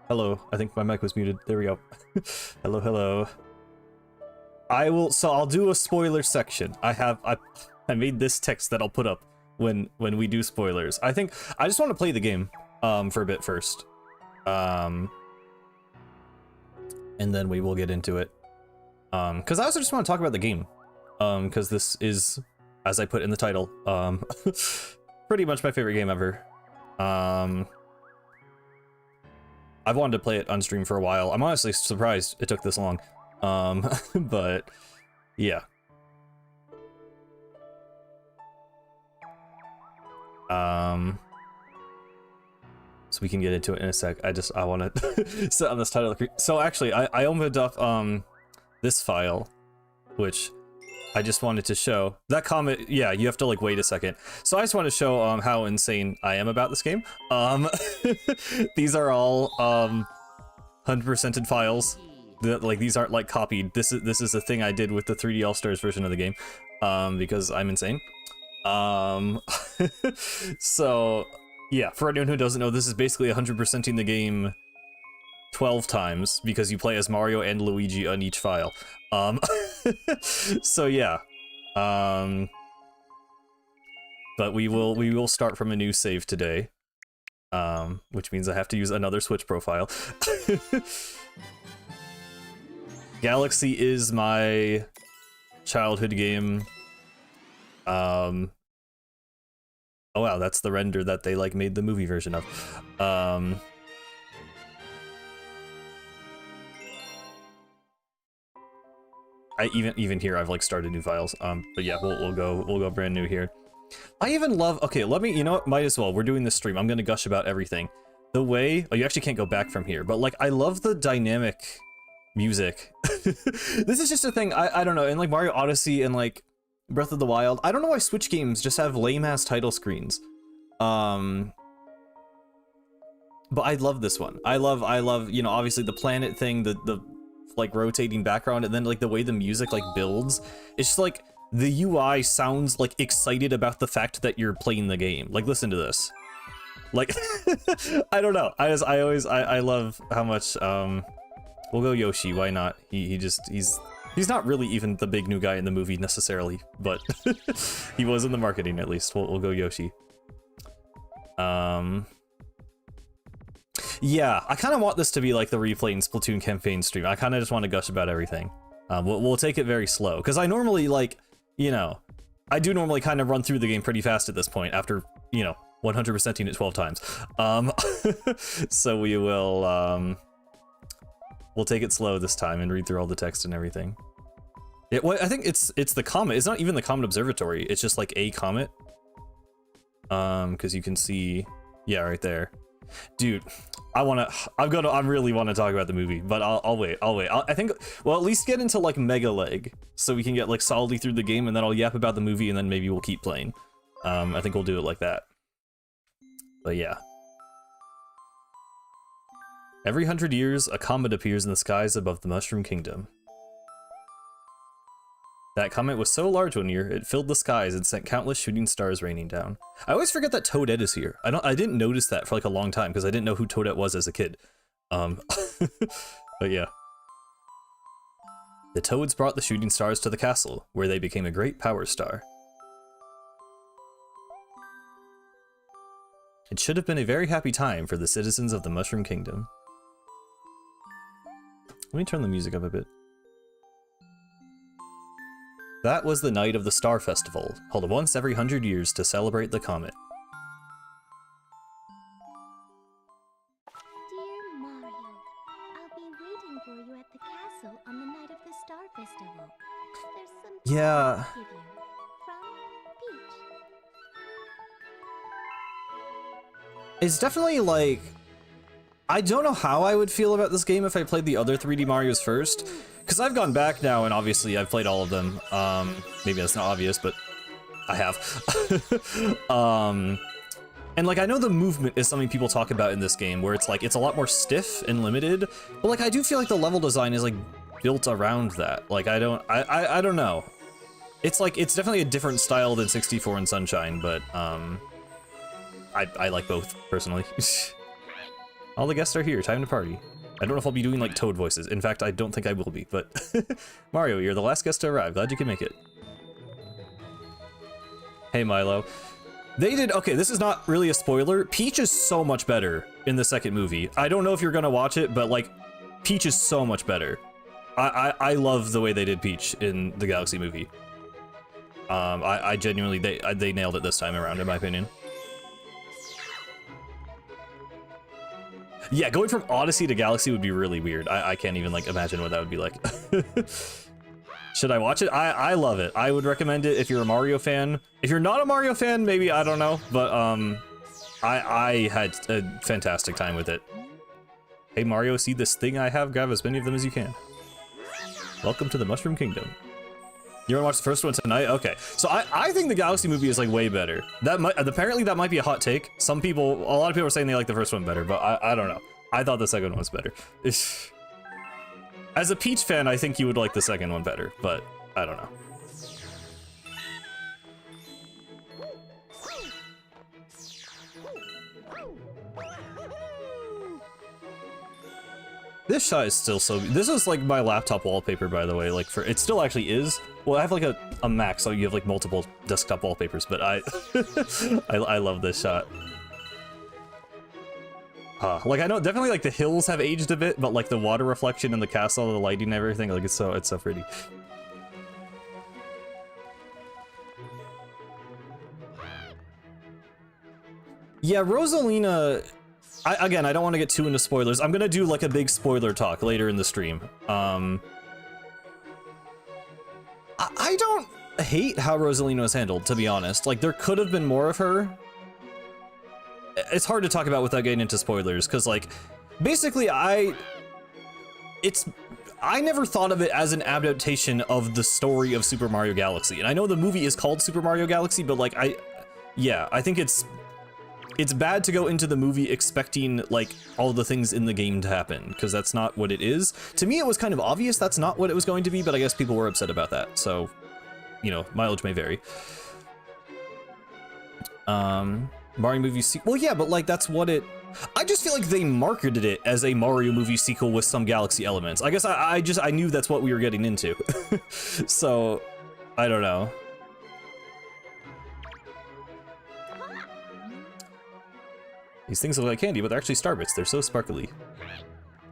Hello. I think my mic was muted. There we go. Hello, hello. So I'll do a spoiler section. I made this text that I'll put up when we do spoilers. I just want to play the game for a bit first. And then we will get into it. Because I also just want to talk about the game. Because this is, as I put in the title, pretty much my favorite game ever. I've wanted to play it on stream for a while. I'm honestly surprised it took this long. But yeah. So we can get into it in a sec. I want to sit on this title. So actually, I opened up this file, which I just wanted to show. That comment, yeah, you have to like wait a second. So I just want to show how insane I am about this game. These are all 100%ed files. Like these aren't like copied. This is a thing I did with the 3D All-Stars version of the game, because I'm insane. So yeah, for anyone who doesn't know, this is basically 100%ing the game 12 times because you play as Mario and Luigi on each file. So yeah. But we will start from a new save today. Which means I have to use another Switch profile. Galaxy is my childhood game. Oh wow, that's the render that they like made the movie version of. I even here I've like started new files. But yeah, we'll go brand new here. I even love, okay, let me, you know what, might as well, we're doing this stream, I'm gonna gush about everything. The way, oh, you actually can't go back from here, but like, I love the dynamic music. This is just a thing, I don't know, in like Mario Odyssey and like Breath of the Wild, I don't know why Switch games just have lame-ass title screens. But I love this one. I love, you know, obviously the planet thing, the like rotating background, and then like the way the music like builds. It's just like, the UI sounds like excited about the fact that you're playing the game. Like, listen to this. Like, I don't know. I love how much, we'll go Yoshi, why not? He's not really even the big new guy in the movie necessarily, but he was in the marketing at least. We'll go Yoshi. Yeah, I kind of want this to be like the replaying Splatoon campaign stream. I kind of just want to gush about everything. We'll take it very slow, because I normally like, you know, I do normally kind of run through the game pretty fast at this point after, you know, 100%ing it 12 times. So we will, we'll take it slow this time and read through all the text and everything. Well, I think it's the comet. It's not even the Comet Observatory. It's just like a comet. Because you can see, yeah, right there. Dude, I really want to talk about the movie, but I'll wait. I think, well, at least get into like Mega Leg, so we can get like solidly through the game, and then I'll yap about the movie, and then maybe we'll keep playing. I think we'll do it like that. But yeah. Every 100 years, a comet appears in the skies above the Mushroom Kingdom. That comet was so large one year, it filled the skies and sent countless shooting stars raining down. I always forget that Toadette is here. I didn't notice that for like a long time, because I didn't know who Toadette was as a kid. But yeah. The Toads brought the shooting stars to the castle, where they became a great power star. It should have been a very happy time for the citizens of the Mushroom Kingdom. Let me turn the music up a bit. That was the night of the Star Festival, held once every 100 years to celebrate the comet. Dear Mario, I'll be waiting for you at the castle on the night of the Star Festival. There's some Yeah. to give you from Peach. It's definitely like, I don't know how I would feel about this game if I played the other 3D Marios first. Because I've gone back now, and obviously I've played all of them. Maybe that's not obvious, but I have. And like, I know the movement is something people talk about in this game, where it's like, it's a lot more stiff and limited, but like, I do feel like the level design is like built around that. Like, I don't know. It's like, it's definitely a different style than 64 and Sunshine, but I like both, personally. All the guests are here, time to party. I don't know if I'll be doing like Toad voices. In fact, I don't think I will be, but Mario, you're the last guest to arrive. Glad you can make it. Hey, Milo. They did, okay, this is not really a spoiler. Peach is so much better in the second movie. I don't know if you're gonna watch it, but like, Peach is so much better. I love the way they did Peach in the Galaxy movie. I genuinely, they nailed it this time around, in my opinion. Yeah, going from Odyssey to Galaxy would be really weird. I can't even like imagine what that would be like. Should I watch it? I love it. I would recommend it if you're a Mario fan. If you're not a Mario fan, maybe, I don't know. But I had a fantastic time with it. Hey Mario, see this thing I have? Grab as many of them as you can. Welcome to the Mushroom Kingdom. You wanna watch the first one tonight? Okay. So I think the Galaxy movie is like way better. That might, apparently that might be a hot take. Some people, a lot of people are saying they like the first one better, but I don't know. I thought the second one was better. As a Peach fan, I think you would like the second one better, but I don't know. This shot is still so... This is like my laptop wallpaper, by the way. Like for it still actually is. Well, I have like a Mac, so you have like multiple desktop wallpapers, but I I love this shot. Like I know definitely like the hills have aged a bit, but like the water reflection in the castle, the lighting and everything, like it's so pretty. Yeah, Rosalina, again, I don't want to get too into spoilers. I'm gonna do like a big spoiler talk later in the stream. I don't hate how Rosalina was handled, to be honest. Like there could have been more of her. It's hard to talk about without getting into spoilers, because like, basically I never thought of it as an adaptation of the story of Super Mario Galaxy. And I know the movie is called Super Mario Galaxy, but like I think it's bad to go into the movie expecting like all the things in the game to happen, because that's not what it is. To me, it was kind of obvious that's not what it was going to be, but I guess people were upset about that. So, you know, mileage may vary. Mario movie sequel. Well, yeah, but like that's what it. I just feel like they marketed it as a Mario movie sequel with some Galaxy elements. I guess I knew that's what we were getting into. So, I don't know. These things look like candy, but they're actually Starbits. They're so sparkly.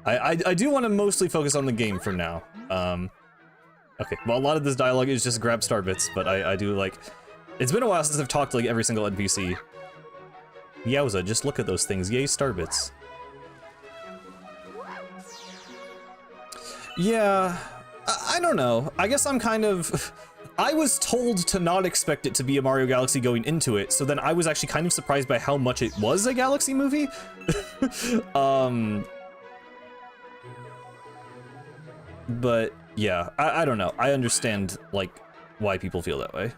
I do want to mostly focus on the game for now. Okay, well, a lot of this dialogue is just grab Starbits, but I do like... It's been a while since I've talked to like every single NPC. Yowza, just look at those things. Yay, Starbits. Yeah, I don't know. I guess I'm kind of... I was told to not expect it to be a Mario Galaxy going into it, so then I was actually kind of surprised by how much it was a Galaxy movie. But yeah, I don't know. I understand like why people feel that way.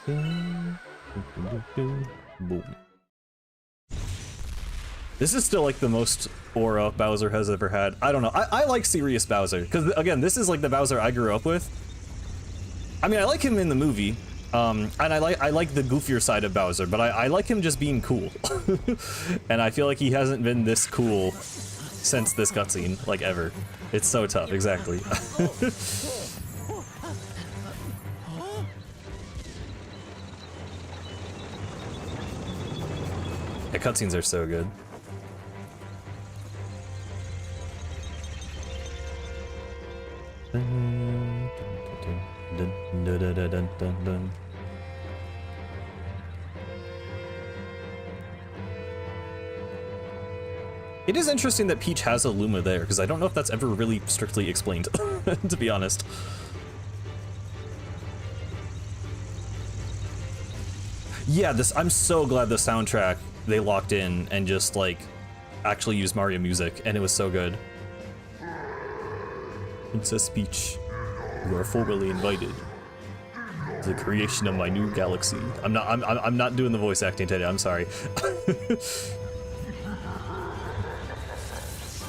Boom. This is still like the most aura Bowser has ever had. I don't know. I like serious Bowser, because again, this is like the Bowser I grew up with. I mean, I like him in the movie, and I like the goofier side of Bowser, but I like him just being cool. And I feel like he hasn't been this cool since this cutscene, like ever. It's so tough, exactly. Yeah, cutscenes are so good. It is interesting that Peach has a Luma there, because I don't know if that's ever really strictly explained, to be honest. Yeah, I'm so glad the soundtrack they locked in and just like actually used Mario music, and it was so good. Princess Peach, you are formally invited to the creation of my new galaxy. I'm not doing the voice acting today. I'm sorry.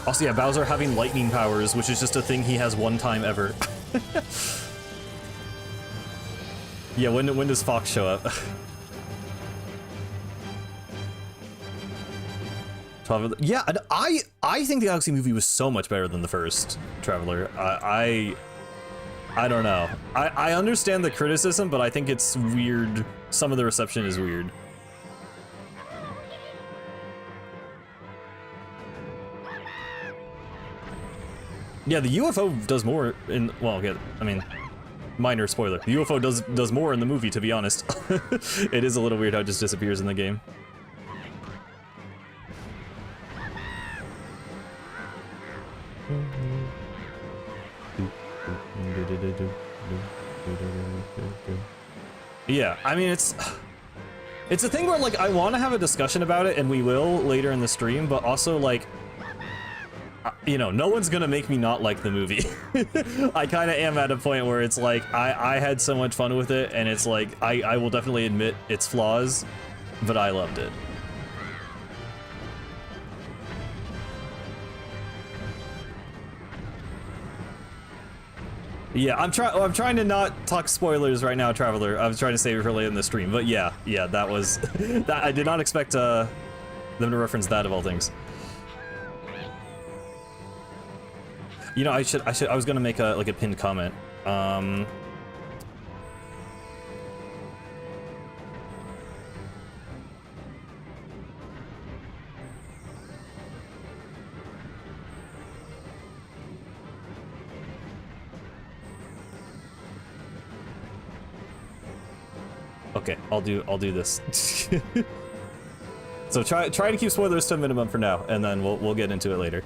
Also, yeah, Bowser having lightning powers, which is just a thing he has one time ever. Yeah, when does Fox show up? 12. Yeah, I think the Galaxy movie was so much better than the first Traveler. I don't know. I understand the criticism, but I think it's weird. Some of the reception is weird. Yeah, the UFO does more in, well, yeah, I mean, minor spoiler. The UFO does more in the movie, to be honest. It is a little weird how it just disappears in the game. Yeah, I mean, it's a thing where, like, I want to have a discussion about it, and we will later in the stream, but also, like, you know, no one's gonna make me not like the movie. I kind of am at a point where it's like, I had so much fun with it, and it's like, I will definitely admit its flaws, but I loved it. Yeah, I'm trying to not talk spoilers right now, Traveler. I was trying to save it for later in the stream, but yeah, that was that. I did not expect them to reference that of all things. You know, I was gonna make a pinned comment. Okay, I'll do this. So try to keep spoilers to a minimum for now, and then we'll get into it later.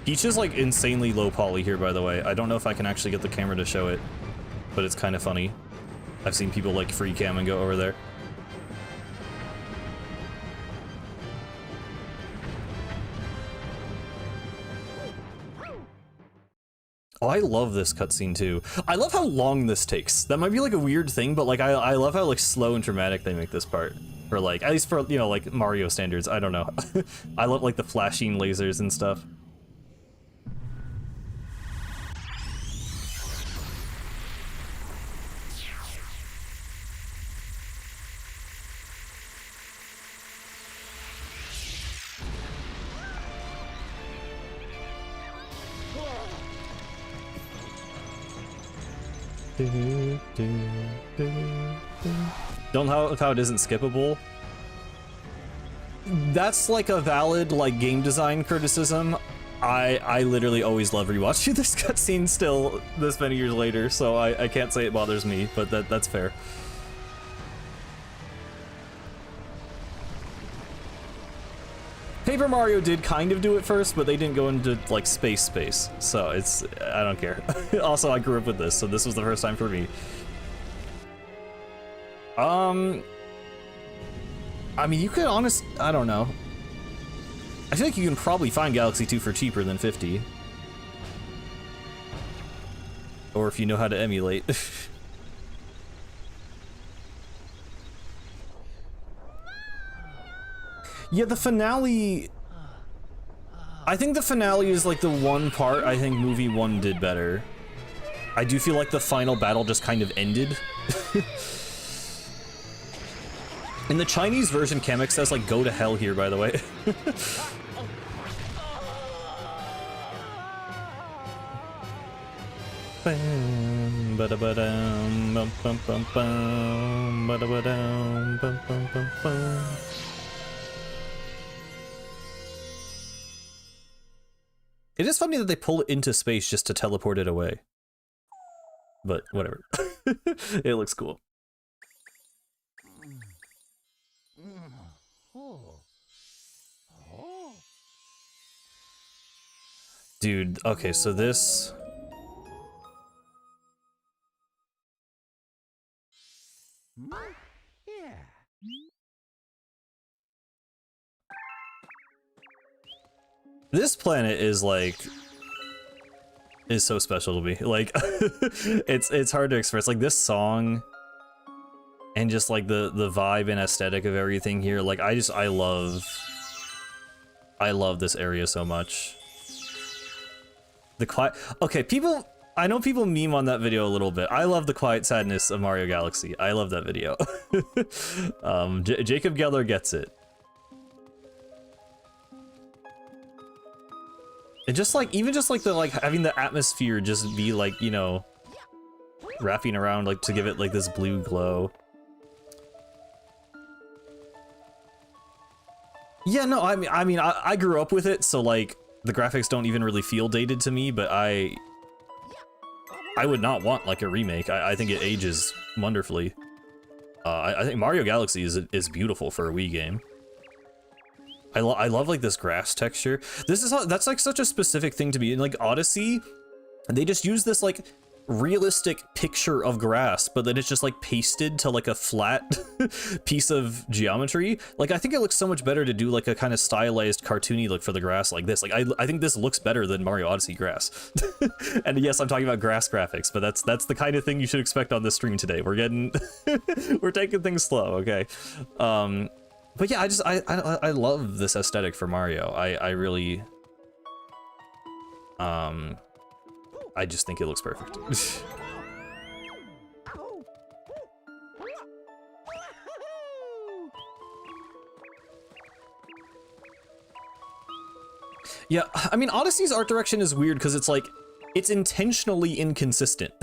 Peach is like insanely low poly here, by the way. I don't know if I can actually get the camera to show it, but it's kind of funny. I've seen people like free cam and go over there. Oh, I love this cutscene too. I love how long this takes. That might be like a weird thing, but like I love how like slow and dramatic they make this part. For like, at least for, you know, like Mario standards, I don't know. I love like the flashing lasers and stuff. Don't know how it isn't skippable. That's like a valid like game design criticism. I literally always love rewatching this cutscene still this many years later, so I can't say it bothers me, but that's fair. Paper Mario did kind of do it first, but they didn't go into like space, so I don't care. Also, I grew up with this, so this was the first time for me. I mean, you could I don't know. I feel like you can probably find Galaxy 2 for cheaper than 50. Or if you know how to emulate. Yeah, the finale... I think the finale is like the one part I think movie 1 did better. I do feel like the final battle just kind of ended. In the Chinese version, Kamek says like "go to hell" here, by the way. It is funny that they pull it into space just to teleport it away. But whatever. It looks cool. Dude, okay, so this... This planet is like... is so special to me. Like, it's hard to express. Like, this song... and just like the vibe and aesthetic of everything here, like I love I love this area so much. The quiet... Okay, people... I know people meme on that video a little bit. I love the quiet sadness of Mario Galaxy. I love that video. Jacob Geller gets it. And just like, even just like the, like, having the atmosphere just be like, you know, wrapping around, like, to give it like this blue glow. Yeah, no, I mean, I grew up with it, so like, the graphics don't even really feel dated to me, but I would not want like a remake. I think it ages wonderfully. I think Mario Galaxy is beautiful for a Wii game. I love like this grass texture. That's like such a specific thing to be in like Odyssey. They just use this like realistic picture of grass, but then it's just like pasted to like a flat piece of geometry. Like I think it looks so much better to do like a kind of stylized cartoony look for the grass like this. Like I think this looks better than Mario Odyssey grass. And yes, I'm talking about grass graphics, but that's the kind of thing you should expect on this stream today. We're getting we're taking things slow, okay? But yeah, I love this aesthetic for Mario. I really I just think it looks perfect. Yeah, I mean, Odyssey's art direction is weird because it's like, it's intentionally inconsistent.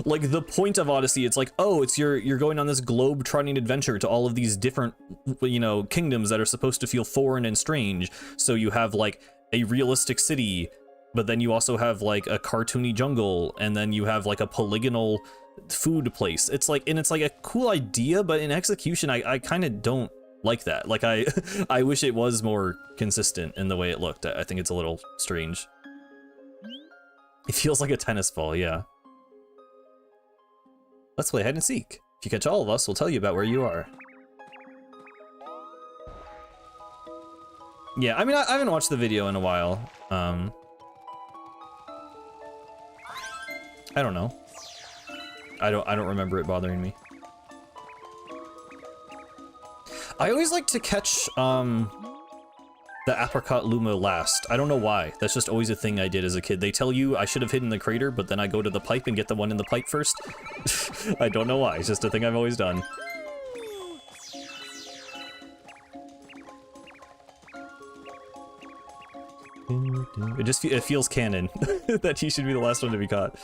Like the point of Odyssey, it's like, oh, it's you're going on this globe-trotting adventure to all of these different, you know, kingdoms that are supposed to feel foreign and strange. So you have like a realistic city, but then you also have like a cartoony jungle, and then you have like a polygonal food place. It's like, and it's like a cool idea, but in execution, I kind of don't like that. Like I wish it was more consistent in the way it looked. I think it's a little strange. It feels like a tennis ball, yeah. Let's play hide and seek. If you catch all of us, we'll tell you about where you are. Yeah, I mean, I haven't watched the video in a while. I don't know. I don't remember it bothering me. I always like to catch the apricot Luma last. I don't know why. That's just always a thing I did as a kid. They tell you I should have hidden the crater, but then I go to the pipe and get the one in the pipe first. I don't know why. It's just a thing I've always done. It feels canon that he should be the last one to be caught.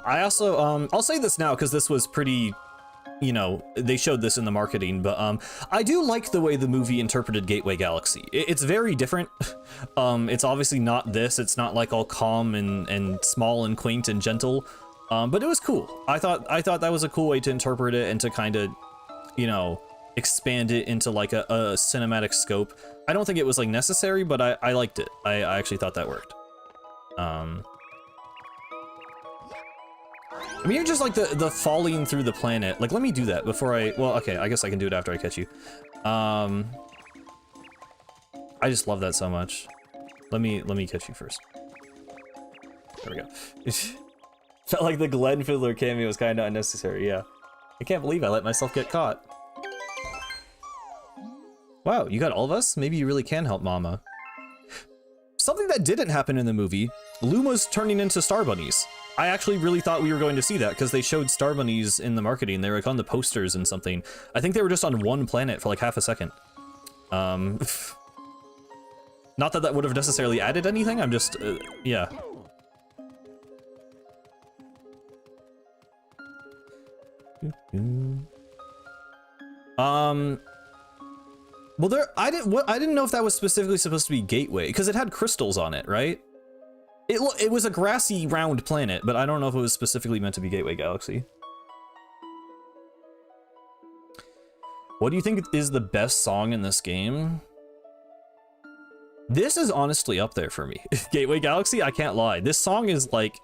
I also, I'll say this now because this was pretty, you know, they showed this in the marketing, but I do like the way the movie interpreted Gateway Galaxy. It's very different. It's obviously not this. It's not like all calm and small and quaint and gentle, but it was cool. I thought that was a cool way to interpret it and to kind of, you know, expand it into like a cinematic scope. I don't think it was like necessary, but I liked it. I actually thought that worked. I mean, even just like the falling through the planet. Like, let me do that before well, okay, I guess I can do it after I catch you. I just love that so much. Let me catch you first. There we go. Felt like the Glenn Fiddler cameo was kind of unnecessary, yeah. I can't believe I let myself get caught. Wow, you got all of us? Maybe you really can help Mama. Something that didn't happen in the movie, Luma's turning into Star Bunnies. I actually really thought we were going to see that because they showed Star Bunnies in the marketing. They were like on the posters and something. I think they were just on one planet for like half a second. Not that that would have necessarily added anything, I'm just, yeah. Well, I didn't know if that was specifically supposed to be Gateway because it had crystals on it, right? It was a grassy round planet, but I don't know if it was specifically meant to be Gateway Galaxy. What do you think is the best song in this game? This is honestly up there for me. Gateway Galaxy, I can't lie. This song is like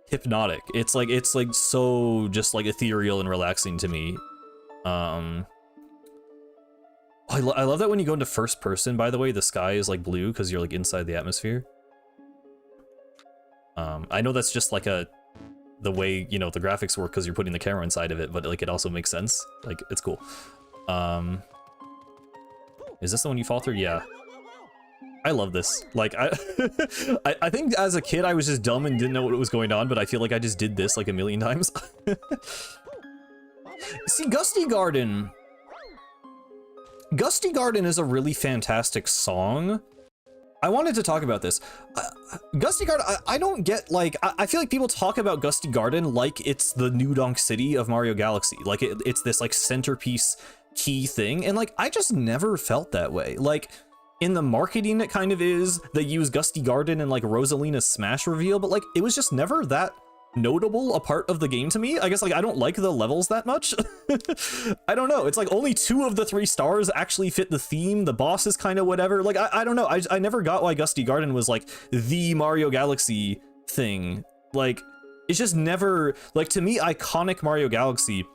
hypnotic. It's like so just like ethereal and relaxing to me. I love that when you go into first person, by the way, the sky is like blue because you're like inside the atmosphere. I know that's just like a the way, you know, the graphics work because you're putting the camera inside of it, but like it also makes sense. Like it's cool. Is this the one you fall through? Yeah. I love this. Like I think as a kid I was just dumb and didn't know what was going on, but I feel like I just did this like a million times. See, Gusty Garden. Gusty Garden is a really fantastic song. I wanted to talk about this. Gusty Garden, I don't get, like, I feel like people talk about Gusty Garden like it's the New Donk City of Mario Galaxy. Like, it's this, like, centerpiece key thing, and, like, I just never felt that way. Like, in the marketing it kind of is, they use Gusty Garden and, like, Rosalina's Smash reveal, but, like, it was just never that notable a part of the game to me. I guess, like, I don't like the levels that much. I don't know, it's like only 2 of the 3 stars actually fit the theme. The boss is kind of whatever. Like, I don't know, I never got why Gusty Garden was like the Mario Galaxy thing. Like, it's just never, like, to me, iconic Mario Galaxy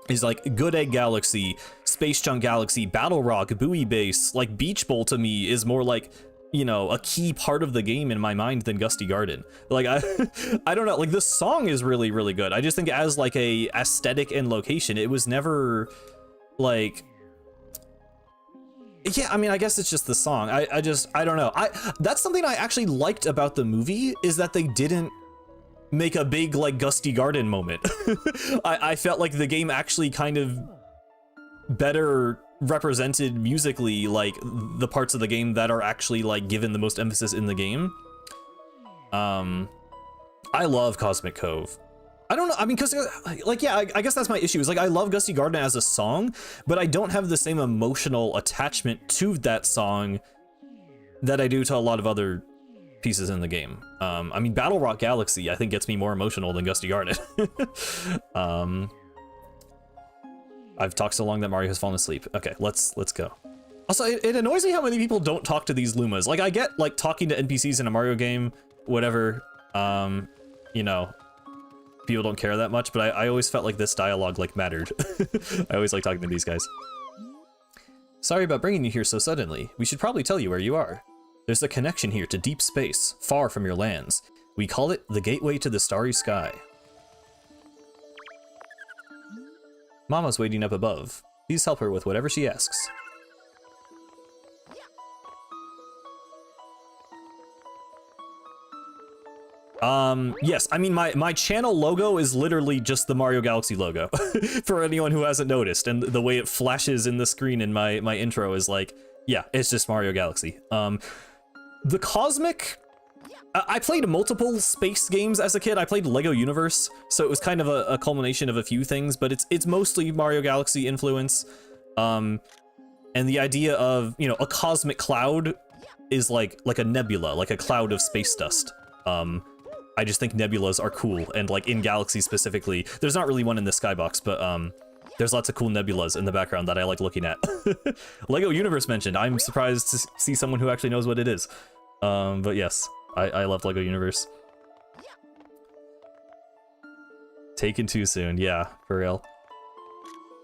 is like Good Egg Galaxy, Space Junk Galaxy, Battle Rock, Buoy Base. Like, Beach Bowl to me is more like, you know, a key part of the game in my mind than Gusty Garden. Like, I don't know, like, this song is really, really good. I just think as, like, a aesthetic and location, it was never, like... Yeah, I mean, I guess it's just the song. I don't know. That's something I actually liked about the movie, is that they didn't make a big, like, Gusty Garden moment. I felt like the game actually kind of better represented musically, like, the parts of the game that are actually, like, given the most emphasis in the game. I love Cosmic Cove. I don't know, I mean, because, like, yeah, I guess that's my issue, is, like, I love Gusty Garden as a song, but I don't have the same emotional attachment to that song that I do to a lot of other pieces in the game. I mean, Battle Rock Galaxy, I think, gets me more emotional than Gusty Garden. I've talked so long that Mario has fallen asleep. Okay, let's go. Also, it annoys me how many people don't talk to these Lumas. Like, I get, like, talking to NPCs in a Mario game, whatever, you know, people don't care that much, but I always felt like this dialogue, like, mattered. I always like talking to these guys. Sorry about bringing you here so suddenly. We should probably tell you where you are. There's a connection here to deep space, far from your lands. We call it the gateway to the starry sky. Mama's waiting up above. Please help her with whatever she asks. Yes, I mean, my channel logo is literally just the Mario Galaxy logo, for anyone who hasn't noticed, and the way it flashes in the screen in my intro is like, yeah, it's just Mario Galaxy. The Cosmic... I played multiple space games as a kid. I played Lego Universe, so it was kind of a culmination of a few things, but it's mostly Mario Galaxy influence. And the idea of, you know, a cosmic cloud is like a nebula, like a cloud of space dust. I just think nebulas are cool, and like in Galaxy specifically, there's not really one in the skybox, but there's lots of cool nebulas in the background that I like looking at. Lego Universe mentioned. I'm surprised to see someone who actually knows what it is. But yes. I love Lego Universe. Taken too soon, yeah, for real.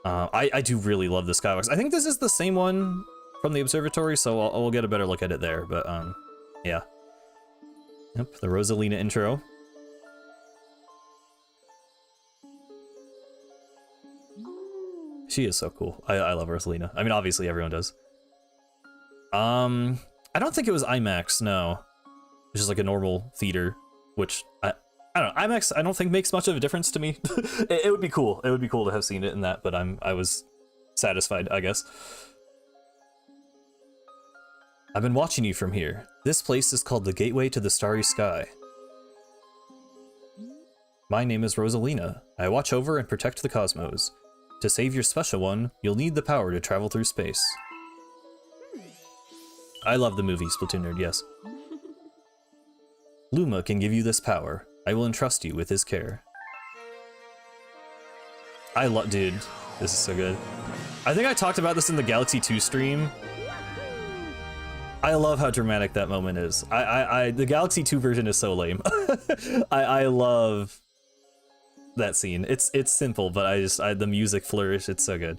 I do really love the skybox. I think this is the same one from the observatory, so I'll get a better look at it there, but yeah. Yep, the Rosalina intro. She is so cool. I love Rosalina. I mean, obviously everyone does. I don't think it was IMAX, no. It's just like a normal theater, which I don't know. IMAX I don't think makes much of a difference to me. It would be cool. It would be cool to have seen it in that, but I was satisfied, I guess. I've been watching you from here. This place is called the Gateway to the Starry Sky. My name is Rosalina. I watch over and protect the cosmos. To save your special one, you'll need the power to travel through space. I love the movie Splatoon Nerd, yes. Luma can give you this power. I will entrust you with his care. Dude, this is so good. I think I talked about this in the Galaxy 2 stream. I love how dramatic that moment is. The Galaxy 2 version is so lame. I love that scene. It's simple, but the music flourish. It's so good.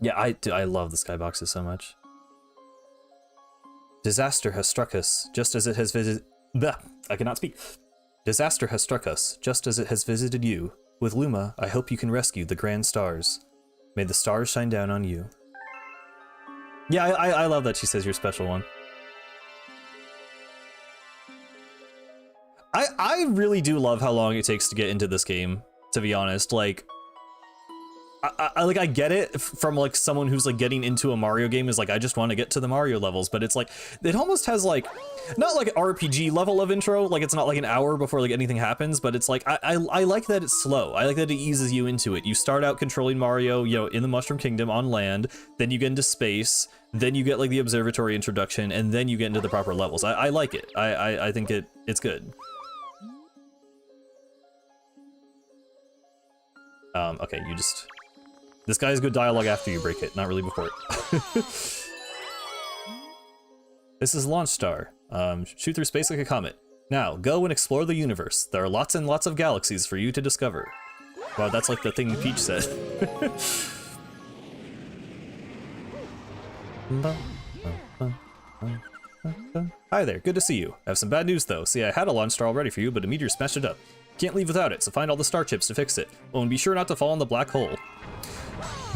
Yeah, I love the skyboxes so much. Disaster has struck us, just as it has visited. I cannot speak. Disaster has struck us, just as it has visited you. With Luma, I hope you can rescue the grand stars. May the stars shine down on you. Yeah, I love that she says you're special one. I really do love how long it takes to get into this game, to be honest. Like, I get it from like someone who's like getting into a Mario game is like, I just want to get to the Mario levels, but it's like, it almost has like, not like an RPG level of intro, like it's not like an hour before like anything happens, but it's like, I like that it's slow. I like that it eases you into it. You start out controlling Mario, you know, in the Mushroom Kingdom on land, then you get into space, then you get like the observatory introduction, and then you get into the proper levels. I like it. I think it's good. Okay, you just... This guy has good dialogue after you break it, not really before it. This is Launch Star. Shoot through space like a comet. Now, go and explore the universe. There are lots and lots of galaxies for you to discover. Wow, that's like the thing Peach said. Hi there, good to see you. I have some bad news though. See, I had a Launch Star already for you, but a meteor smashed it up. Can't leave without it, so find all the star chips to fix it. Oh, and be sure not to fall in the black hole.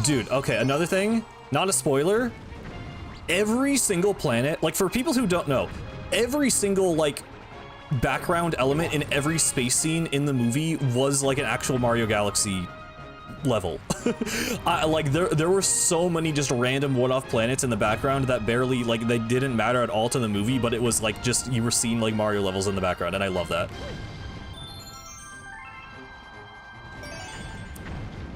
Dude, okay, another thing, not a spoiler. Every single planet, like for people who don't know, every single like background element in every space scene in the movie was like an actual Mario Galaxy level. Like there were so many just random one-off planets in the background that barely, like, they didn't matter at all to the movie, but it was like just, you were seeing like Mario levels in the background, and I love that.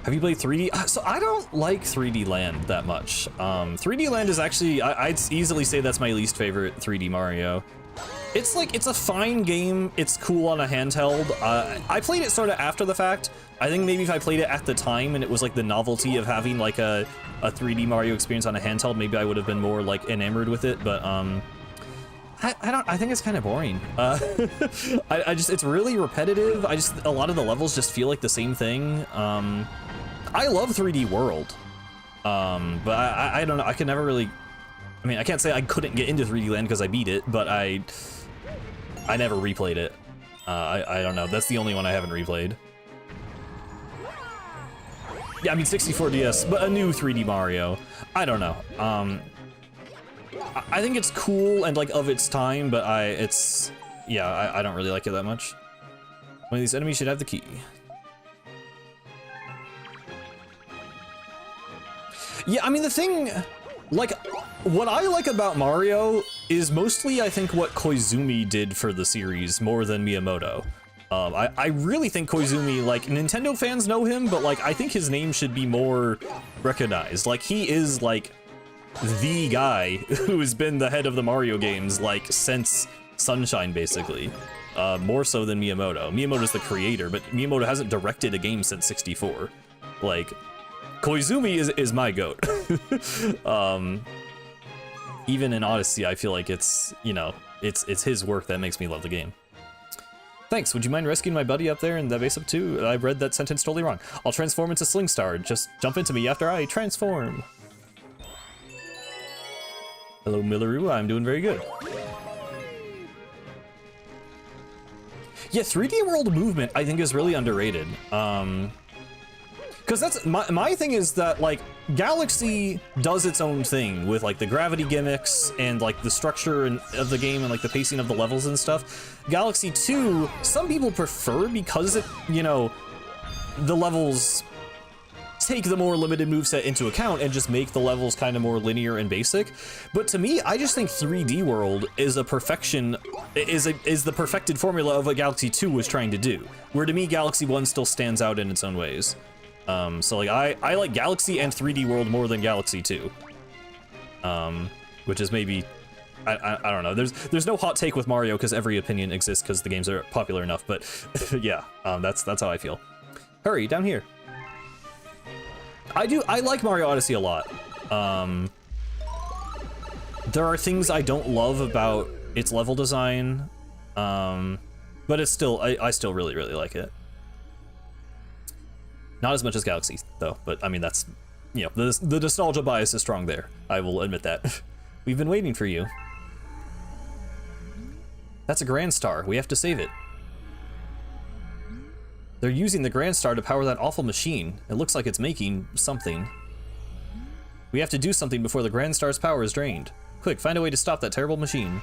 Have you played 3D? So I don't like 3D Land that much. 3D Land is actually, I'd easily say that's my least favorite 3D Mario. It's like, it's a fine game. It's cool on a handheld. I played it sort of after the fact. I think maybe if I played it at the time and it was like the novelty of having like a 3D Mario experience on a handheld, maybe I would have been more like enamored with it, but I think it's kind of boring. I just, it's really repetitive. A lot of the levels just feel like the same thing. I love 3D World, but I don't know, I could never really, I mean, I can't say I couldn't get into 3D Land because I beat it, but I never replayed it. I don't know, that's the only one I haven't replayed. Yeah, I mean 64 DS, but a new 3D Mario. I don't know. I think it's cool and like of its time, but I don't really like it that much. One of these enemies should have the key. Yeah, I mean, the thing, like, what I like about Mario is mostly, I think, what Koizumi did for the series more than Miyamoto. I really think Koizumi, like, Nintendo fans know him, but, like, I think his name should be more recognized. Like, he is, like, the guy who has been the head of the Mario games, like, since Sunshine, basically. More so than Miyamoto. Miyamoto's the creator, but Miyamoto hasn't directed a game since 64. Like, Koizumi is my goat. Even in Odyssey, I feel like it's, you know, it's his work that makes me love the game. Thanks, would you mind rescuing my buddy up there in that base up too? I read that sentence totally wrong. I'll transform into Slingstar. Just jump into me after I transform. Hello, Millaru, I'm doing very good. Yeah, 3D World movement, I think, is really underrated. Because that's my thing is that, like, Galaxy does its own thing with like the gravity gimmicks and like the structure of the game and like the pacing of the levels and stuff. Galaxy 2, some people prefer because it, you know, the levels take the more limited moveset into account and just make the levels kind of more linear and basic. But to me, I just think 3D World is a perfection, is the perfected formula of what Galaxy 2 was trying to do. Where to me, Galaxy 1 still stands out in its own ways. So like I like Galaxy and 3D World more than Galaxy 2. Which is maybe, I don't know. There's no hot take with Mario because every opinion exists because the games are popular enough. But yeah, that's how I feel. Hurry down here. I like Mario Odyssey a lot. There are things I don't love about its level design, but it's still I still really like it. Not as much as Galaxy, though, but I mean, that's, you know, the nostalgia bias is strong there. I will admit that. We've been waiting for you. That's a Grand Star. We have to save it. They're using the Grand Star to power that awful machine. It looks like it's making something. We have to do something before the Grand Star's power is drained. Quick, find a way to stop that terrible machine.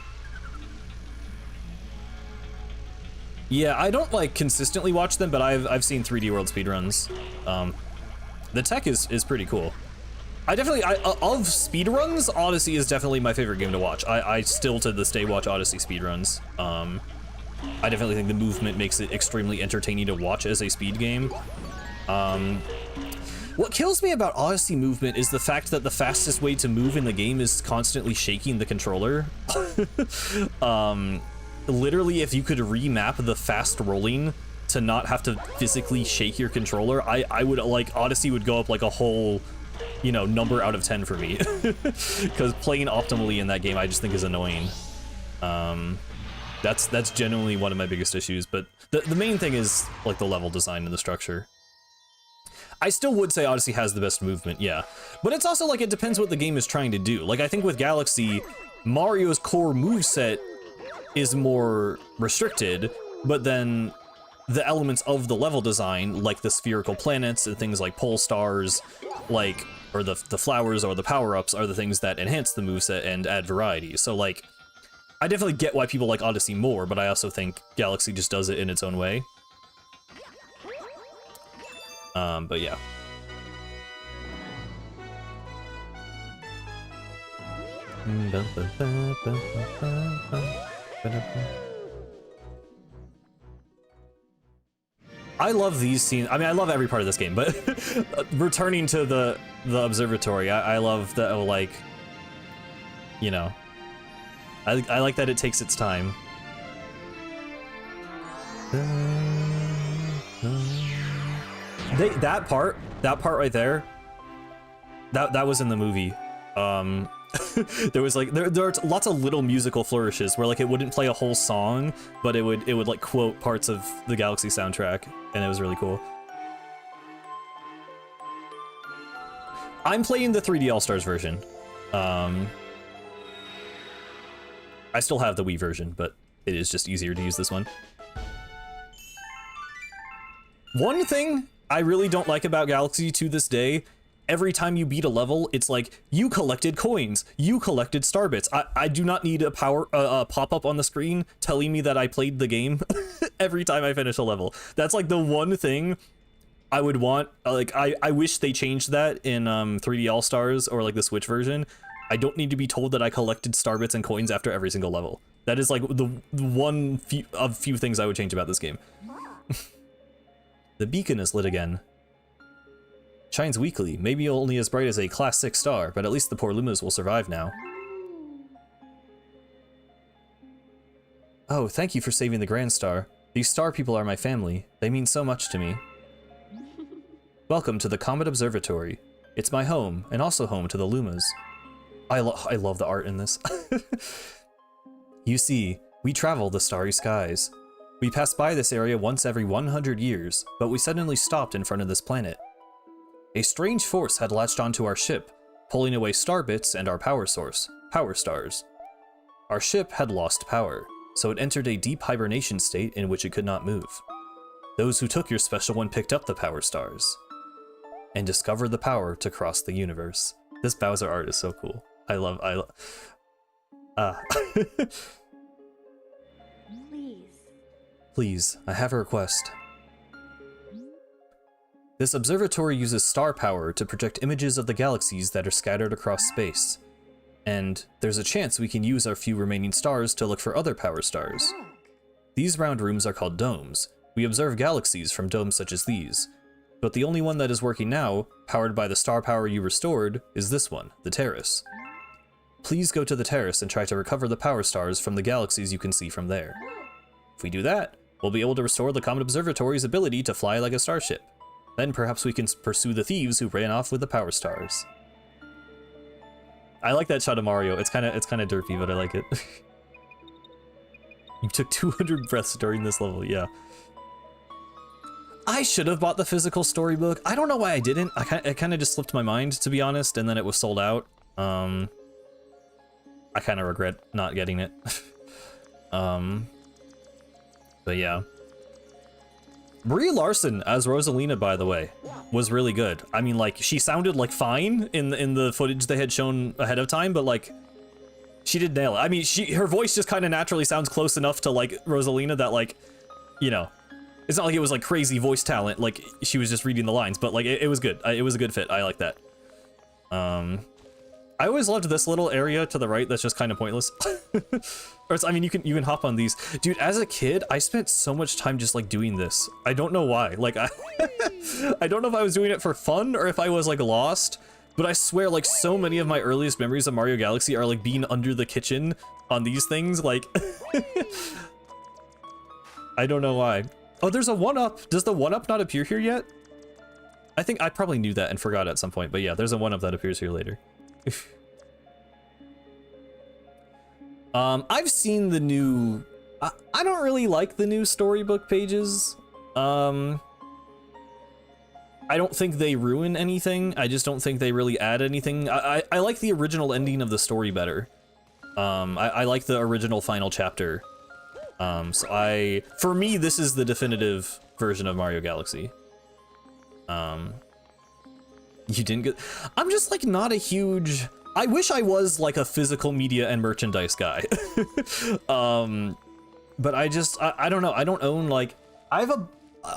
Yeah, I don't like consistently watch them, but I've seen 3D World speedruns. The tech is pretty cool. Of speedruns, Odyssey is definitely my favorite game to watch. I still to this day watch Odyssey speedruns. I definitely think the movement makes it extremely entertaining to watch as a speed game. What kills me about Odyssey movement is the fact that the fastest way to move in the game is constantly shaking the controller. Literally, if you could remap the fast rolling to not have to physically shake your controller, I would like Odyssey would go up like a whole, you know, number out of 10 for me. Because playing optimally in that game I just think is annoying. That's genuinely one of my biggest issues, but the main thing is like the level design and the structure. I still would say Odyssey has the best movement, yeah. But it's also like it depends what the game is trying to do. Like I think with Galaxy, Mario's core moveset is more restricted, but then the elements of the level design, like the spherical planets and things like pole stars, like, or the flowers or the power-ups are the things that enhance the moveset and add variety. So like, I definitely get why people like Odyssey more, but I also think Galaxy just does it in its own way. But yeah. I love these scenes. I mean, I love every part of this game, but returning to the observatory, I love that, like, you know, I like that it takes its time. That part right there, that was in the movie. There was like there are lots of little musical flourishes where like it wouldn't play a whole song, but it would like quote parts of the Galaxy soundtrack, and it was really cool. I'm playing the 3D All-Stars version. I still have the Wii version, but it is just easier to use this one. One thing I really don't like about Galaxy to this day, every time you beat a level, it's like, you collected coins, you collected star bits. I do not need a pop-up on the screen telling me that I played the game every time I finish a level. That's like the one thing I would want. Like, I wish they changed that in 3D All-Stars or like the Switch version. I don't need to be told that I collected star bits and coins after every single level. That is like the one few things I would change about this game. The beacon is lit again. Shines weakly, maybe only as bright as a Class 6 star, but at least the poor Lumas will survive now. Oh, thank you for saving the Grand Star. These star people are my family. They mean so much to me. Welcome to the Comet Observatory. It's my home, and also home to the Lumas. I love the art in this. You see, we travel the starry skies. We pass by this area once every 100 years, but we suddenly stopped in front of this planet. A strange force had latched onto our ship, pulling away star bits and our power source, power stars. Our ship had lost power, so it entered a deep hibernation state in which it could not move. Those who took your special one picked up the power stars and discovered the power to cross the universe. This Bowser art is so cool. Please, I have a request. This observatory uses star power to project images of the galaxies that are scattered across space. And there's a chance we can use our few remaining stars to look for other power stars. These round rooms are called domes. We observe galaxies from domes such as these. But the only one that is working now, powered by the star power you restored, is this one, the terrace. Please go to the terrace and try to recover the power stars from the galaxies you can see from there. If we do that, we'll be able to restore the Comet Observatory's ability to fly like a starship. Then perhaps we can pursue the thieves who ran off with the power stars. I like that shot of Mario. It's kind of derpy, but I like it. You took 200 breaths during this level, yeah. I should have bought the physical storybook. I don't know why I didn't. It kind of just slipped my mind, to be honest, and then it was sold out. I kind of regret not getting it. But yeah. Brie Larson as Rosalina, by the way, was really good. I mean, like, she sounded like fine in the footage they had shown ahead of time, but like, she did nail it. I mean, her voice just kind of naturally sounds close enough to like Rosalina that, like, you know, it's not like it was like crazy voice talent, like she was just reading the lines, but like it was good. It was a good fit. I like that. I always loved this little area to the right that's just kind of pointless. Or I mean, you can hop on these. Dude, as a kid, I spent so much time just like doing this. I don't know why. Like, I don't know if I was doing it for fun or if I was like lost, but I swear like so many of my earliest memories of Mario Galaxy are like being under the kitchen on these things. Like, I don't know why. Oh, there's a 1-up. Does the 1-up not appear here yet? I think I probably knew that and forgot at some point, but yeah, there's a 1-up that appears here later. I've seen the new, I don't really like the new storybook pages. I don't think they ruin anything. I just don't think they really add anything. I like the original ending of the story better. I like the original final chapter. So for me, this is the definitive version of Mario Galaxy. You didn't get, I'm just like not a huge, I wish I was like a physical media and merchandise guy. But I don't know. I don't own like, I have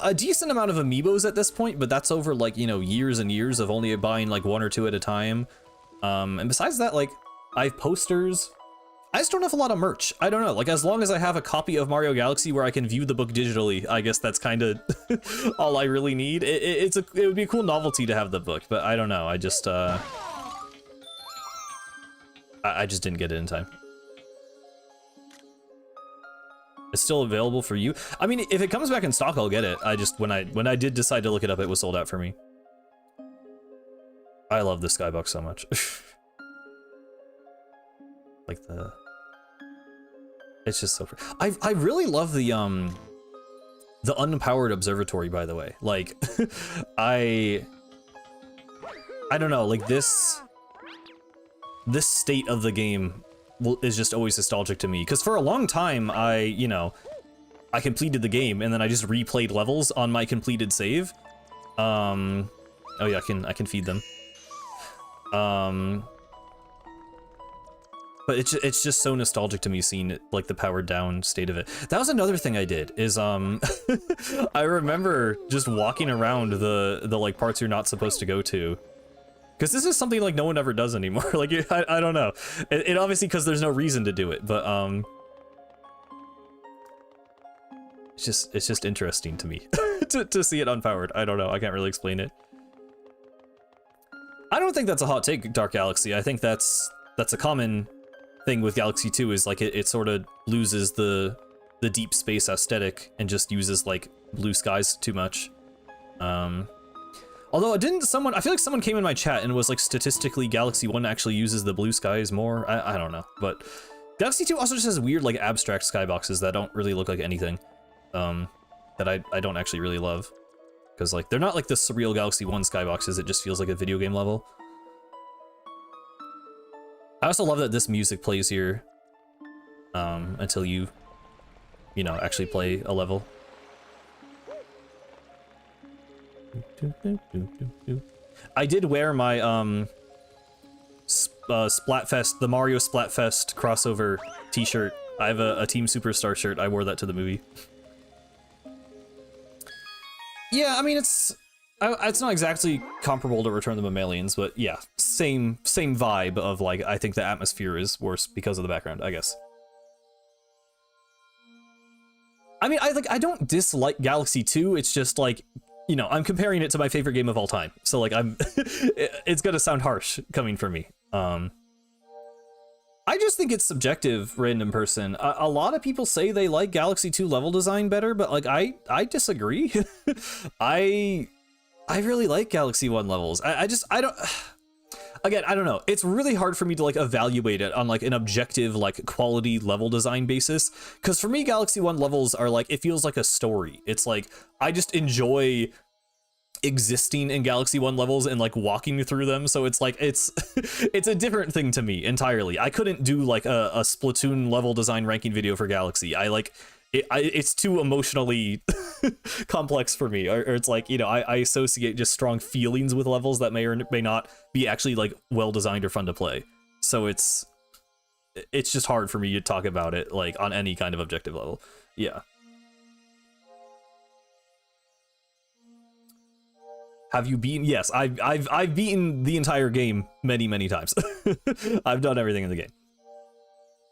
a decent amount of amiibos at this point, but that's over like, you know, years and years of only buying like 1 or 2 at a time. And besides that, like I have posters. I just don't have a lot of merch. I don't know, like as long as I have a copy of Mario Galaxy where I can view the book digitally, I guess that's kind of all I really need. It would be a cool novelty to have the book, but I don't know. I just didn't get it in time. It's still available for you. I mean, if it comes back in stock, I'll get it. I just when I did decide to look it up, it was sold out for me. I love the skybox so much. Like it's just so. I really love the unpowered observatory, by the way. Like, I don't know. Like this state of the game is just always nostalgic to me. Because for a long time, I completed the game and then I just replayed levels on my completed save. Oh yeah, I can feed them. But it's just so nostalgic to me seeing it, like the powered down state of it. That was another thing I did is I remember just walking around the like parts you're not supposed to go to. Because this is something like no one ever does anymore. Like I don't know. It obviously because there's no reason to do it, but it's just interesting to me to see it unpowered. I don't know. I can't really explain it. I don't think that's a hot take, Dark Galaxy. I think that's a common thing with Galaxy 2 is like it sort of loses the deep space aesthetic and just uses like blue skies too much. Although I feel like someone came in my chat and was like statistically Galaxy 1 actually uses the blue skies more. I don't know, but Galaxy 2 also just has weird like abstract skyboxes that don't really look like anything that I don't actually really love, because like they're not like the surreal Galaxy 1 skyboxes. It just feels like a video game level. I also love that this music plays here until you know, actually play a level. I did wear my Splatfest, the Mario Splatfest crossover t-shirt. I have a Team Superstar shirt. I wore that to the movie. Yeah, I mean, it's not exactly comparable to Return of the Mammalians, but yeah, same vibe of like, I think the atmosphere is worse because of the background, I guess. I mean, I don't dislike Galaxy 2, it's just like, you know, I'm comparing it to my favorite game of all time. So like it's gonna sound harsh coming from me. I just think it's subjective, random person. A lot of people say they like Galaxy 2 level design better, but like I disagree. I really like Galaxy 1 levels. I don't, again, I don't know. It's really hard for me to like evaluate it on like an objective, like quality level design basis. Cause for me, Galaxy 1 levels are like, it feels like a story. It's like, I just enjoy existing in Galaxy 1 levels and like walking through them. So it's like, it's a different thing to me entirely. I couldn't do like a Splatoon level design ranking video for Galaxy. it's too emotionally complex for me, or it's like, you know, I associate just strong feelings with levels that may or may not be actually like well designed or fun to play. So it's just hard for me to talk about it like on any kind of objective level. Yeah. Have you beaten? Yes, I've beaten the entire game many times. I've done everything in the game.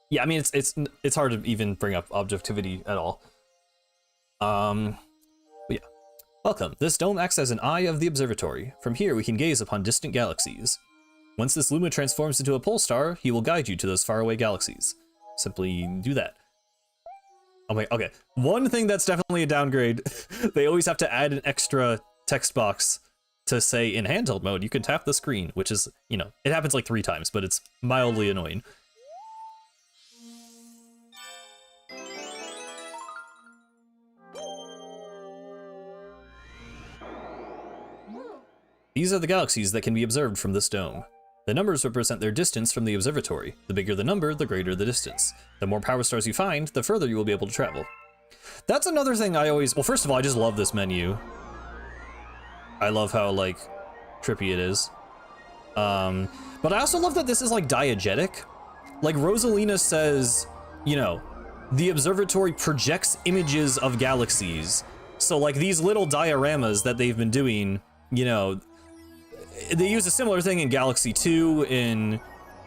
Yeah, I mean it's hard to even bring up objectivity at all. But yeah. Welcome. This dome acts as an eye of the observatory. From here we can gaze upon distant galaxies. Once this Luma transforms into a pole star, he will guide you to those faraway galaxies. Simply do that. Oh my, okay. One thing that's definitely a downgrade, they always have to add an extra text box to say in handheld mode you can tap the screen, which is, you know, it happens like 3 times, but it's mildly annoying. These are the galaxies that can be observed from this dome. The numbers represent their distance from the observatory. The bigger the number, the greater the distance. The more power stars you find, the further you will be able to travel. That's another thing I always, well, first of all, I just love this menu. I love how, like, trippy it is. But I also love that this is, like, diegetic. Like, Rosalina says, you know, the observatory projects images of galaxies. So, like, these little dioramas that they've been doing, you know, they use a similar thing in Galaxy 2, in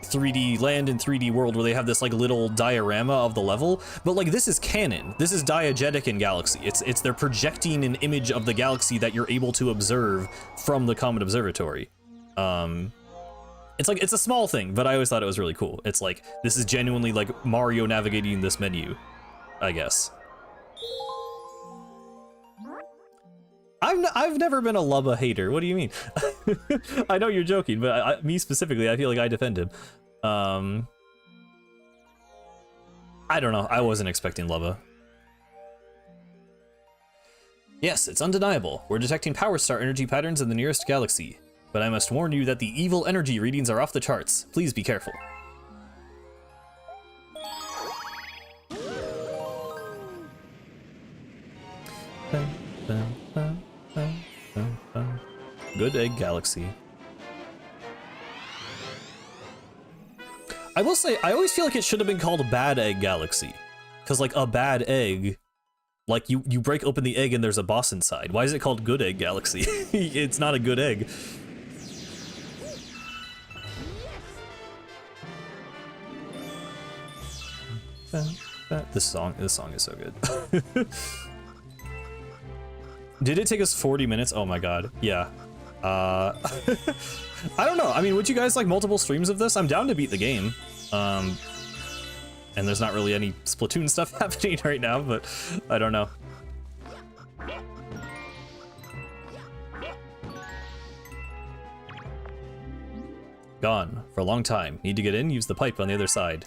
3D Land and 3D World, where they have this like little diorama of the level, but like this is canon. This is diegetic in Galaxy. It's they're projecting an image of the galaxy that you're able to observe from the Comet Observatory. It's like, it's a small thing, but I always thought it was really cool. It's like, this is genuinely like Mario navigating this menu, I guess. I've never been a Lubba hater. What do you mean? I know you're joking, but me specifically, I feel like I defend him. I don't know. I wasn't expecting Lubba. Yes, it's undeniable. We're detecting power star energy patterns in the nearest galaxy. But I must warn you that the evil energy readings are off the charts. Please be careful. Good Egg Galaxy. I will say, I always feel like it should have been called Bad Egg Galaxy. Because, like, a bad egg, like, you break open the egg and there's a boss inside. Why is it called Good Egg Galaxy? It's not a good egg. This song is so good. Did it take us 40 minutes? Oh my god, yeah. I don't know. I mean, would you guys like multiple streams of this? I'm down to beat the game. And there's not really any Splatoon stuff happening right now, but I don't know. Gone for a long time. Need to get in? Use the pipe on the other side.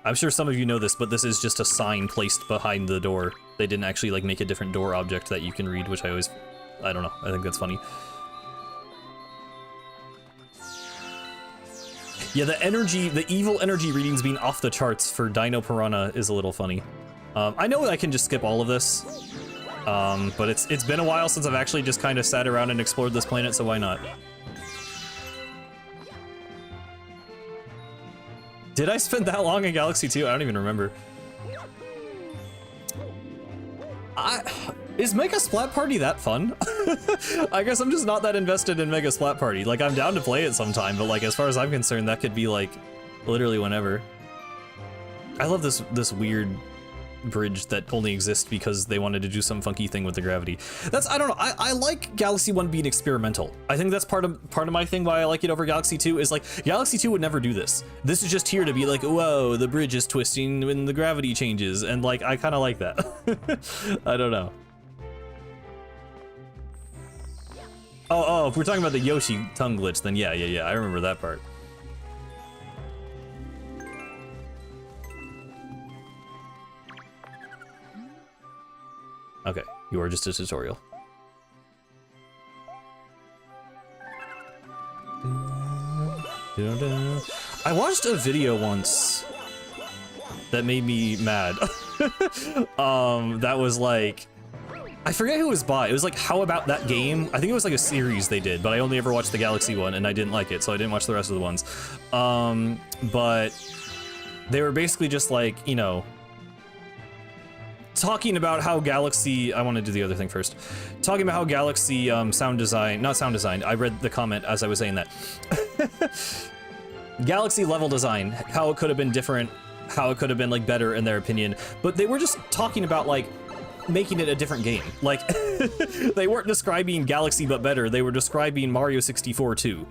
I'm sure some of you know this, but this is just a sign placed behind the door. They didn't actually like make a different door object that you can read, which I don't know. I think that's funny. Yeah, the evil energy readings being off the charts for Dino Piranha is a little funny. I know I can just skip all of this, but it's been a while since I've actually just kind of sat around and explored this planet, so why not? Did I spend that long in Galaxy 2? I don't even remember. Is Mega Splat Party that fun? I guess I'm just not that invested in Mega Splat Party. Like, I'm down to play it sometime, but like, as far as I'm concerned, that could be like, literally whenever. I love this weird bridge that only exists because they wanted to do some funky thing with the gravity. I don't know, I like Galaxy 1 being experimental. I think that's part of my thing why I like it over Galaxy 2 is like, Galaxy 2 would never do this. This is just here to be like, whoa, the bridge is twisting when the gravity changes, and like, I kind of like that. I don't know. Oh, if we're talking about the Yoshi tongue glitch, then yeah, I remember that part. Okay, you are just a tutorial. I watched a video once that made me mad. That was like, I forget who it was by. It was like, how about that game? I think it was like a series they did, but I only ever watched the Galaxy one and I didn't like it, so I didn't watch the rest of the ones. But they were basically just like, you know, talking about how Galaxy, I want to do the other thing first. Talking about how Galaxy sound design, not sound design, I read the comment as I was saying that. Galaxy level design, how it could have been different, how it could have been like better in their opinion, but they were just talking about like making it a different game. Like they weren't describing Galaxy but better, they were describing Mario 64 too.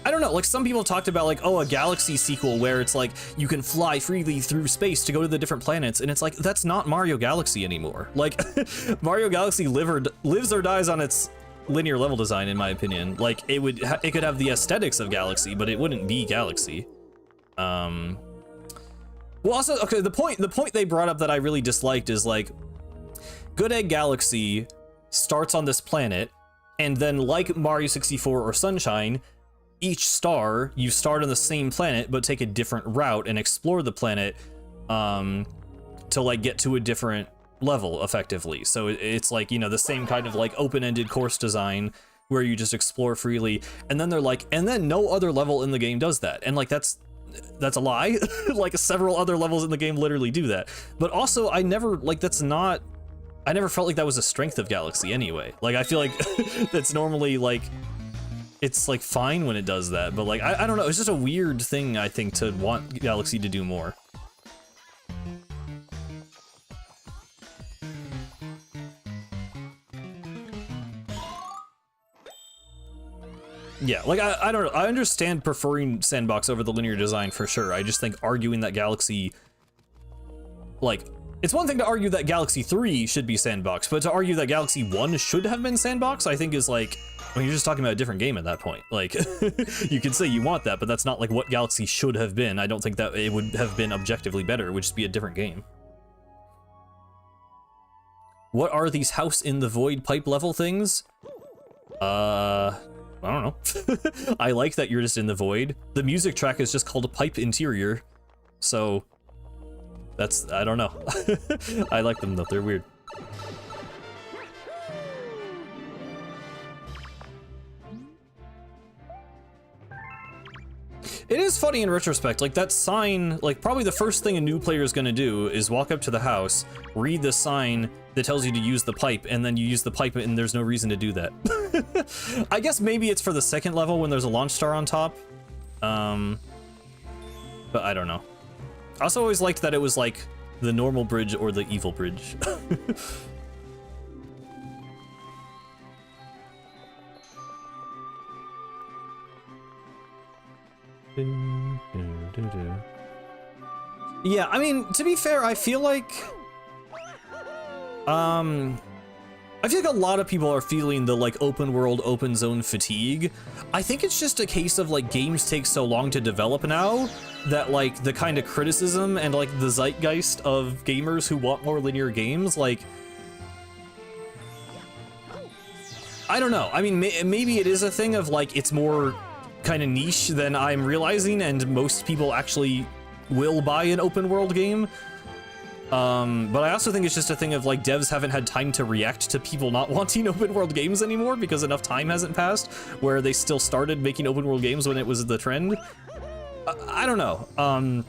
I don't know, like some people talked about like, oh, a Galaxy sequel where it's like you can fly freely through space to go to the different planets, and it's like, that's not Mario Galaxy anymore. Like Mario Galaxy lives or dies on its linear level design, in my opinion. Like it could have the aesthetics of Galaxy, but it wouldn't be Galaxy. Well, also, okay, the point they brought up that I really disliked is like, Good Egg Galaxy starts on this planet, and then like Mario 64 or Sunshine, each star, you start on the same planet, but take a different route and explore the planet to like get to a different level effectively. So it's like, you know, the same kind of like open-ended course design where you just explore freely. And then they're like, and then no other level in the game does that. And like, that's a lie. Like several other levels in the game literally do that. But also I never felt like that was a strength of Galaxy anyway. Like I feel like that's normally like, it's like fine when it does that, but like, I don't know, it's just a weird thing, I think, to want Galaxy to do more. Yeah, like, I don't know, I understand preferring sandbox over the linear design for sure. I just think arguing that Galaxy, like, it's one thing to argue that Galaxy 3 should be sandbox, but to argue that Galaxy 1 should have been sandbox, I think is like, I mean, you're just talking about a different game at that point. Like, you can say you want that, but that's not like what Galaxy should have been. I don't think that it would have been objectively better. It would just be a different game. What are these house in the void pipe level things? I don't know. I like that you're just in the void. The music track is just called Pipe Interior. So, that's, I don't know. I like them though, they're weird. It is funny in retrospect, like that sign, like probably the first thing a new player is gonna do is walk up to the house, read the sign that tells you to use the pipe, and then you use the pipe and there's no reason to do that. I guess maybe it's for the second level when there's a launch star on top. But I don't know. I also always liked that it was like the normal bridge or the evil bridge. Yeah, I mean, to be fair, I feel like a lot of people are feeling the like open world, open zone fatigue. I think it's just a case of like games take so long to develop now that like the kind of criticism and like the zeitgeist of gamers who want more linear games, like, I don't know. I mean, maybe it is a thing of like it's more kind of niche than I'm realizing, and most people actually will buy an open world game. But I also think it's just a thing of like devs haven't had time to react to people not wanting open world games anymore because enough time hasn't passed where they still started making open world games when it was the trend. I don't know.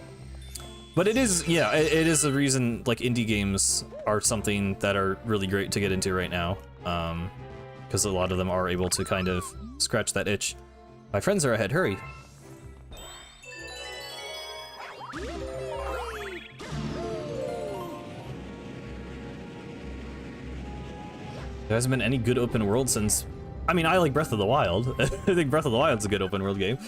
But it is, yeah, it is the reason like indie games are something that are really great to get into right now. Because a lot of them are able to kind of scratch that itch. My friends are ahead, hurry. There hasn't been any good open world since, I mean, I like Breath of the Wild. I think Breath of the Wild's a good open world game.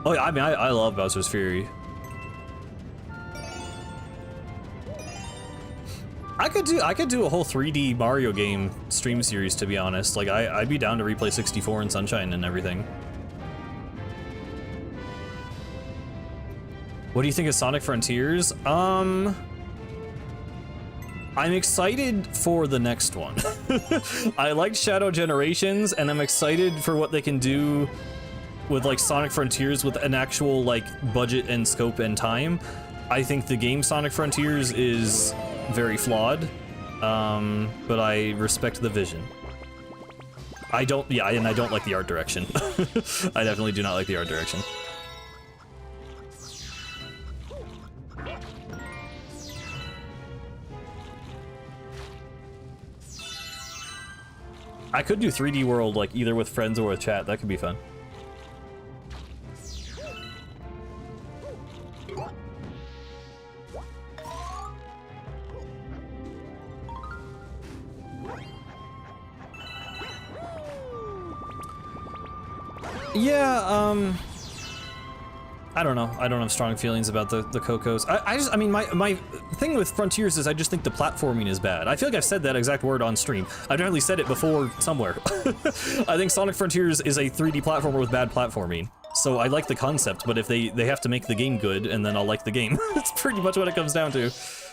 Oh yeah, I mean, I love Bowser's Fury. I could do a whole 3D Mario game stream series, to be honest. Like, I'd be down to replay 64 and Sunshine and everything. What do you think of Sonic Frontiers? I'm excited for the next one. I liked Shadow Generations, and I'm excited for what they can do with like Sonic Frontiers with an actual like budget and scope and time. I think the game Sonic Frontiers is very flawed, but I respect the vision. I don't like the art direction. I definitely do not like the art direction. I could do 3D World like either with friends or with chat. That could be fun. Yeah, I don't know. I don't have strong feelings about the Cocos. I mean, my thing with Frontiers is I just think the platforming is bad. I feel like I've said that exact word on stream. I've definitely said it before somewhere. I think Sonic Frontiers is a 3D platformer with bad platforming. So I like the concept, but if they have to make the game good, and then I'll like the game. That's pretty much what it comes down to.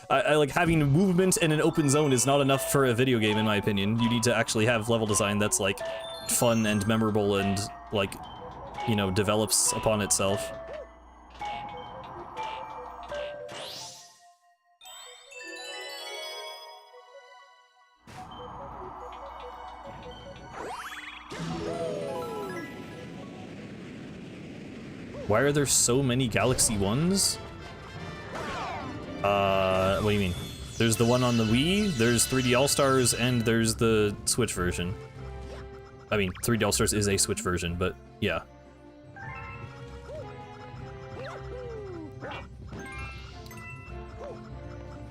I like having movement in an open zone is not enough for a video game, in my opinion. You need to actually have level design that's like fun and memorable and like, you know, develops upon itself. Why are there so many Galaxy 1s? What do you mean? There's the one on the Wii, there's 3D All-Stars, and there's the Switch version. I mean, 3D All-Stars is a Switch version, but yeah.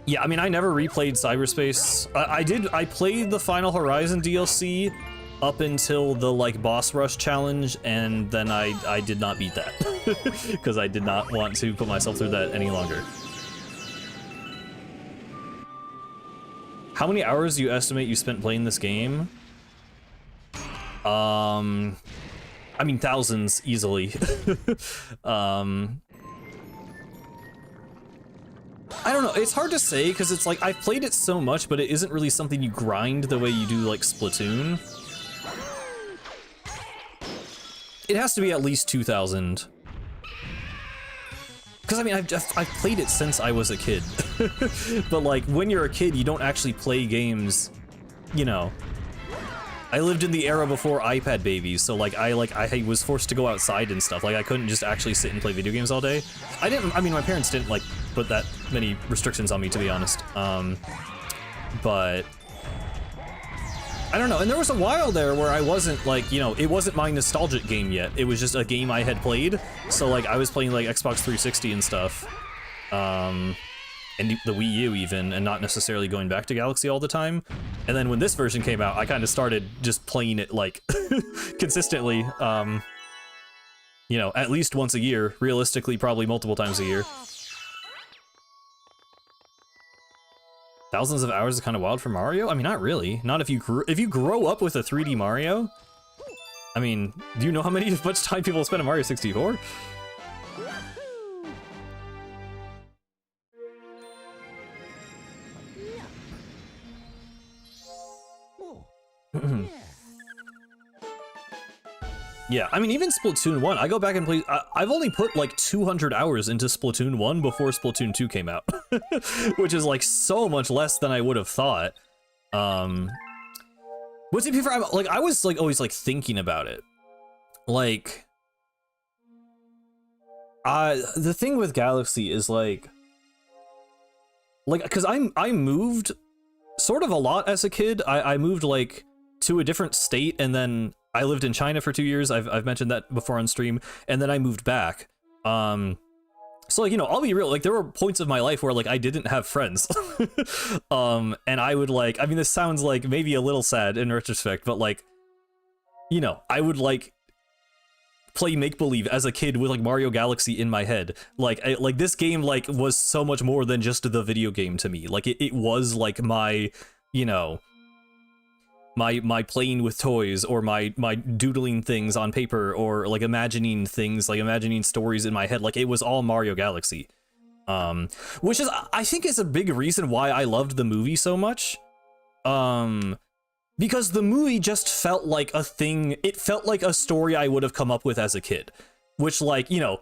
Yeah, I mean, I never replayed Cyberspace. I played the Final Horizon DLC up until the, like, boss rush challenge, and then I did not beat that. Because I did not want to put myself through that any longer. How many hours do you estimate you spent playing this game? I mean, thousands, easily. I don't know, it's hard to say, because it's like, I've played it so much, but it isn't really something you grind the way you do, like, Splatoon. It has to be at least 2,000. Because, I mean, I've played it since I was a kid. But, like, when you're a kid, you don't actually play games, you know. I lived in the era before iPad babies, so, like, I was forced to go outside and stuff. Like, I couldn't just actually sit and play video games all day. I mean, my parents didn't, like, put that many restrictions on me, to be honest. But I don't know, and there was a while there where I wasn't, like, you know, it wasn't my nostalgic game yet. It was just a game I had played, so, like, I was playing, like, Xbox 360 and stuff, and the Wii U even, and not necessarily going back to Galaxy all the time. And then when this version came out, I kind of started just playing it, like, consistently, you know, at least once a year, realistically, probably multiple times a year. Thousands of hours is kind of wild for Mario? I mean, not really. Not if you grow up with a 3D Mario. I mean, do you know how much time people spend on Mario 64? Yeah, I mean, even Splatoon 1, I go back and play, I've only put like 200 hours into Splatoon 1 before Splatoon 2 came out, which is like so much less than I would have thought. What's it before? Like, I was like always like thinking about it. Like, the thing with Galaxy is like, cause I moved sort of a lot as a kid. I moved like to a different state, and then I lived in China for 2 years. I've mentioned that before on stream, and then I moved back. So like, you know, I'll be real, like there were points of my life where like I didn't have friends. And I would like, I mean, this sounds like maybe a little sad in retrospect, but like, you know, I would like play make-believe as a kid with like Mario Galaxy in my head. Like like this game like was so much more than just the video game to me. Like it was like my, you know, my playing with toys, or my doodling things on paper, or like imagining things, like imagining stories in my head. Like it was all Mario Galaxy. Which is, I think, is a big reason why I loved the movie so much. Because the movie just felt like a thing. It felt like a story I would have come up with as a kid, which, like, you know,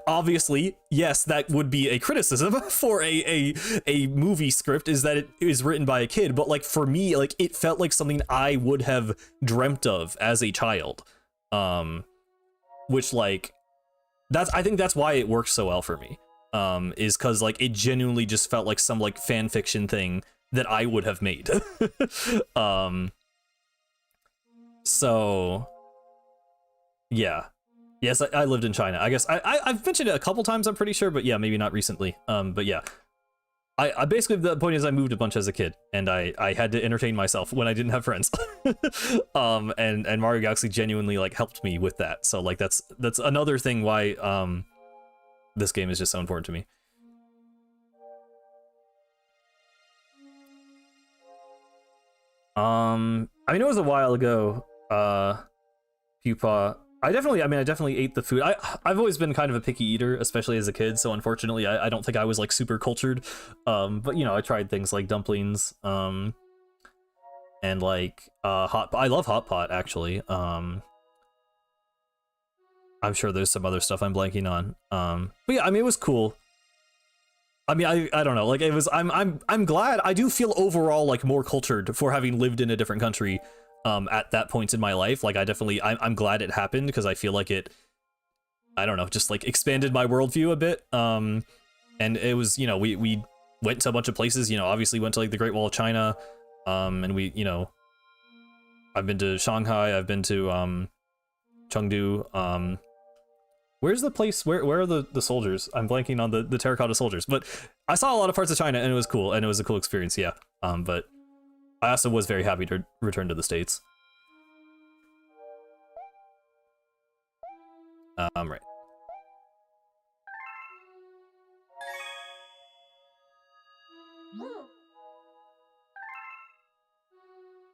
obviously, yes, that would be a criticism for a movie script, is that it is written by a kid. But like, for me, like, it felt like something I would have dreamt of as a child. Which, like, I think that's why it works so well for me. Is because, like, it genuinely just felt like some, like, fan fiction thing that I would have made. So yeah. Yes, I lived in China. I guess I've mentioned it a couple times, I'm pretty sure, but yeah, maybe not recently. But yeah, I basically, the point is I moved a bunch as a kid, and I had to entertain myself when I didn't have friends. And Mario Galaxy genuinely, like, helped me with that. So, like, that's another thing why this game is just so important to me. I mean, it was a while ago, Pupa. I definitely ate the food. I've always been kind of a picky eater, especially as a kid, so unfortunately I don't think I was, like, super cultured. But, you know, I tried things like dumplings, and, like, I love hot pot, actually. I'm sure there's some other stuff I'm blanking on. But yeah, I mean, it was cool. I mean, I don't know, like, it was, I'm glad. I do feel overall, like, more cultured for having lived in a different country at that point in my life. Like, I'm glad it happened, because I feel like it, I don't know, just, like, expanded my worldview a bit. And it was, you know, we went to a bunch of places, you know, obviously went to, like, the Great Wall of China, and we, you know, I've been to Shanghai, I've been to Chengdu. Where's the place? Where are the soldiers? I'm blanking on the terracotta soldiers. But I saw a lot of parts of China, and it was cool, and it was a cool experience, yeah. But I also was very happy to return to the States. Right.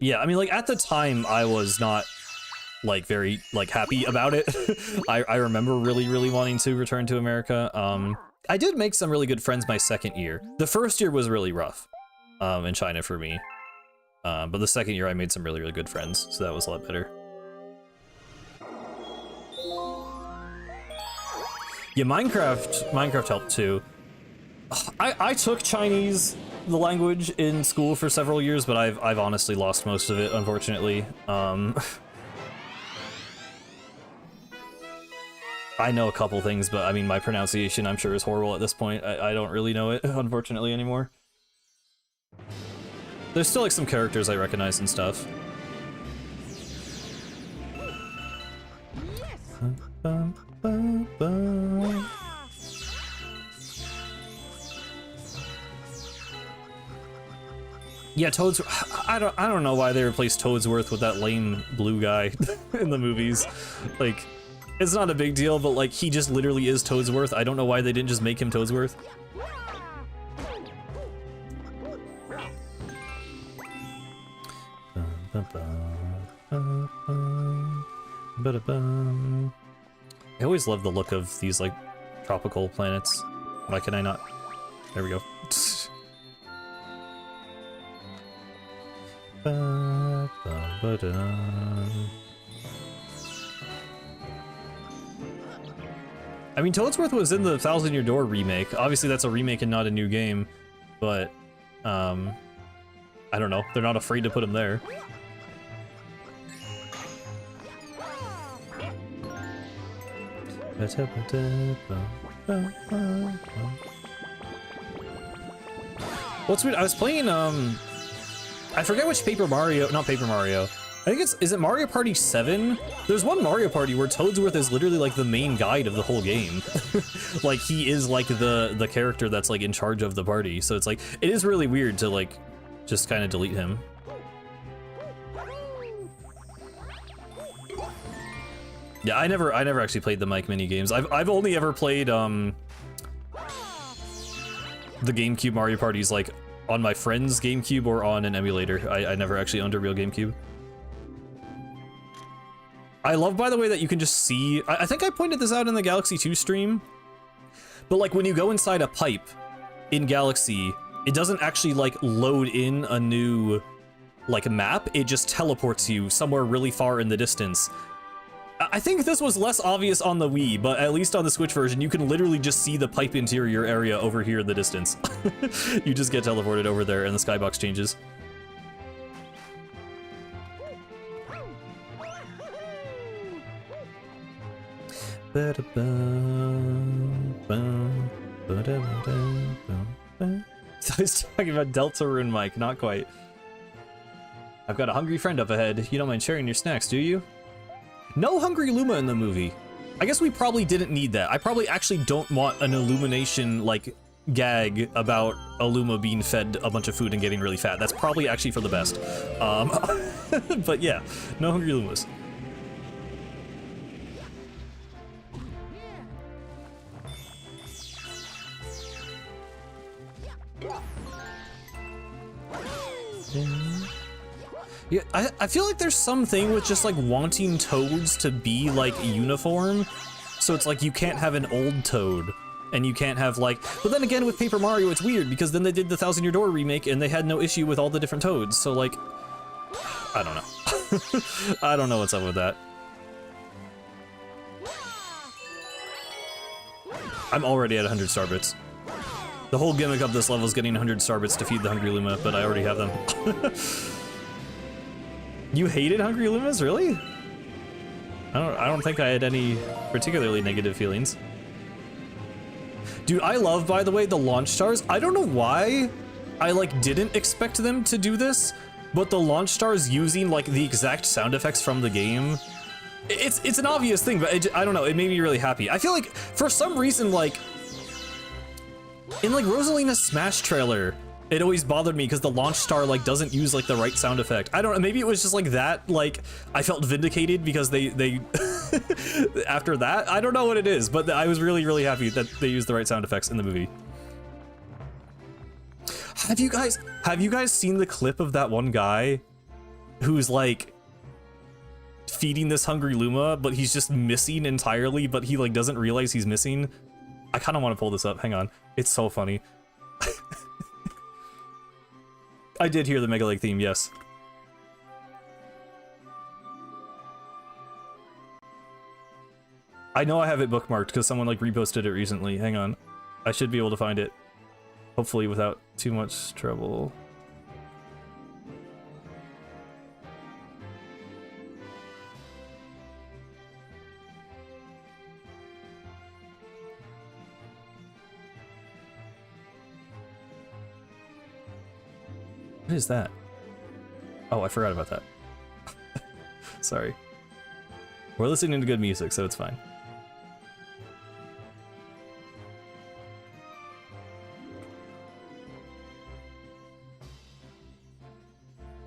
Yeah, I mean, like, at the time, I was not, like, very, like, happy about it. I remember really wanting to return to America. I did make some really good friends my second year. The first year was really rough in China for me. But the second year I made some really good friends, so that was a lot better. Yeah, Minecraft helped too. I took Chinese, the language, in school for several years, but I've honestly lost most of it, unfortunately. I know a couple things, but I mean, my pronunciation, I'm sure, is horrible at this point. I don't really know it, unfortunately, anymore. There's still, like, some characters I recognize and stuff. Yeah, I don't know why they replaced Toadsworth with that lame blue guy in the movies. Like, it's not a big deal, but, like, he just literally is Toadsworth. I don't know why they didn't just make him Toadsworth. I always love the look of these, like, tropical planets. Why can I not? There we go. I mean, Toadsworth was in the Thousand Year Door remake. Obviously, that's a remake and not a new game, but I don't know. They're not afraid to put him there. What's weird? I was playing I forget which not Paper Mario. I think is it Mario Party 7? There's one Mario Party where Toadsworth is literally, like, the main guide of the whole game. Like, he is, like, the character that's, like, in charge of the party. So it's like, it is really weird to, like, just kind of delete him. Yeah, I never actually played the Mike mini games. I've only ever played the GameCube Mario Parties, like, on my friend's GameCube or on an emulator. I never actually owned a real GameCube. I love, by the way, that you can just see... I think I pointed this out in the Galaxy 2 stream, But like when you go inside a pipe in Galaxy, it doesn't actually like load in a new like map, it just teleports you somewhere really far in the distance. I think this was less obvious on the Wii, but at least on the Switch version, you can literally just see the pipe interior area over here in the distance. You just get teleported over there and the skybox changes. I was talking about Deltarune, Mike, not quite. I've got a hungry friend up ahead. You don't mind sharing your snacks, do you? No hungry Luma in the movie. I guess we probably didn't need that. I probably actually don't want an Illumination, like, gag about a Luma being fed a bunch of food and getting really fat. That's probably actually for the best. But yeah, no hungry Lumas. Yeah, I feel like there's something with just like wanting Toads to be like uniform. So it's like you can't have an old Toad and you can't have like, but then again with Paper Mario it's weird because then they did the Thousand Year Door remake and they had no issue with all the different Toads. So like, I don't know. I don't know what's up with that. I'm already at 100 star bits. The whole gimmick of this level is getting 100 star bits to feed the Hungry Luma, but I already have them. You hated Hungry Lumas, really? I don't think I had any particularly negative feelings. Dude, I love, by the way, the launch stars. I don't know why I like didn't expect them to do this, but the launch stars using like the exact sound effects from the game. It's an obvious thing, but I don't know, it made me really happy. I feel like for some reason, like in like Rosalina's Smash trailer, it always bothered me because the launch star like doesn't use like the right sound effect. I don't know, maybe it was just like that, like I felt vindicated because they after that, I don't know what it is, but I was really happy that they used the right sound effects in the movie. Have you guys seen the clip of that one guy who's like feeding this Hungry Luma, but he's just missing entirely, but he like doesn't realize he's missing? I kind of want to pull this up. Hang on. It's so funny. I did hear the Mega Lake theme, yes. I know I have it bookmarked because someone like reposted it recently. Hang on. I should be able to find it. Hopefully without too much trouble. What is that? Oh, I forgot about that. Sorry. We're listening to good music, so it's fine.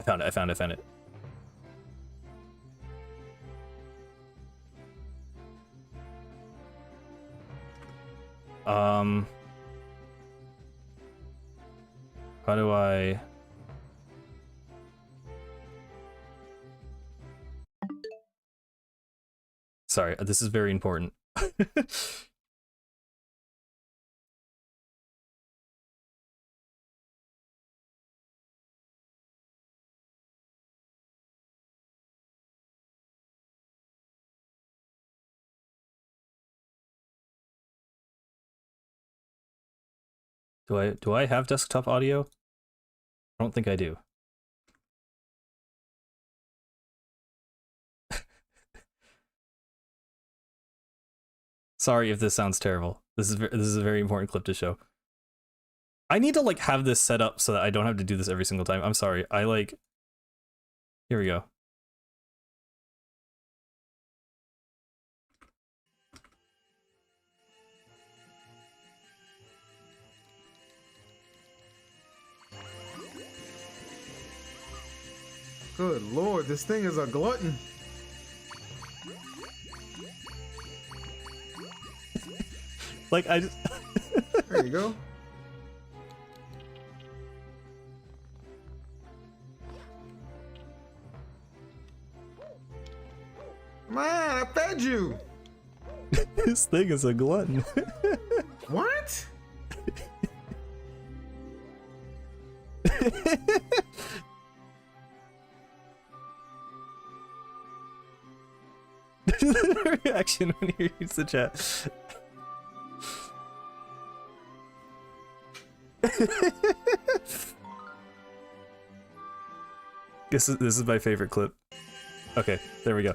I found it. How do I... Sorry, this is very important. Do I have desktop audio? I don't think I do. Sorry if this sounds terrible. This is a very important clip to show. I need to like have this set up so that I don't have to do this every single time. I'm sorry. I like... Here we go. Good lord, this thing is a glutton. Like, I just... There you go. Man, I fed you. This thing is a glutton. What? Reaction when he reads the chat. This is my favorite clip. Okay, there we go.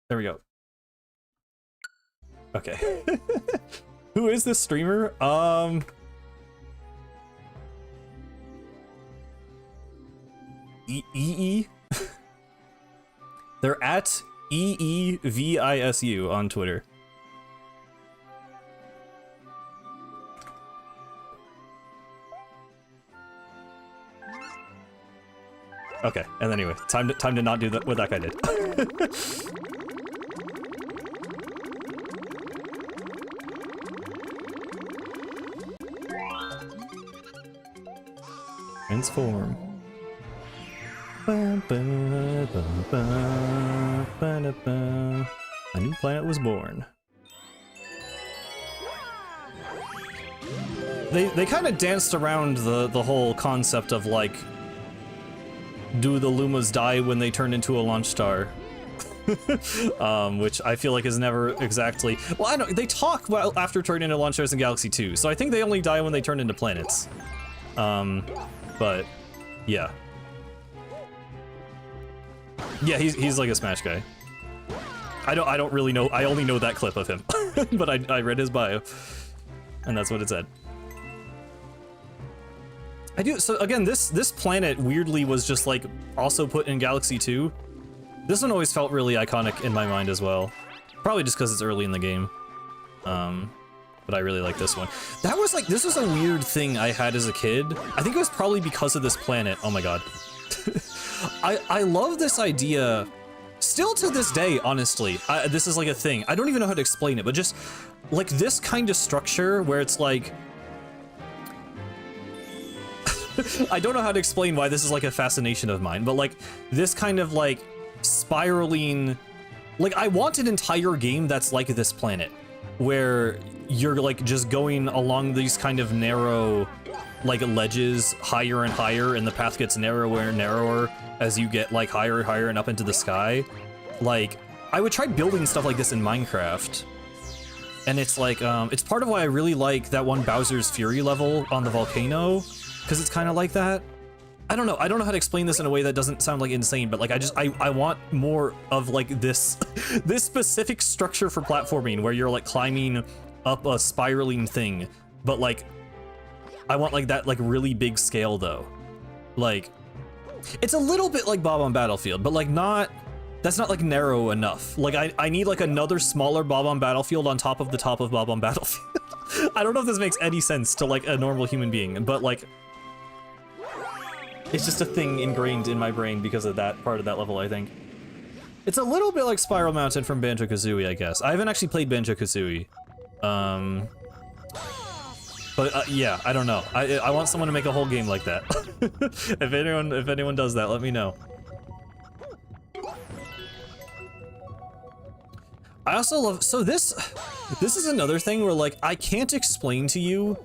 There we go. Okay. Who is this streamer? EE? They're at EEVISU on Twitter. Okay, and anyway, time to not do what that guy did. Transform. A new planet was born. They kind of danced around the whole concept of like, do the Lumas die when they turn into a launch star? Which I feel like is never exactly... Well, I don't... They talk well after turning into launch stars in Galaxy 2, so I think they only die when they turn into planets. But yeah. Yeah, he's like a Smash guy. I don't really know. I only know that clip of him, but I read his bio, and that's what it said. I do. So again, this planet weirdly was just like also put in Galaxy 2. This one always felt really iconic in my mind as well. Probably just because it's early in the game. But I really like this one. That was like, this was a weird thing I had as a kid. I think it was probably because of this planet. Oh my god. I love this idea. Still to this day, honestly. This is like a thing. I don't even know how to explain it, but just like this kind of structure where it's like... I don't know how to explain why this is like a fascination of mine, but like this kind of like spiraling... Like I want an entire game that's like this planet, where you're like just going along these kind of narrow like ledges higher and higher, and the path gets narrower and narrower as you get like higher and higher and up into the sky. Like I would try building stuff like this in Minecraft, and it's like it's part of why I really like that one Bowser's Fury level on the volcano, because it's kind of like that. I don't know how to explain this in a way that doesn't sound like insane, but like I want more of like this this specific structure for platforming where you're like climbing up a spiraling thing, but like I want like that like really big scale though. Like it's a little bit like Bob on Battlefield, but like that's not like narrow enough. Like I need like another smaller Bob on Battlefield on top of Bob on Battlefield. I don't know if this makes any sense to like a normal human being, but like it's just a thing ingrained in my brain because of that part of that level, I think. It's a little bit like Spiral Mountain from Banjo-Kazooie, I guess. I haven't actually played Banjo-Kazooie. But yeah, I don't know. I want someone to make a whole game like that. If anyone does that, let me know. I also love, so this is another thing where like I can't explain to you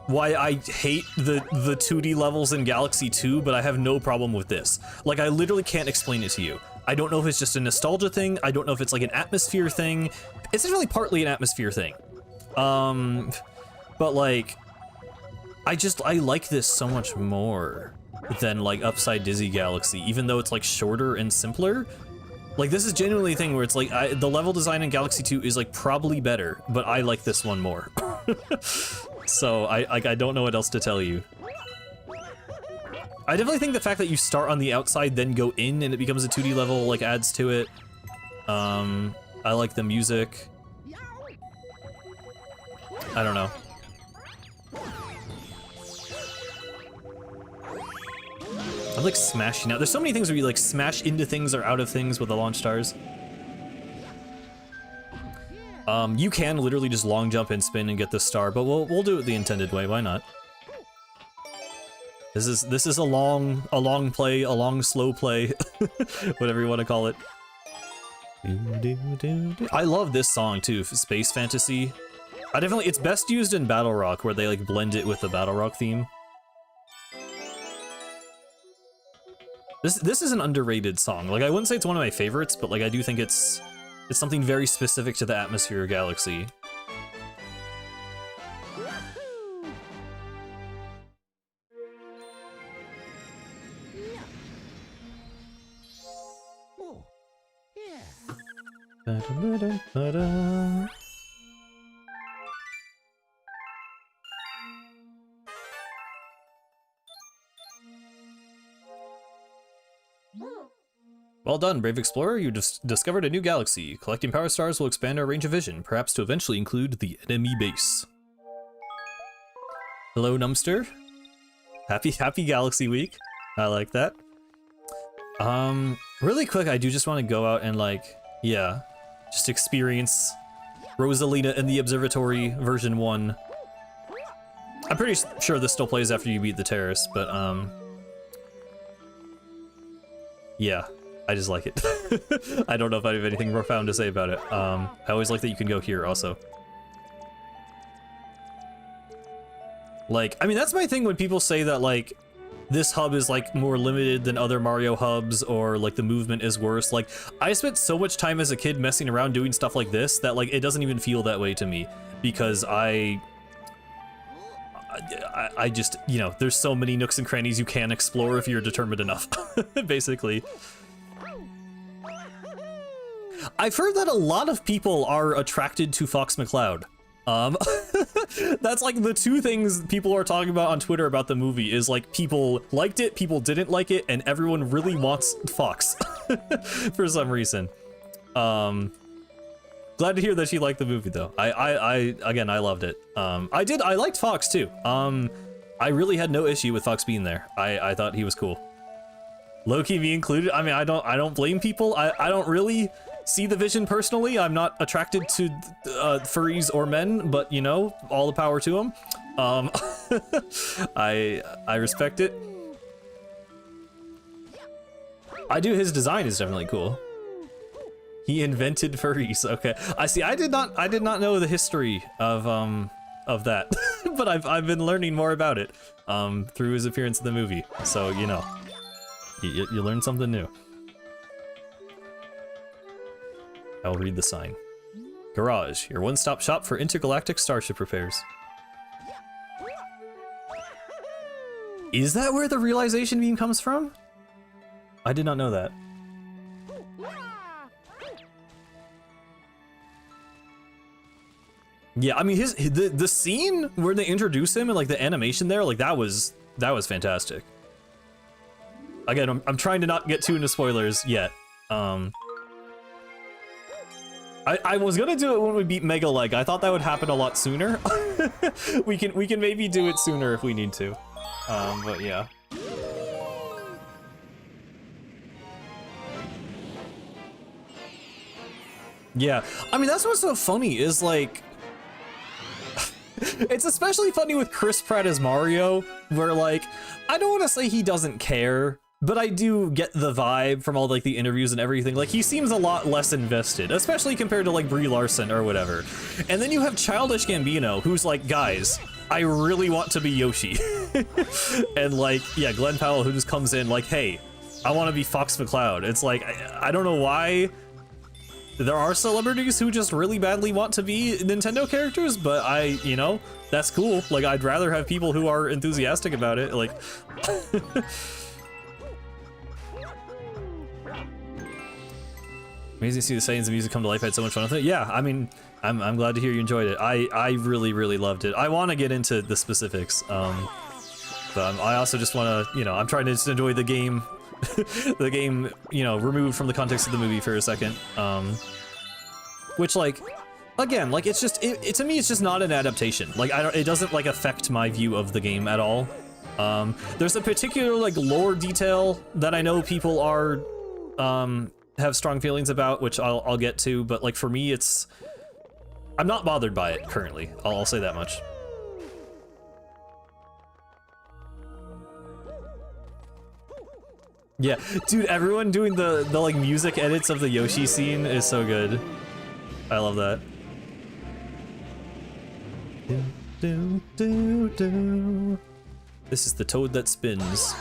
why I hate the 2D levels in Galaxy 2, but I have no problem with this. Like, I literally can't explain it to you. I don't know if it's just a nostalgia thing, I don't know if it's like an atmosphere thing. It's really partly an atmosphere thing. But like, I like this so much more than like Upside Dizzy Galaxy, even though it's like shorter and simpler. Like, this is genuinely a thing where it's like, the level design in Galaxy 2 is like probably better, but I like this one more. So I don't know what else to tell you. I definitely think the fact that you start on the outside, then go in, and it becomes a 2D level, like, adds to it. I like the music. I don't know. I'm like smashing out. There's so many things where you like smash into things or out of things with the launch stars. You can literally just long jump and spin and get this star, but we'll do it the intended way, why not? This is a long play, a long slow play, whatever you want to call it. I love this song too, Space Fantasy. It's best used in Battle Rock, where they like blend it with the Battle Rock theme. This is an underrated song. Like, I wouldn't say it's one of my favorites, but like I do think it's something very specific to the atmosphere of Galaxy. Well done, brave explorer. You discovered a new galaxy. Collecting power stars will expand our range of vision, perhaps to eventually include the enemy base. Hello, Numster. Happy Galaxy Week. I like that. Really quick, I do just want to go out and like, yeah, just experience Rosalina in the Observatory version 1. I'm pretty sure this still plays after you beat the terrace, but yeah, I just like it. I don't know if I have anything profound to say about it. I always like that you can go here also. Like, I mean, that's my thing when people say that like this hub is like more limited than other Mario hubs, or like the movement is worse. Like, I spent so much time as a kid messing around doing stuff like this that like it doesn't even feel that way to me, because I just, you know, there's so many nooks and crannies you can explore if you're determined enough, basically. I've heard that a lot of people are attracted to Fox McCloud. That's like the two things people are talking about on Twitter about the movie, is like people liked it, people didn't like it, and everyone really wants Fox for some reason. Glad to hear that she liked the movie though. Again, I loved it. I liked Fox too. I really had no issue with Fox being there. I thought he was cool. Low-key me included. I mean, I don't blame people. I don't really see the vision personally. I'm not attracted to furries or men, but you know, all the power to them. I respect it. I do. His design is definitely cool. He invented furries. Okay, I see. I did not know the history of that, but I've been learning more about it through his appearance in the movie. So you know, you learn something new. I'll read the sign. Garage, your one-stop shop for intergalactic starship repairs. Is that where the realization beam comes from? I did not know that. Yeah, I mean the scene where they introduce him and like the animation there, like that was fantastic. Again, I'm trying to not get too into spoilers yet. I was gonna do it when we beat Mega Leg. I thought that would happen a lot sooner. we can maybe do it sooner if we need to. But yeah. Yeah, I mean that's what's so funny is like it's especially funny with Chris Pratt as Mario, where like I don't want to say he doesn't care, but I do get the vibe from all like the interviews and everything. Like he seems a lot less invested, especially compared to like Brie Larson or whatever. And then you have Childish Gambino, who's like, guys, I really want to be Yoshi. And like, yeah, Glenn Powell, who just comes in like, hey, I want to be Fox McCloud. It's like, I don't know why there are celebrities who just really badly want to be Nintendo characters, but you know, that's cool. Like, I'd rather have people who are enthusiastic about it. Like, amazing to see the Saiyans and music come to life. I had so much fun with it. Yeah, I mean, I'm glad to hear you enjoyed it. I really loved it. I want to get into the specifics, but I also just want to, you know, I'm trying to just enjoy the game. The game, you know, removed from the context of the movie for a second. Which, like, again, like, it's just, to me, it's just not an adaptation. Like, it doesn't, like, affect my view of the game at all. There's a particular, like, lore detail that I know people are, have strong feelings about, which I'll get to, but, like, for me, I'm not bothered by it currently. I'll say that much. Yeah, dude, everyone doing the like music edits of the Yoshi scene is so good. I love that. Do, do, do, do. This is the toad that spins.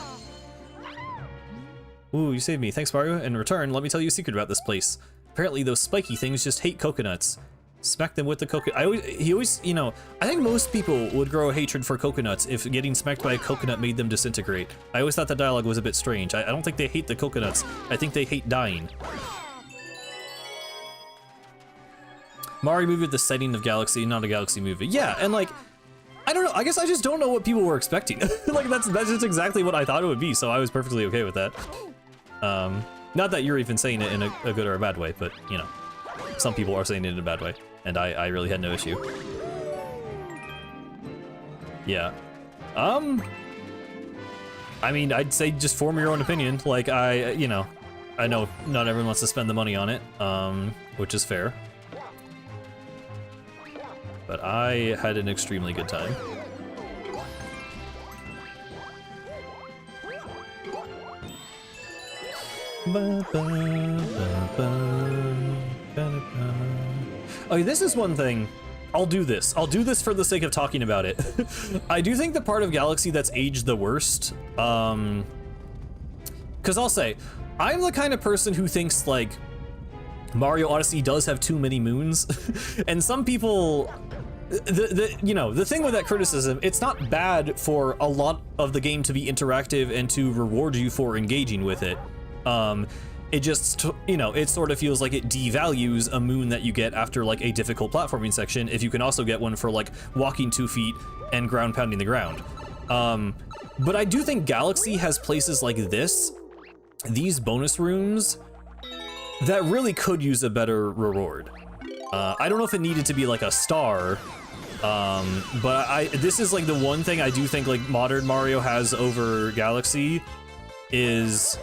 Ooh, you saved me. Thanks, Mario. In return, let me tell you a secret about this place. Apparently, those spiky things just hate coconuts. Smack them with the coconut. He always, you know, I think most people would grow a hatred for coconuts if getting smacked by a coconut made them disintegrate. I always thought the dialogue was a bit strange. I don't think they hate the coconuts. I think they hate dying. Mario movie with the setting of Galaxy, not a Galaxy movie. Yeah, and like, I don't know. I guess I just don't know what people were expecting. Like that's just exactly what I thought it would be. So I was perfectly okay with that. Not that you're even saying it in a good or a bad way, but you know, some people are saying it in a bad way. And I really had no issue. Yeah. I mean, I'd say just form your own opinion. Like, you know, I know not everyone wants to spend the money on it, which is fair. But I had an extremely good time. Okay, this is one thing. I'll do this. I'll do this for the sake of talking about it. I do think the part of Galaxy that's aged the worst, because I'll say, I'm the kind of person who thinks like Mario Odyssey does have too many moons, and some people, you know, the thing with that criticism, it's not bad for a lot of the game to be interactive and to reward you for engaging with it. It just, you know, it sort of feels like it devalues a moon that you get after like a difficult platforming section if you can also get one for like walking 2 feet and ground pounding the ground. But I do think Galaxy has places like this, these bonus rooms, that really could use a better reward. I don't know if it needed to be like a star, but this is like the one thing I do think like modern Mario has over Galaxy is,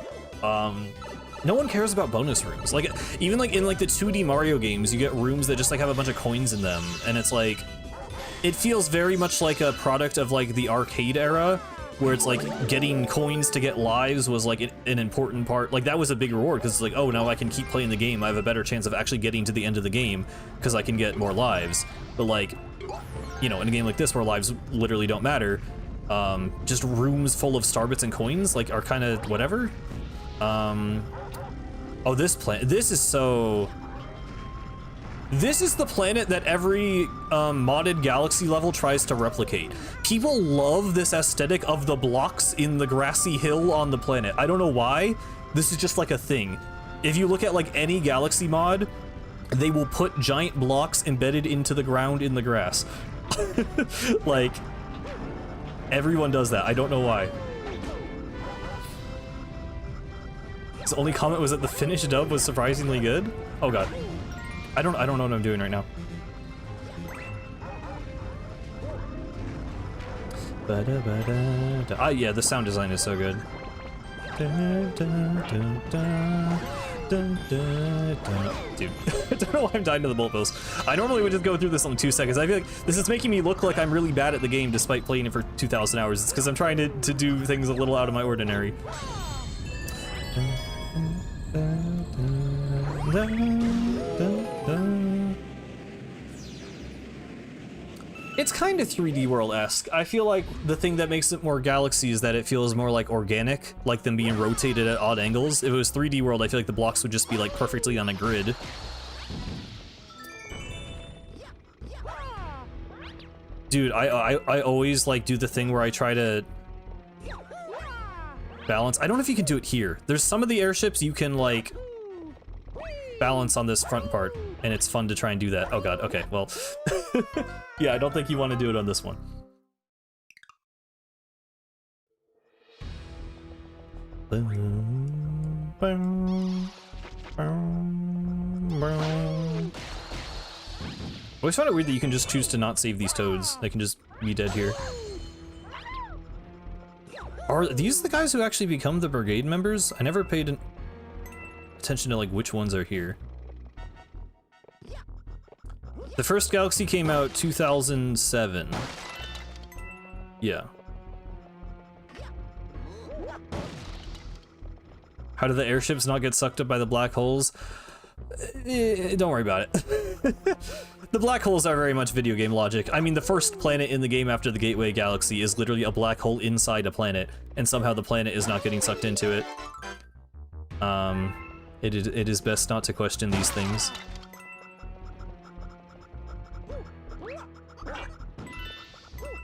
no one cares about bonus rooms. Like, even like in like the 2D Mario games, you get rooms that just like have a bunch of coins in them, and it's like, it feels very much like a product of like the arcade era, where it's like getting coins to get lives was like an important part. Like that was a big reward because it's like, oh, now I can keep playing the game. I have a better chance of actually getting to the end of the game because I can get more lives. But like, you know, in a game like this where lives literally don't matter, just rooms full of star bits and coins like are kind of whatever. Oh, this planet, this is the planet that every modded Galaxy level tries to replicate. People love this aesthetic of the blocks in the grassy hill on the planet. I don't know why. This is just like a thing. If you look at like any Galaxy mod, they will put giant blocks embedded into the ground in the grass. Like, everyone does that. I don't know why. His only comment was that the finished dub was surprisingly good. Oh god. I don't know what I'm doing right now. Yeah, the sound design is so good. Dude, I don't know why I'm dying to the bullet bills. I normally would just go through this in 2 seconds. I feel like this is making me look like I'm really bad at the game despite playing it for 2,000 hours. It's because I'm trying to do things a little out of my ordinary. It's kind of 3D World-esque. I feel like the thing that makes it more Galaxy is that it feels more like organic, like them being rotated at odd angles. If it was 3D World, I feel like the blocks would just be like perfectly on a grid. Dude, I always like do the thing where I try to balance. I don't know if you can do it here. There's some of the airships you can like balance on this front part, and it's fun to try and do that. Oh god, okay, well. Yeah, I don't think you want to do it on this one. I always find it weird that you can just choose to not save these toads. They can just be dead here. Are these the guys who actually become the brigade members? I never paid attention to like which ones are here. The first Galaxy came out 2007. Yeah. How do the airships not get sucked up by the black holes? Don't worry about it. The black holes are very much video game logic. I mean, the first planet in the game after the Gateway Galaxy is literally a black hole inside a planet, and somehow the planet is not getting sucked into it. It is best not to question these things.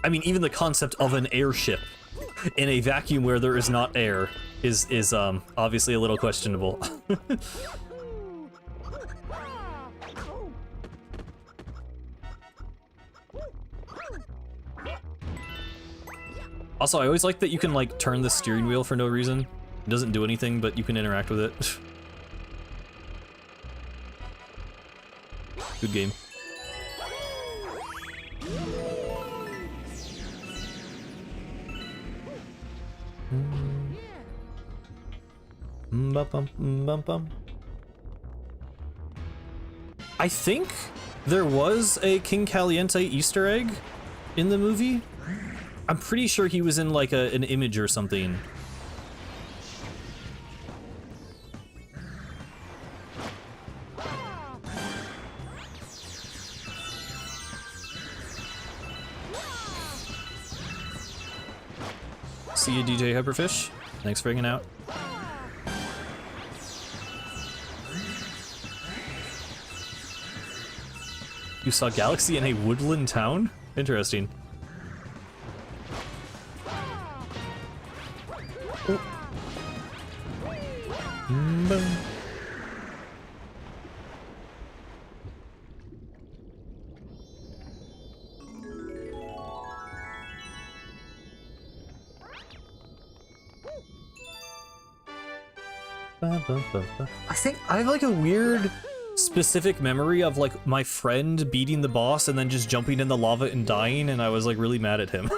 I mean, even the concept of an airship in a vacuum where there is not air is obviously a little questionable. Also, I always like that you can, like, turn the steering wheel for no reason. It doesn't do anything, but you can interact with it. Good game. I think there was a King Caliente Easter egg in the movie. I'm pretty sure he was in like an image or something. See you, DJ Hyperfish. Thanks for hanging out. You saw Galaxy in a woodland town? Interesting. I think I have like a weird specific memory of like my friend beating the boss and then just jumping in the lava and dying, and I was like really mad at him.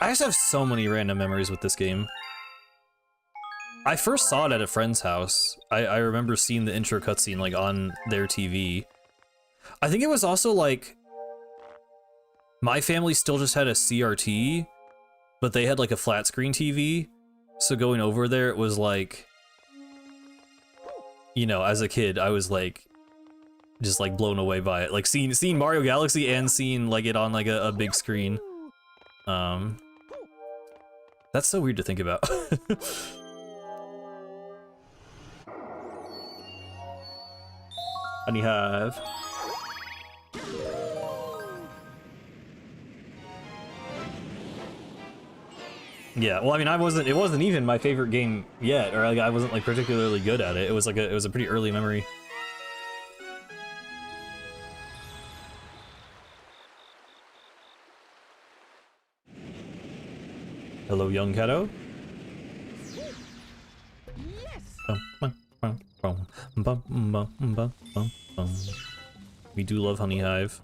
I just have so many random memories with this game. I first saw it at a friend's house. I remember seeing the intro cutscene like on their TV. I think it was also like my family still just had a CRT, but they had like a flat screen TV. So going over there, it was like, you know, as a kid, I was like, just like blown away by it. Like seeing Mario Galaxy and seeing like it on like a big screen. That's so weird to think about. Honey Hive. Yeah, well, I mean, it wasn't even my favorite game yet, or like, I wasn't like particularly good at it. It was like it was a pretty early memory. Hello, young Kato. We do love Honey Hive.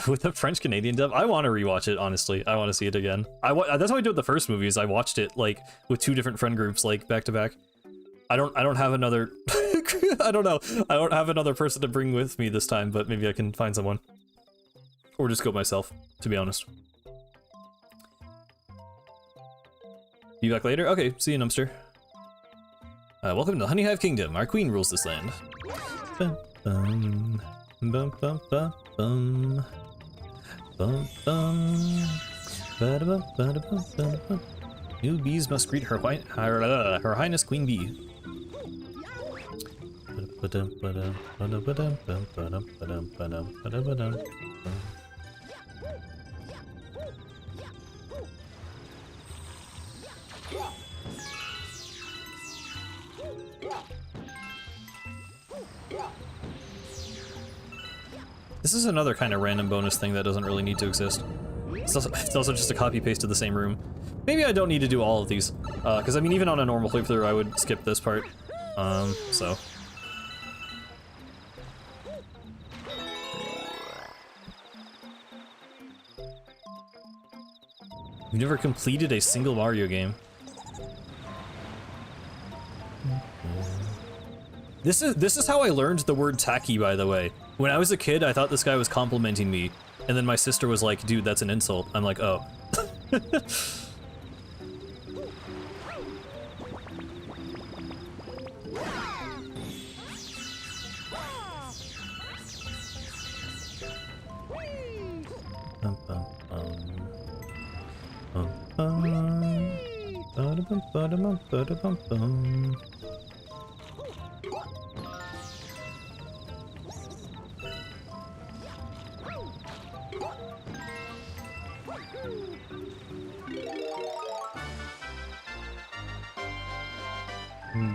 With the French Canadian dub, I want to rewatch it. Honestly, I want to see it again. That's how I did with the first movies. I watched it like with two different friend groups, like back to back. I don't have another. I don't know. I don't have another person to bring with me this time, but maybe I can find someone, or just go myself. To be honest. Be back later. Okay, see you, Numster. Welcome to Honey Hive Kingdom. Our queen rules this land. Bum, bum, bum, bum, bum, bum. Bum, bum. Ba-da-bum, ba-da-bum, ba-da-bum. New bees must greet her Highness Queen Bee. This is another kind of random bonus thing that doesn't really need to exist. It's also just a copy-paste of the same room. Maybe I don't need to do all of these, because I mean, even on a normal playthrough, I would skip this part, so. You've never completed a single Mario game. This is how I learned the word tacky, by the way. When I was a kid, I thought this guy was complimenting me, and then my sister was like, dude, that's an insult. I'm like, oh.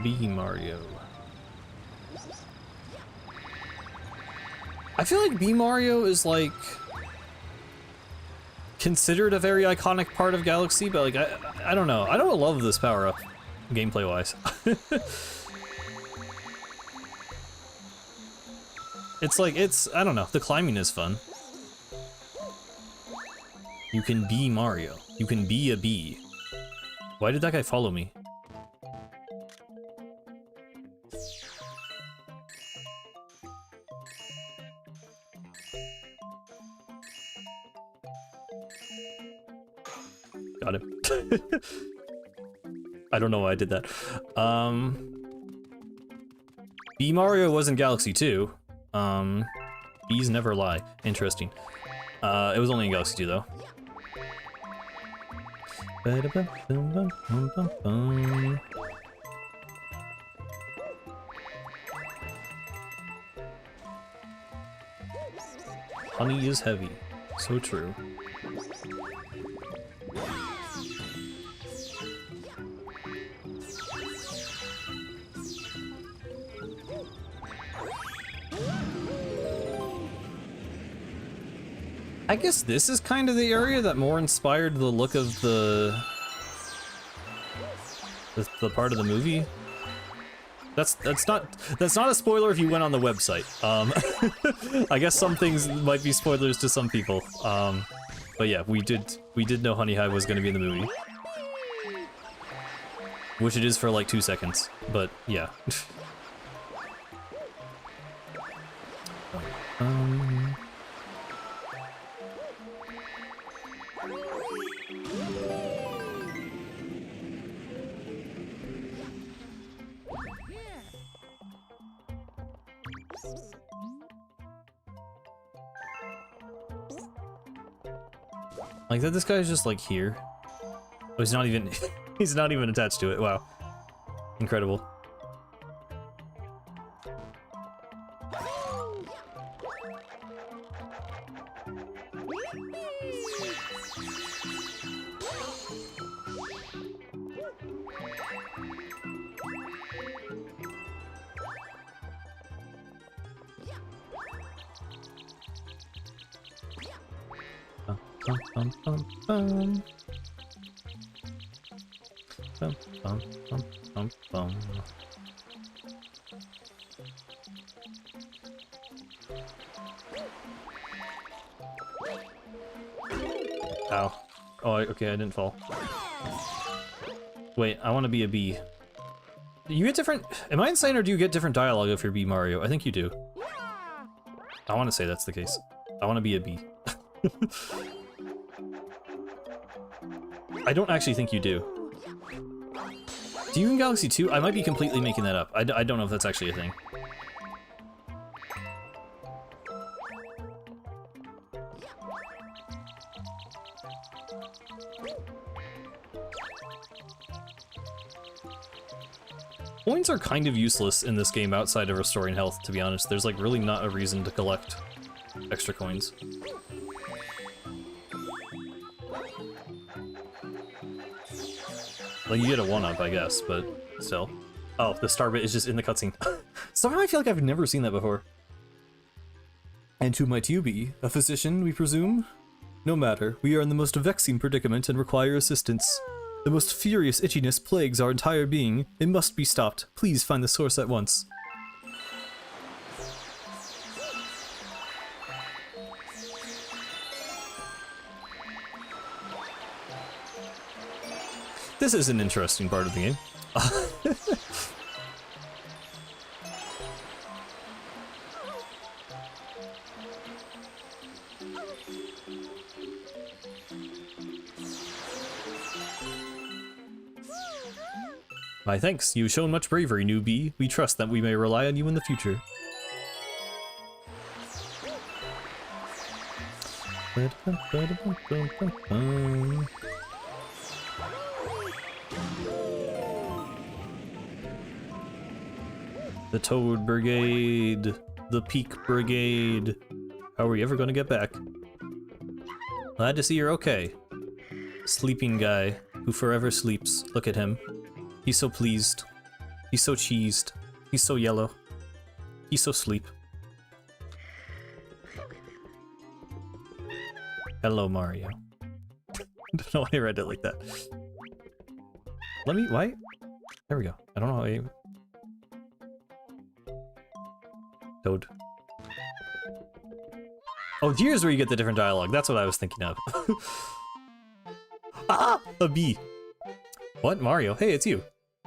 B Mario. I feel like B Mario is like considered a very iconic part of Galaxy, but like I don't know. I don't love this power up gameplay wise. I don't know. The climbing is fun. You can be Mario. You can be a bee. Why did that guy follow me? Got him. I don't know why I did that. B Mario was in Galaxy 2. Bees never lie. Interesting. It was only in Galaxy 2 though. Honey is heavy. So true. I guess this is kind of the area that more inspired the look of the part of the movie. That's not a spoiler if you went on the website. I guess some things might be spoilers to some people. But yeah, we did know Honey Hive was going to be in the movie, which it is for like 2 seconds. But yeah. Like that, this guy's just like here. Oh, he's not even he's not even attached to it. Wow. Incredible. Ow. Oh, okay, I didn't fall. Wait, I want to be a bee. You get different... Am I insane or do you get different dialogue if you're Bee Mario? I think you do. I want to say that's the case. I want to be a bee. I don't actually think you do. Do you in Galaxy 2? I might be completely making that up. I don't know if that's actually a thing. Coins are kind of useless in this game outside of restoring health, to be honest. There's like really not a reason to collect extra coins. Like, you get a 1-up, I guess, but still. Oh, the star bit is just in the cutscene. Somehow I feel like I've never seen that before. And who might you be? A physician, we presume? No matter, we are in the most vexing predicament and require assistance. The most furious itchiness plagues our entire being. It must be stopped. Please find the source at once. This is an interesting part of the game. My thanks. You've shown much bravery, newbie. We trust that we may rely on you in the future. The Toad Brigade. The Peak Brigade. How are we ever gonna get back? Glad to see you're okay. Sleeping guy who forever sleeps. Look at him. He's so pleased. He's so cheesed. He's so yellow. He's so sleep. Hello, Mario. I don't know why I read it like that. Let me, why? There we go. I don't know how I... Toad. Oh, here's where you get the different dialogue. That's what I was thinking of. Ah! A bee. What? Mario? Hey, it's you.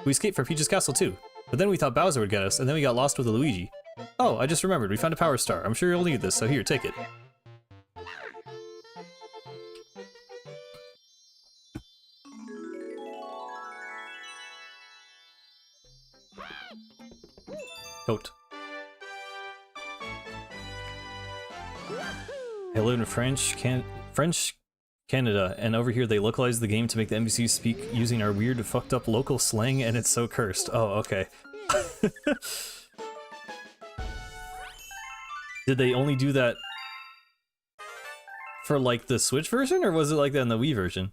We escaped from Peach's castle too. But then we thought Bowser would get us, and then we got lost with a Luigi. Oh, I just remembered. We found a power star. I'm sure you'll need this, so here, take it. Toad. I live in French Canada, and over here they localize the game to make the NPCs speak using our weird, fucked up local slang, and it's so cursed. Oh, okay. Did they only do that for like the Switch version, or was it like that in the Wii version?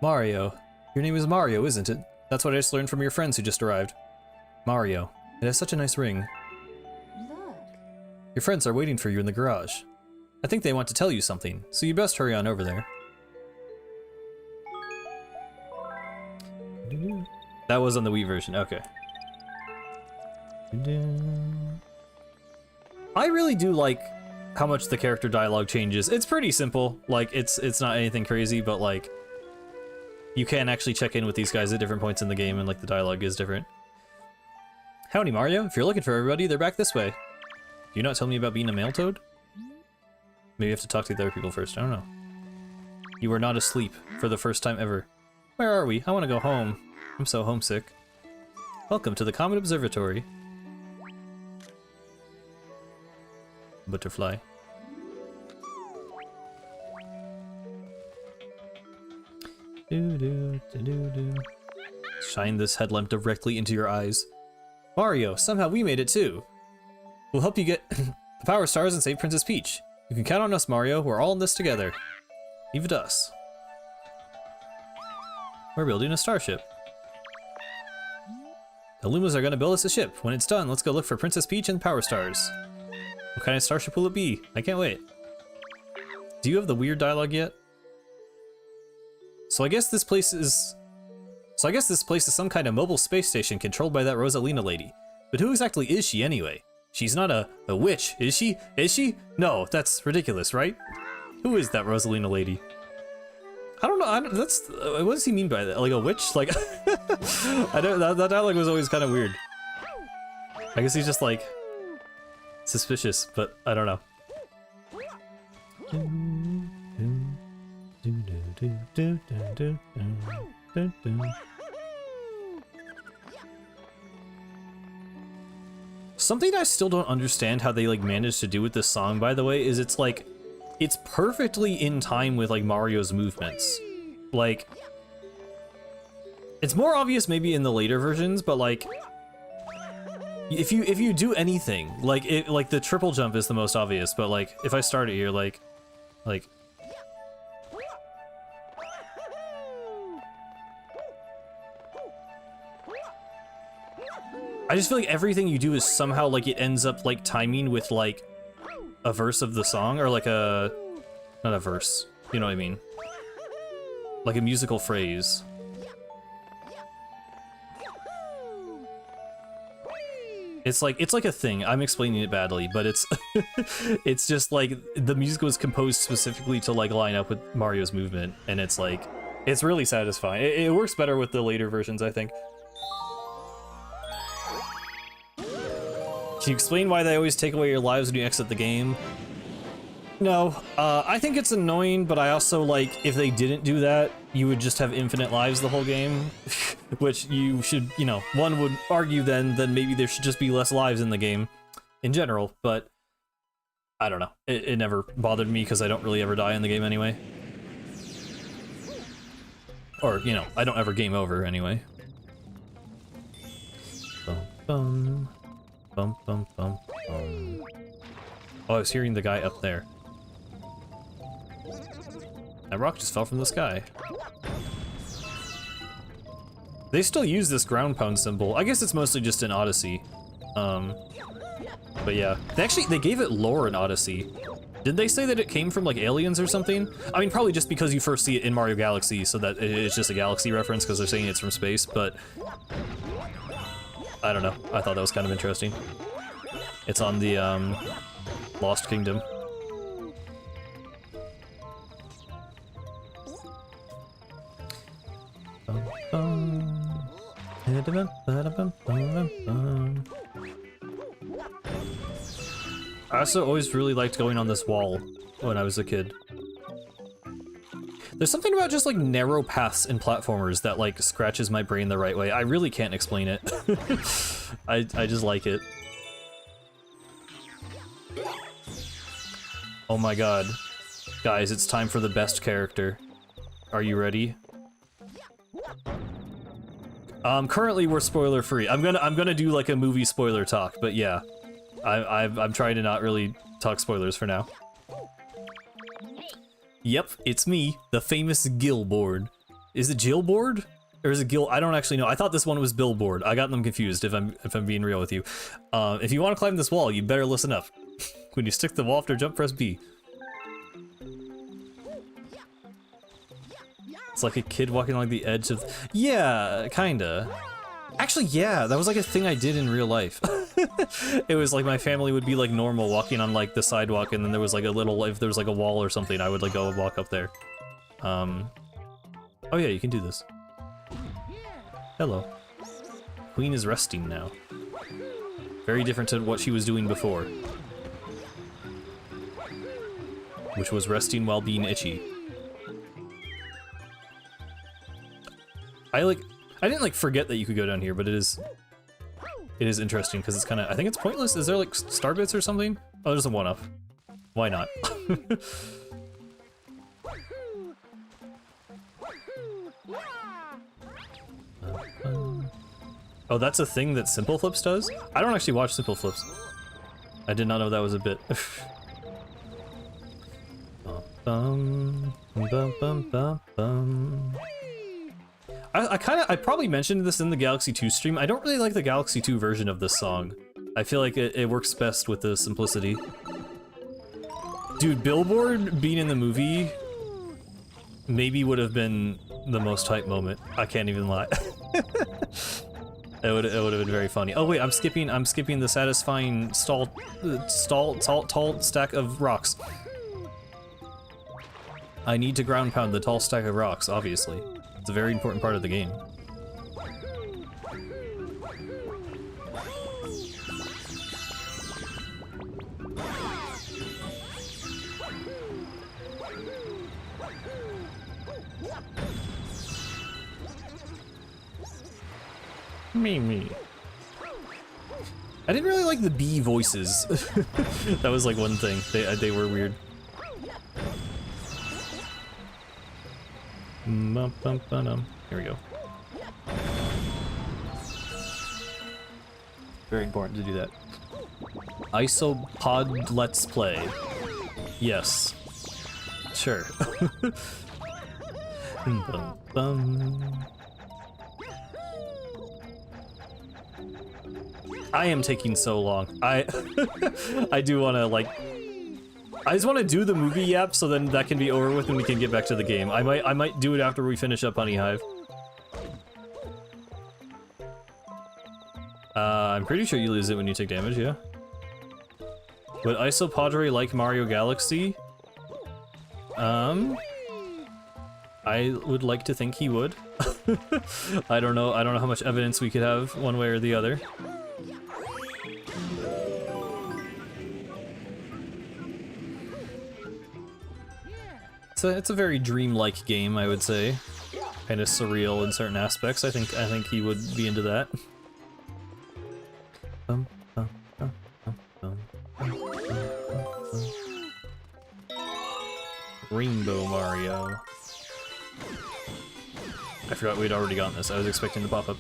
Mario. Your name is Mario, isn't it? That's what I just learned from your friends who just arrived. Mario. It has such a nice ring. Your friends are waiting for you in the garage. I think they want to tell you something, so you best hurry on over there. That was on the Wii version, okay. I really do like how much the character dialogue changes. It's pretty simple, like it's not anything crazy, but like you can actually check in with these guys at different points in the game and like the dialogue is different. Howdy Mario, if you're looking for everybody, they're back this way. Do you not tell me about being a male toad? Maybe you have to talk to the other people first, I don't know. You are not asleep for the first time ever. Where are we? I want to go home. I'm so homesick. Welcome to the Comet Observatory. Butterfly. Shine this headlamp directly into your eyes. Mario, somehow we made it too. We'll help you get the Power Stars and save Princess Peach. You can count on us, Mario. We're all in this together. Leave it to us. We're building a starship. The Lumas are gonna build us a ship. When it's done, let's go look for Princess Peach and Power Stars. What kind of starship will it be? I can't wait. Do you have the weird dialogue yet? So I guess this place is some kind of mobile space station controlled by that Rosalina lady. But who exactly is she anyway? She's not a witch, is she? Is she? No, that's ridiculous, right? Who is that Rosalina lady? I don't know. What does he mean by that? Like a witch? Like I don't. That dialogue was always kind of weird. I guess he's just like suspicious, but I don't know. Something I still don't understand how they like managed to do with this song, by the way, is it's like it's perfectly in time with like Mario's movements. Like it's more obvious maybe in the later versions, but like if you do anything, like the triple jump is the most obvious, but like if I start it here, like I just feel like everything you do is somehow like it ends up like timing with like a verse of the song, or like not a verse, you know what I mean? Like a musical phrase. It's like a thing. I'm explaining it badly, but it's it's just like the music was composed specifically to like line up with Mario's movement, and it's like it's really satisfying. It works better with the later versions, I think. Can you explain why they always take away your lives when you exit the game? No, I think it's annoying, but I also, like, if they didn't do that, you would just have infinite lives the whole game, which you should, you know, one would argue then maybe there should just be less lives in the game in general, but I don't know. It never bothered me because I don't really ever die in the game anyway. Or, you know, I don't ever game over anyway. Bum, bum, bum, bum, bum, bum. Oh, I was hearing the guy up there. That rock just fell from the sky. They still use this ground pound symbol. I guess it's mostly just in Odyssey. But yeah. They gave it lore in Odyssey. Did they say that it came from like aliens or something? I mean, probably just because you first see it in Mario Galaxy, so that it's just a galaxy reference because they're saying it's from space, but I don't know. I thought that was kind of interesting. It's on the Lost Kingdom. I also always really liked going on this wall when I was a kid. There's something about just like narrow paths in platformers that like scratches my brain the right way. I really can't explain it. I just like it. Oh my god. Guys, it's time for the best character. Are you ready? Currently we're spoiler free. I'm gonna do like a movie spoiler talk, but yeah. I'm trying to not really talk spoilers for now. Yep, it's me, the famous Gilboard. Is it Gilboard? Or is it Gil? I don't actually know. I thought this one was Billboard. I got them confused if I'm being real with you. If you want to climb this wall, you better listen up. When you stick the wall after jump, press B. It's like a kid walking along the edge of... Yeah, kinda. Actually, yeah, that was like a thing I did in real life. It was like my family would be like normal walking on like the sidewalk, and then there was like a little, if there was like a wall or something, I would like go and walk up there. Oh yeah, you can do this. Hello. Queen is resting now. Very different to what she was doing before. Which was resting while being itchy. I didn't like forget that you could go down here, but it is interesting because it's kind of, I think it's pointless. Is there like star bits or something? Oh, there's a one-up. Why not? Oh, that's a thing that Simple Flips does? I don't actually watch Simple Flips. I did not know that was a bit. I probably mentioned this in the Galaxy 2 stream. I don't really like the Galaxy 2 version of this song. I feel like it works best with the simplicity. Dude, Billboard being in the movie maybe would have been the most hype moment. I can't even lie. It would have been very funny. Oh wait, I'm skipping the satisfying tall stack of rocks. I need to ground pound the tall stack of rocks, obviously. It's a very important part of the game. Me. I didn't really like the bee voices. That was like one thing. They were weird. Here we go. Very important to do that. Isopod Let's Play. Yes. Sure. I am taking so long. I do want to like... I just want to do the movie yap so then that can be over with and we can get back to the game. I might do it after we finish up Honey Hive. I'm pretty sure you lose it when you take damage, yeah? Would Isopadre like Mario Galaxy? I would like to think he would. I don't know how much evidence we could have one way or the other. It's a very dreamlike game, I would say. Kind of surreal in certain aspects. I think he would be into that. Rainbow Mario. I forgot we'd already gotten this. I was expecting the pop-up.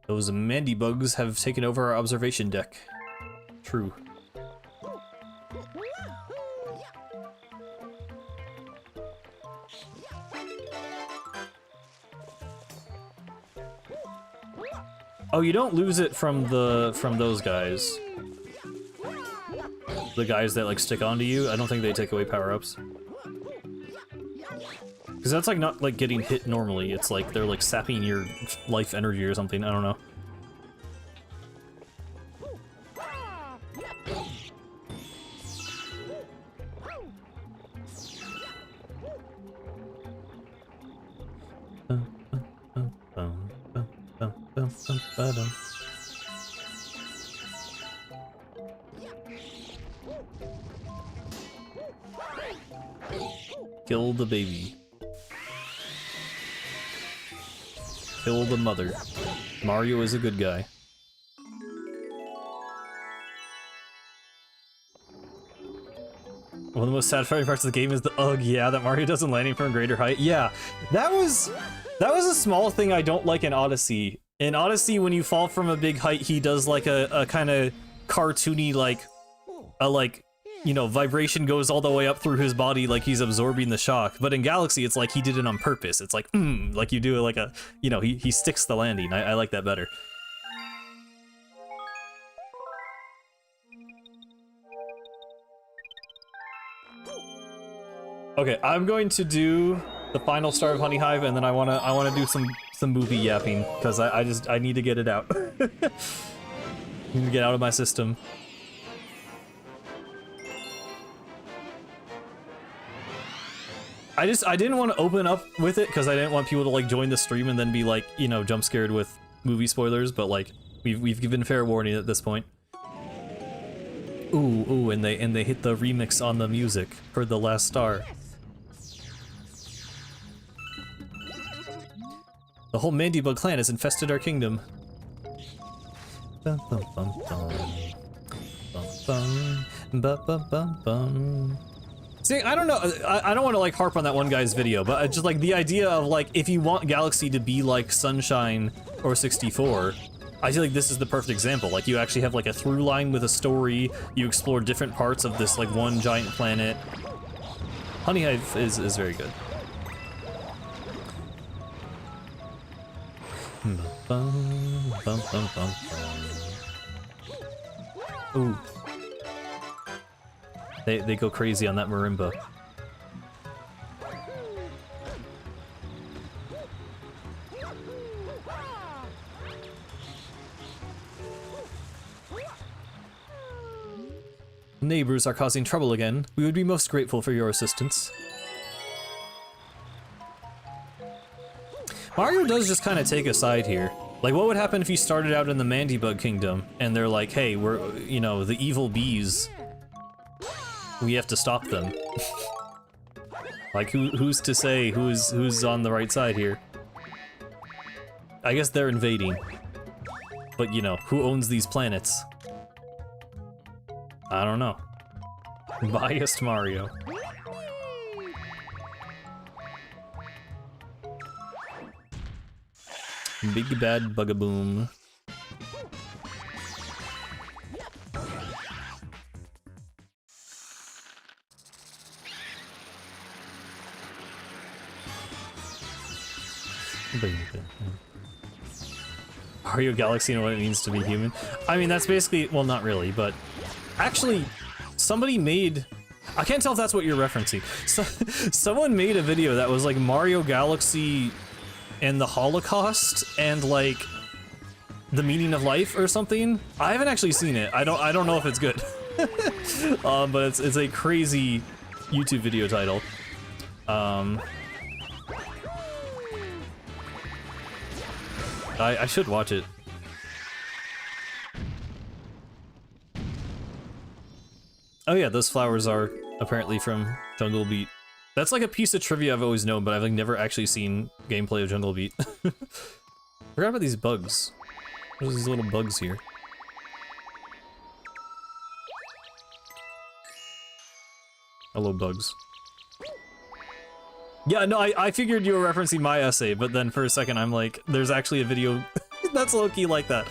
Those Mandybugs have taken over our observation deck. True. Oh, you don't lose it from those guys. The guys that like stick onto you. I don't think they take away power-ups. Because that's like not like getting hit normally. It's like they're like sapping your life energy or something. I don't know. Kill the baby. Kill the mother. Mario is a good guy. One of the most satisfying parts of the game is the ugh, yeah, that Mario doesn't landing from a greater height. Yeah, that was a small thing I don't like in Odyssey. In Odyssey, when you fall from a big height, he does like a kind of cartoony like you know, vibration goes all the way up through his body like he's absorbing the shock. But in Galaxy, it's like he did it on purpose. It's like, like you do like a, you know, he sticks the landing. I like that better. Okay, I'm going to do the final star of Honey Hive, and then I wanna do some movie yapping because I need to get it out. I need to get out of my system. I didn't want to open up with it because I didn't want people to like join the stream and then be like, you know, jump scared with movie spoilers, but like we've given fair warning at this point. Ooh, and they hit the remix on the music for The Last Star. The whole Mandybug clan has infested our kingdom. Bum, bum, bum, bum. Bum, bum, bum, bum, bum, bum. See, I don't know, I don't want to like harp on that one guy's video, but just like the idea of like, if you want Galaxy to be like Sunshine or 64, I feel like this is the perfect example. Like you actually have like a through line with a story, you explore different parts of this like one giant planet. Honey Hive is very good. Ooh. They go crazy on that marimba. Neighbors are causing trouble again. We would be most grateful for your assistance. Mario does just kind of take a side here. Like, what would happen if you started out in the Mandybug Kingdom and they're like, hey, we're, you know, the evil bees. We have to stop them. Like, who's to say who's on the right side here? I guess they're invading. But, you know, who owns these planets? I don't know. Biased Mario. Big bad bugaboom. Mario Galaxy and what it means to be human. I mean, that's basically, well, not really, but actually, somebody made, I can't tell if that's what you're referencing. So, someone made a video that was like Mario Galaxy and the Holocaust, and like The Meaning of Life or something. I haven't actually seen it. I don't know if it's good. But it's a crazy YouTube video title. I should watch it. Oh yeah, those flowers are apparently from Jungle Beat. That's like a piece of trivia I've always known, but I've like never actually seen gameplay of Jungle Beat. Forgot about these bugs. There's these little bugs here. Hello, bugs. Yeah, no, I figured you were referencing my essay, but then for a second I'm like, there's actually a video that's low-key like that.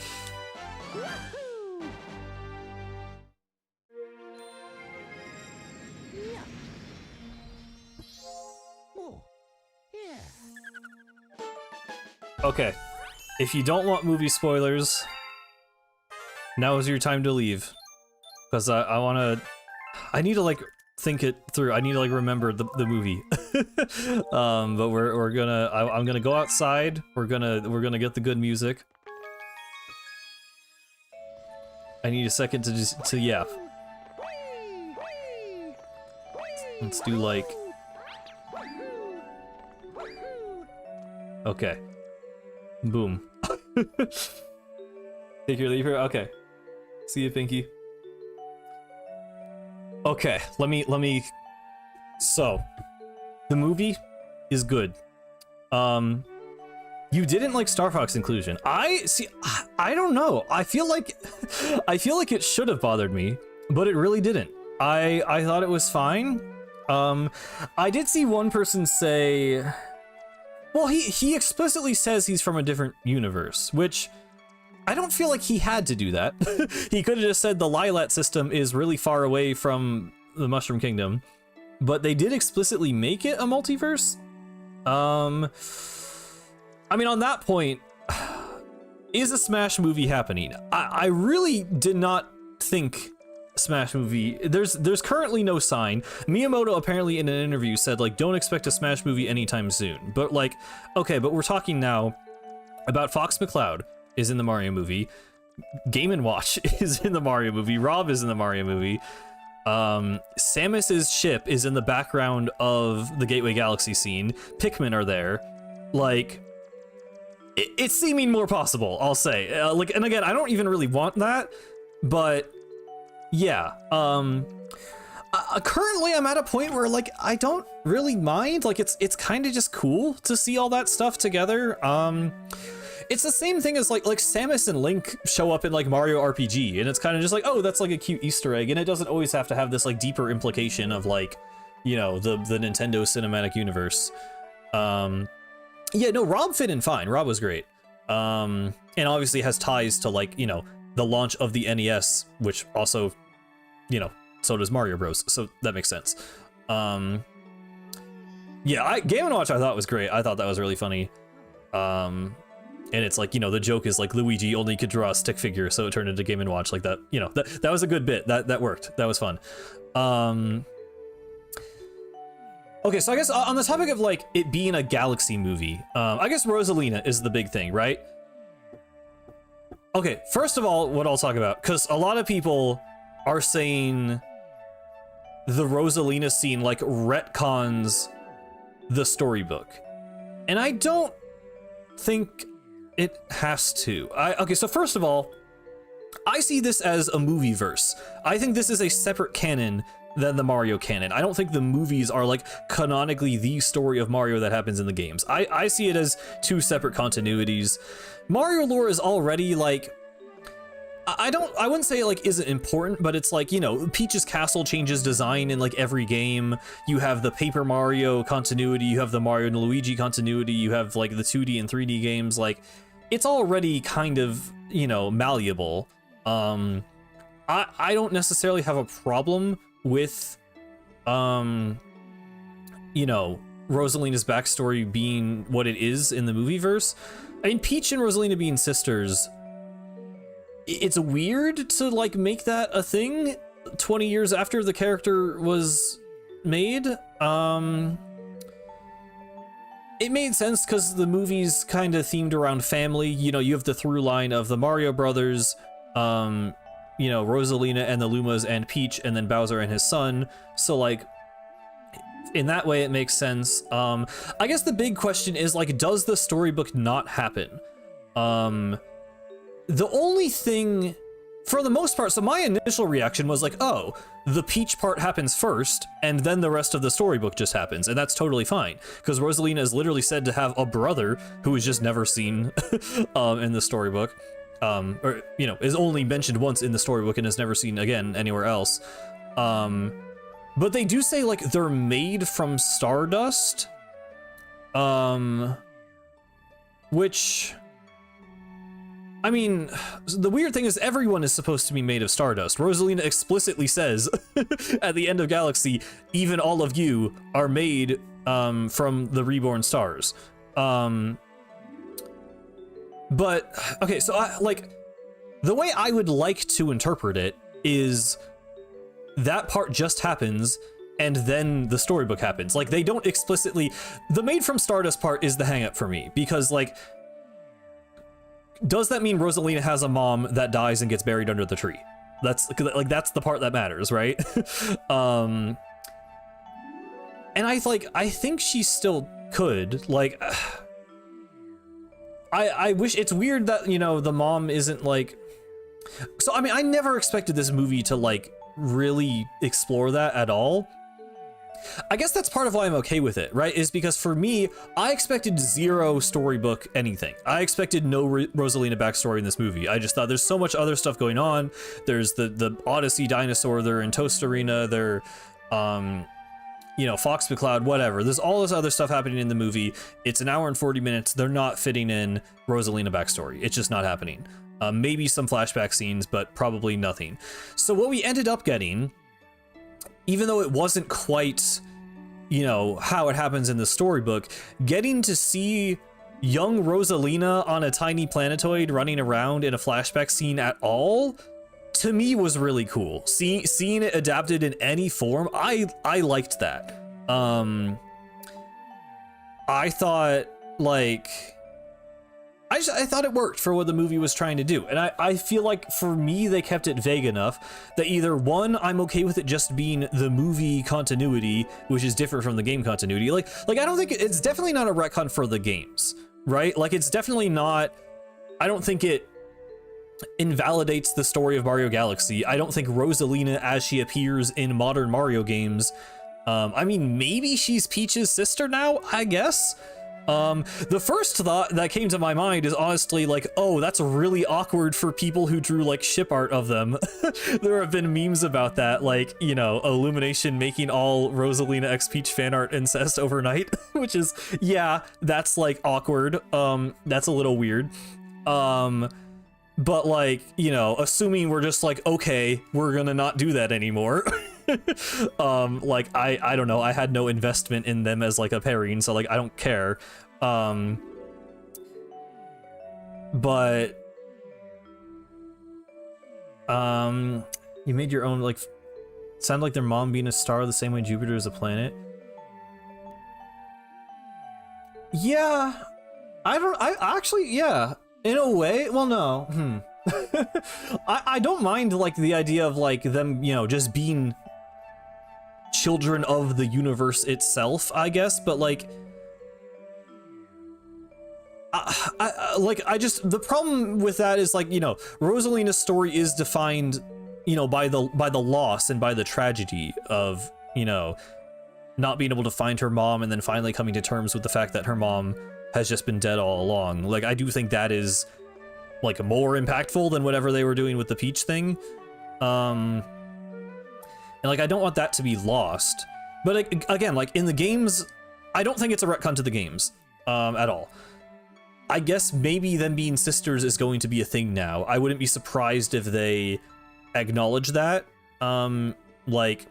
Okay, if you don't want movie spoilers, now is your time to leave. Because I need to like think it through. I need to like remember the movie. But we're gonna I'm gonna go outside. We're gonna get the good music. I need a second to yeah. Let's do like okay. Boom. Take your leave here. Okay. See you, Pinky. Okay, let me. So, the movie is good. You didn't like Star Fox inclusion. I don't know. I feel like it should have bothered me, but it really didn't. I thought it was fine. I did see one person say, well, he explicitly says he's from a different universe, which I don't feel like he had to do that. He could have just said the Lilat system is really far away from the Mushroom Kingdom, but they did explicitly make it a multiverse. I mean, on that point, is a Smash movie happening? I really did not think Smash movie. There's currently no sign. Miyamoto apparently in an interview said like, don't expect a Smash movie anytime soon. But like, okay, but we're talking now about Fox McCloud is in the Mario movie. Game & Watch is in the Mario movie. Rob is in the Mario movie. Samus's ship is in the background of the Gateway Galaxy scene. Pikmin are there. Like, it's seeming more possible, I'll say. Like, and again, I don't even really want that, but yeah. Currently I'm at a point where like, I don't really mind. Like, it's kind of just cool to see all that stuff together. It's the same thing as like Samus and Link show up in like Mario RPG, and it's kind of just like, oh, that's like a cute Easter egg, and it doesn't always have to have this like deeper implication of like, you know, the Nintendo cinematic universe. Yeah, no, Rob fit in fine. Rob was great. And obviously has ties to like, you know, the launch of the NES, which also, you know, so does Mario Bros. So that makes sense. Yeah, Game & Watch I thought was great. I thought that was really funny. And it's like, you know, the joke is like Luigi only could draw a stick figure, so it turned into Game & Watch like that. You know, that was a good bit. That worked. That was fun. Okay, so I guess on the topic of like it being a Galaxy movie, I guess Rosalina is the big thing, right? Okay, first of all, what I'll talk about, because a lot of people are saying the Rosalina scene like retcons the storybook, and I don't think it has to. Okay, so first of all, I see this as a movie verse. I think this is a separate canon than the Mario canon. I don't think the movies are like canonically the story of Mario that happens in the games. I see it as two separate continuities. Mario lore is already like, I wouldn't say it like isn't important, but it's like, you know, Peach's castle changes design in like every game. You have the Paper Mario continuity, you have the Mario and Luigi continuity, you have like the 2D and 3D games. Like, it's already kind of, you know, malleable. I don't necessarily have a problem with, you know, Rosalina's backstory being what it is in the movie verse. I mean, Peach and Rosalina being sisters, it's weird to like make that a thing 20 years after the character was made. it made sense because the movie's kind of themed around family. You know, you have the through line of the Mario Brothers, you know, Rosalina and the Lumas and Peach, and then Bowser and his son. So like, in that way, it makes sense. I guess the big question is like, does the storybook not happen? The only thing, for the most part, so my initial reaction was like, oh, the Peach part happens first, and then the rest of the storybook just happens, and that's totally fine, because Rosalina is literally said to have a brother who is just never seen in the storybook, or, you know, is only mentioned once in the storybook and is never seen again anywhere else. But they do say, like, they're made from stardust, which... I mean, the weird thing is everyone is supposed to be made of stardust. Rosalina explicitly says at the end of Galaxy, even all of you are made from the reborn stars. But, okay, so the way I would like to interpret it is that part just happens and then the storybook happens. Like, they don't explicitly... The made from stardust part is the hang-up for me, because, like... Does that mean Rosalina has a mom that dies and gets buried under the tree? That's the part that matters, right? And I think she still could. Like, I wish, it's weird that, you know, the mom isn't like... So, I mean, I never expected this movie to, like, really explore that at all. I guess that's part of why I'm okay with it, right? Is because for me, I expected zero storybook anything. I expected no Rosalina backstory in this movie. I just thought there's so much other stuff going on. There's the Odyssey dinosaur, they're in Toast Arena, they're, you know, Fox McCloud, whatever. There's all this other stuff happening in the movie. It's an hour and 40 minutes. They're not fitting in Rosalina backstory. It's just not happening. Maybe some flashback scenes, but probably nothing. So what we ended up getting, even though it wasn't quite, you know, how it happens in the storybook, getting to see young Rosalina on a tiny planetoid running around in a flashback scene at all, to me was really cool. Seeing it adapted in any form, I liked that. I thought, like... I thought it worked for what the movie was trying to do. And I feel like for me, they kept it vague enough that either one, I'm okay with it just being the movie continuity, which is different from the game continuity. Like I don't think it's definitely not a retcon for the games, right? Like it's definitely not, I don't think it invalidates the story of Mario Galaxy. I don't think Rosalina as she appears in modern Mario games, I mean, maybe she's Peach's sister now, I guess. The first thought that came to my mind is honestly like, oh, that's really awkward for people who drew like ship art of them. There have been memes about that, like, you know, Illumination making all Rosalina X Peach fan art incest overnight, which is, yeah, that's like awkward. That's a little weird. But like, you know, assuming we're just like, okay, we're gonna not do that anymore. Like I don't know, I had no investment in them as like a pairing, so like I don't care. But you made your own, like, sound like their mom being a star the same way Jupiter is a planet. Yeah, I actually, yeah, in a way, well, no, I don't mind like the idea of like them, you know, just being children of the universe itself, I guess, but like I just, the problem with that is like, you know, Rosalina's story is defined, you know, by the loss and by the tragedy of, you know, not being able to find her mom and then finally coming to terms with the fact that her mom has just been dead all along. Like I do think that is like more impactful than whatever they were doing with the Peach thing. And like, I don't want that to be lost. But again, like in the games, I don't think it's a retcon to the games at all. I guess maybe them being sisters is going to be a thing now. I wouldn't be surprised if they acknowledge that. Like,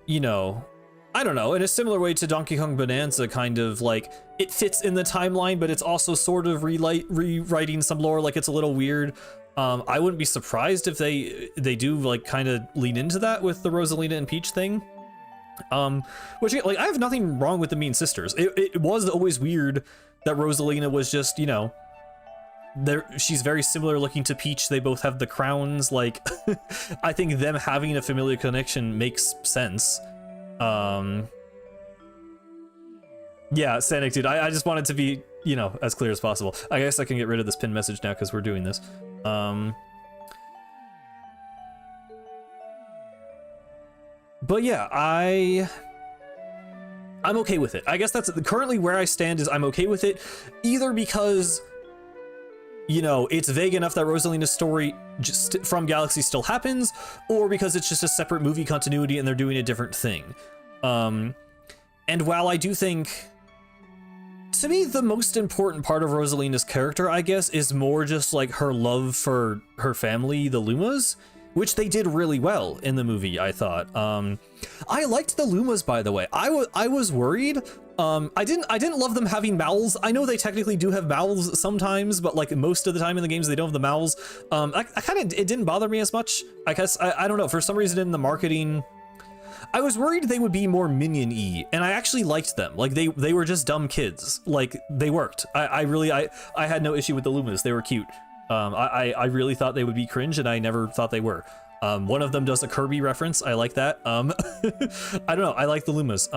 you know, I don't know, in a similar way to Donkey Kong Bonanza, kind of like, it fits in the timeline, but it's also sort of rewriting some lore, like it's a little weird. I wouldn't be surprised if they do like kind of lean into that with the Rosalina and Peach thing. Which, like, I have nothing wrong with the mean sisters. It was always weird that Rosalina was just, you know, she's very similar looking to Peach. They both have the crowns. Like, I think them having a familial connection makes sense. Yeah, Sanic, dude, I just wanted to be, you know, as clear as possible. I guess I can get rid of this pinned message now because we're doing this. But yeah, I'm okay with it. I guess that's currently where I stand, is I'm okay with it, either because, you know, it's vague enough that Rosalina's story just from Galaxy still happens, or because it's just a separate movie continuity and they're doing a different thing. And while I do think, to me, the most important part of Rosalina's character, I guess, is more just like her love for her family, the Lumas, which they did really well in the movie, I thought. I liked the Lumas, by the way. I was worried. I didn't love them having mouths. I know they technically do have mouths sometimes, but like most of the time in the games, they don't have the mouths. It didn't bother me as much. I guess, I don't know, for some reason in the marketing, I was worried they would be more minion-y, and I actually liked them. Like, they were just dumb kids. Like, they worked. I had no issue with the Lumas. They were cute. I really thought they would be cringe, and I never thought they were. One of them does a Kirby reference. I like that. I don't know. I like the Lumas.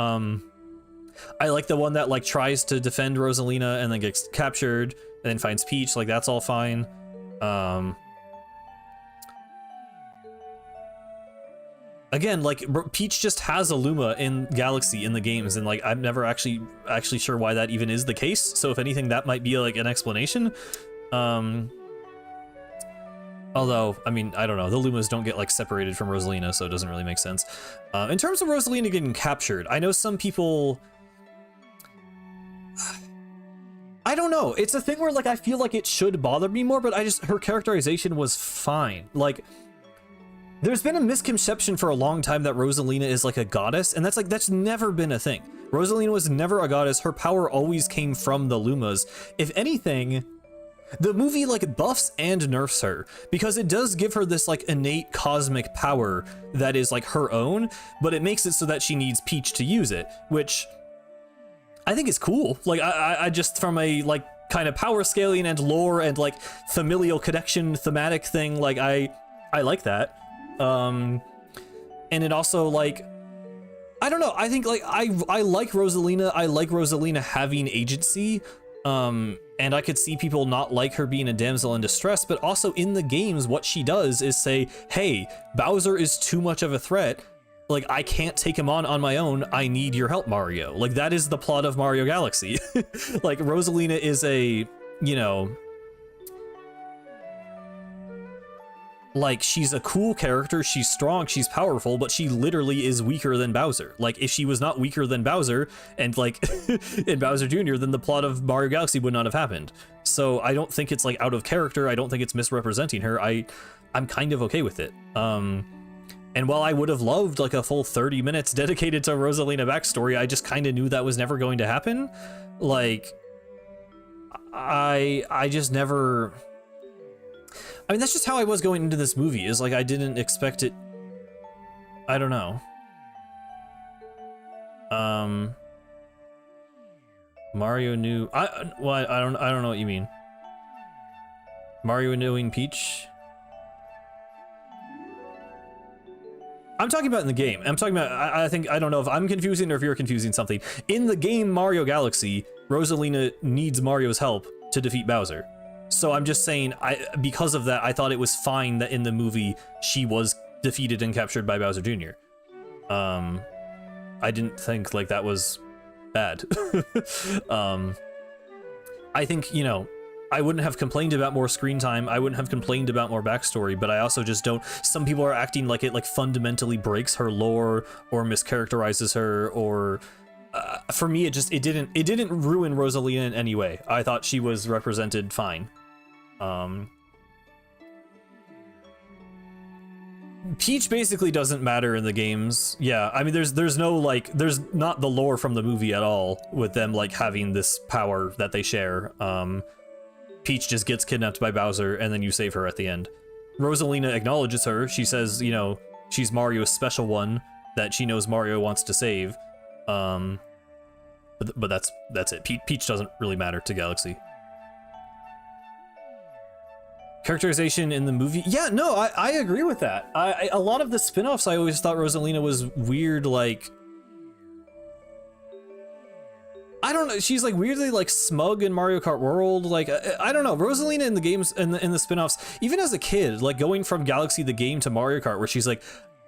I like the one that, like, tries to defend Rosalina and then gets captured and then finds Peach. Like, that's all fine. Again, like, Peach just has a Luma in Galaxy in the games, and like, I'm never actually sure why that even is the case. So if anything, that might be like an explanation. Although, I mean, I don't know, the Lumas don't get like separated from Rosalina, so it doesn't really make sense. In terms of Rosalina getting captured, I know some people, I don't know, it's a thing where like I feel like it should bother me more, but her characterization was fine. Like, there's been a misconception for a long time that Rosalina is like a goddess, and that's never been a thing. Rosalina was never a goddess. Her power always came from the Lumas. If anything, the movie like buffs and nerfs her, because it does give her this like innate cosmic power that is like her own, but it makes it so that she needs Peach to use it, which I think is cool. Like, I just, from a like kind of power scaling and lore and like familial connection thematic thing, like I like that. And it also, like, I don't know, I think like I like Rosalina. I like Rosalina having agency. And I could see people not like her being a damsel in distress, but also in the games, what she does is say, hey, Bowser is too much of a threat. Like, I can't take him on my own. I need your help, Mario. Like, that is the plot of Mario Galaxy. Like, Rosalina is a, you know, like, she's a cool character, she's strong, she's powerful, but she literally is weaker than Bowser. Like, if she was not weaker than Bowser, and like, in Bowser Jr., then the plot of Mario Galaxy would not have happened. So I don't think it's like out of character, I don't think it's misrepresenting her, I'm kind of okay with it. And while I would have loved like a full 30 minutes dedicated to Rosalina backstory, I just kind of knew that was never going to happen. Like, I just never... I mean, that's just how I was going into this movie, is like, I didn't expect it. I don't know. Mario knew, I don't know what you mean. Mario knowing Peach? I'm talking about in the game. I'm talking about, I don't know if I'm confusing or if you're confusing something. In the game Mario Galaxy, Rosalina needs Mario's help to defeat Bowser. So I'm just saying, because of that, I thought it was fine that in the movie she was defeated and captured by Bowser Jr. I didn't think like that was bad. I think, you know, I wouldn't have complained about more screen time. I wouldn't have complained about more backstory, but I also just don't. Some people are acting like it like fundamentally breaks her lore or mischaracterizes her, or for me, it didn't ruin Rosalina in any way. I thought she was represented fine. Peach basically doesn't matter in the games. Yeah, I mean, there's no like, there's not the lore from the movie at all with them like having this power that they share. Peach just gets kidnapped by Bowser and then you save her at the end. Rosalina acknowledges her. She says, you know, she's Mario's special one. that she knows Mario wants to save. But that's it. Peach doesn't really matter to Galaxy. Characterization in the movie, yeah, no, I agree with that. A lot of the spin-offs, I always thought Rosalina was weird, like, I don't know, she's like weirdly like smug in Mario Kart World, like, I don't know, Rosalina in the games, in the spin-offs, even as a kid, like going from Galaxy the game to Mario Kart, where she's like,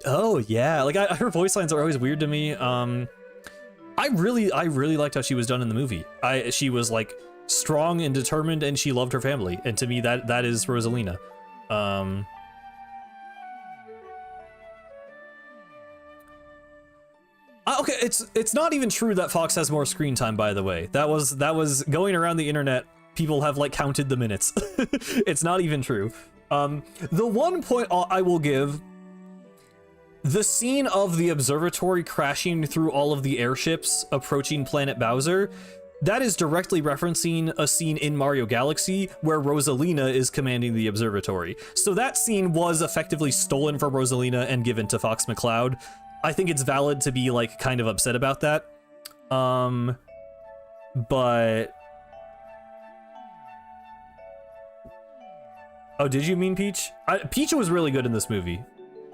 oh yeah, like her voice lines are always weird to me. I really liked how she was done in the movie. She was like strong and determined, and she loved her family, and to me that is Rosalina. Okay, it's not even true that Fox has more screen time, by the way. That was going around the internet. People have like counted the minutes. It's not even true. The one point I will give, the scene of the observatory crashing through all of the airships approaching Planet Bowser, that is directly referencing a scene in Mario Galaxy where Rosalina is commanding the observatory. So that scene was effectively stolen from Rosalina and given to Fox McCloud. I think it's valid to be like kind of upset about that. But oh, did you mean Peach? Peach was really good in this movie.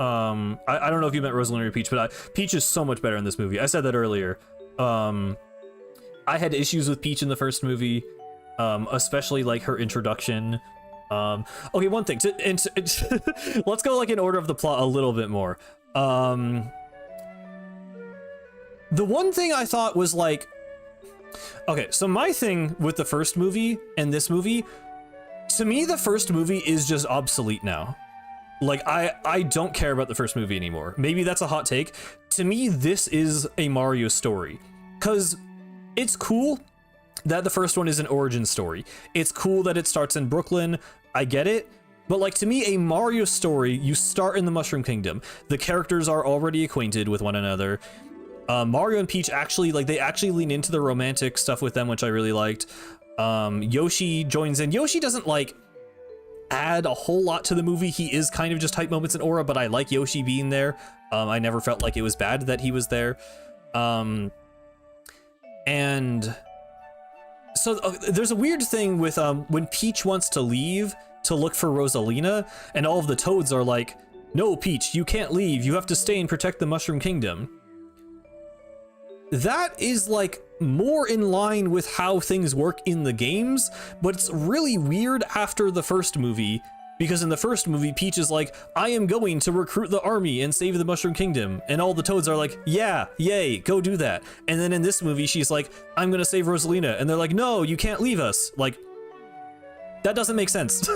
I don't know if you meant Rosalina or Peach, but Peach is so much better in this movie. I said that earlier. I had issues with Peach in the first movie, especially like her introduction. Okay, one thing. Let's go like in order of the plot a little bit more. The one thing I thought was like, okay, so my thing with the first movie and this movie, to me, the first movie is just obsolete now. Like, I don't care about the first movie anymore. Maybe that's a hot take. To me, this is a Mario story. Because it's cool that the first one is an origin story. It's cool that it starts in Brooklyn. I get it. But like, to me, a Mario story, you start in the Mushroom Kingdom. The characters are already acquainted with one another. Mario and Peach actually, like, they actually lean into the romantic stuff with them, which I really liked. Yoshi joins in. Yoshi doesn't, like, add a whole lot to the movie. He is kind of just hype moments in aura, but I like Yoshi being there. I never felt like it was bad that he was there. And so there's a weird thing with when Peach wants to leave to look for Rosalina, and all of the Toads are like, no, Peach, you can't leave. You have to stay and protect the Mushroom Kingdom. That is like more in line with how things work in the games, but it's really weird after the first movie, because in the first movie, Peach is like, I am going to recruit the army and save the Mushroom Kingdom, and all the Toads are like, yeah, yay, go do that. And then in this movie, she's like, I'm gonna save Rosalina, and they're like, no, you can't leave us. Like, that doesn't make sense.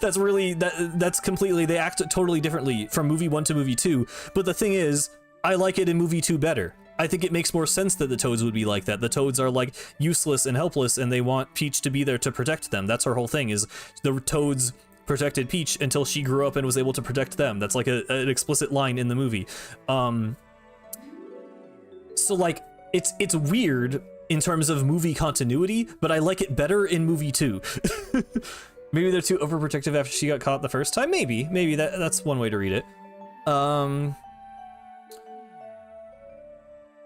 That's really, that's completely, they act totally differently from movie 1 to movie 2, but the thing is, I like it in movie 2 better. I think it makes more sense that the Toads would be like that. The Toads are like useless and helpless, and they want Peach to be there to protect them. That's her whole thing, is the Toads protected Peach until she grew up and was able to protect them. That's like an explicit line in the movie. So like, it's weird in terms of movie continuity, but I like it better in movie 2. Maybe they're too overprotective after she got caught the first time. Maybe that's one way to read it.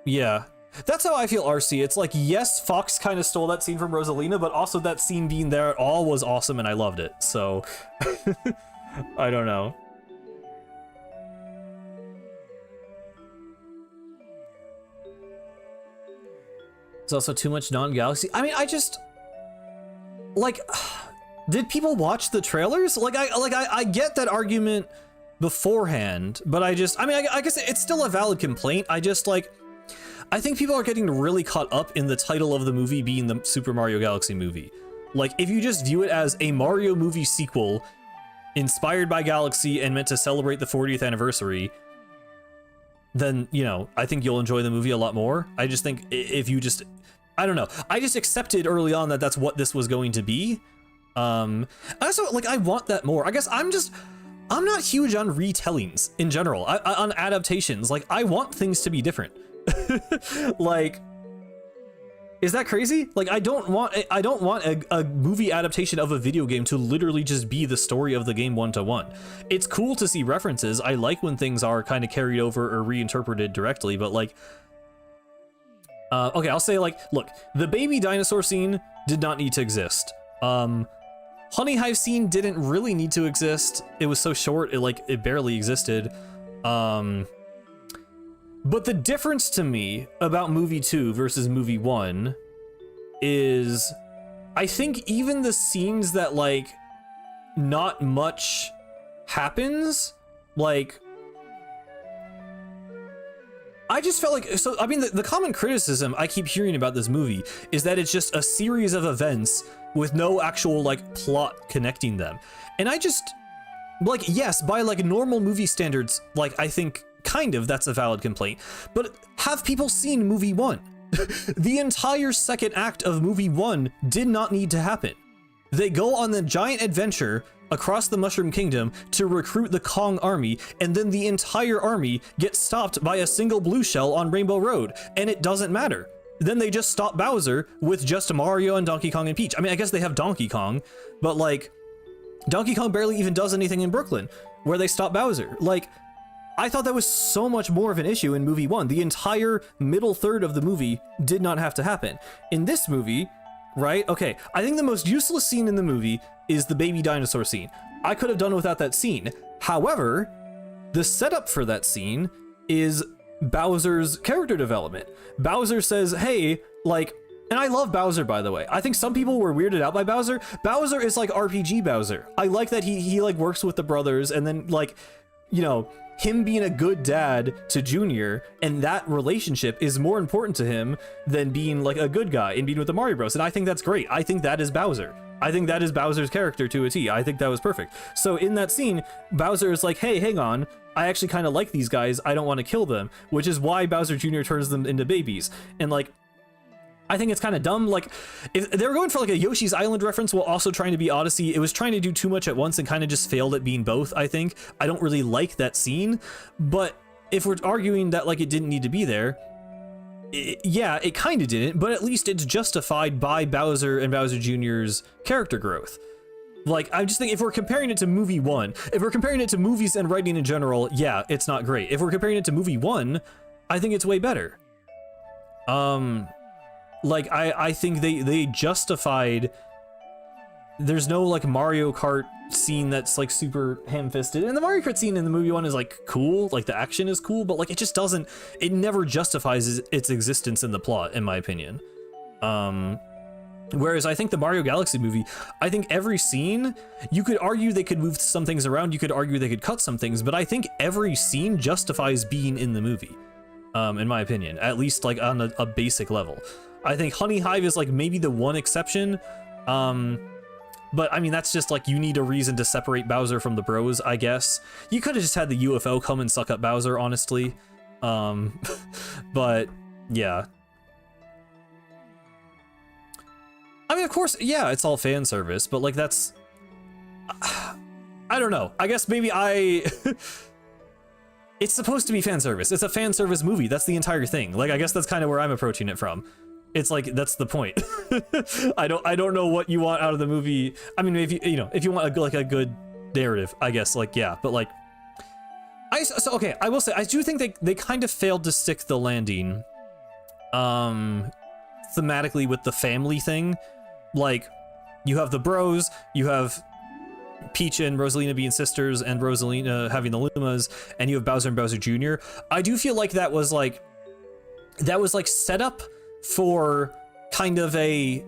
Yeah, that's how I feel, RC. It's like, yes, Fox kind of stole that scene from Rosalina, but also that scene being there at all was awesome and I loved it. So, I don't know. It's also too much non-Galaxy. I mean, I just, like, did people watch the trailers? Like, I get that argument beforehand, but I guess it's still a valid complaint. I just, like, I think people are getting really caught up in the title of the movie being the Super Mario Galaxy movie. Like, if you just view it as a Mario movie sequel inspired by Galaxy and meant to celebrate the 40th anniversary, then, you know, I think you'll enjoy the movie a lot more. I just think if you just, I don't know, I just accepted early on that that's what this was going to be. Also, like, I want that more. I guess I'm not huge on retellings in general, on adaptations. Like, I want things to be different. Like, Is that crazy? Like, I don't want a movie adaptation of a video game to literally just be the story of the game one-to-one. It's cool to see references. I like when things are kind of carried over or reinterpreted directly, but like, okay, I'll say like, look, the baby dinosaur scene did not need to exist. Honey Hive scene didn't really need to exist. It was so short, it barely existed. But the difference to me about movie 2 versus movie 1 is, I think even the scenes that like not much happens, like, I just felt like, so I mean the common criticism I keep hearing about this movie is that it's just a series of events with no actual like plot connecting them. And I just, like, yes, by like normal movie standards, like I think kind of that's a valid complaint, but have people seen movie 1? The entire second act of movie 1 did not need to happen. They go on the giant adventure across the Mushroom Kingdom to recruit the Kong army, and then the entire army gets stopped by a single blue shell on Rainbow Road, and it doesn't matter. Then they just stop Bowser with just Mario and Donkey Kong and Peach. I mean, I guess they have Donkey Kong, but like, Donkey Kong barely even does anything in Brooklyn, where they stop Bowser. Like, I thought that was so much more of an issue in movie 1. The entire middle third of the movie did not have to happen. In this movie, right? Okay, I think the most useless scene in the movie is the baby dinosaur scene. I could have done without that scene. However, the setup for that scene is Bowser's character development. Bowser says, hey, like, and I love Bowser, by the way. I think some people were weirded out by Bowser. Bowser is like RPG Bowser. I like that he like works with the brothers, and then like, you know, him being a good dad to Junior, and that relationship is more important to him than being like a good guy and being with the Mario Bros. And I think that's great. I think that is Bowser. I think that is Bowser's character to a T. I think that was perfect. So in that scene, Bowser is like, hey, hang on, I actually kind of like these guys. I don't want to kill them, which is why Bowser Jr. turns them into babies. And like, I think it's kind of dumb. Like, if they were going for like a Yoshi's Island reference while also trying to be Odyssey, it was trying to do too much at once and kind of just failed at being both, I think. I don't really like that scene, but if we're arguing that like it didn't need to be there, yeah, it kind of didn't, but at least it's justified by Bowser and Bowser Jr.'s character growth. Like, I just think if we're comparing it to movie 1, if we're comparing it to movies and writing in general, yeah, it's not great. If we're comparing it to movie 1, I think it's way better. Like, I think they justified, there's no like Mario Kart scene that's like super ham-fisted, and the Mario Kart scene in the movie 1 is like cool, like the action is cool, but like it just doesn't, it never justifies its existence in the plot, in my opinion. Whereas I think the Mario Galaxy movie, I think every scene, you could argue they could move some things around, you could argue they could cut some things, but I think every scene justifies being in the movie, in my opinion, at least like on a basic level. I think Honey Hive is like maybe the one exception, but I mean, that's just like, you need a reason to separate Bowser from the bros, I guess. You could have just had the UFO come and suck up Bowser, honestly. But yeah. I mean, of course, yeah, it's all fan service, but like that's, I don't know. I guess maybe it's supposed to be fan service. It's a fan service movie. That's the entire thing. Like, I guess that's kind of where I'm approaching it from. It's like, that's the point. I don't know what you want out of the movie. I mean, if you want like a good narrative, I guess, like, yeah, but like, okay, I will say, I do think they kind of failed to stick the landing, thematically with the family thing. Like, you have the bros, you have Peach and Rosalina being sisters, and Rosalina having the Lumas, and you have Bowser and Bowser Jr. I do feel like that was like set up for kind of a,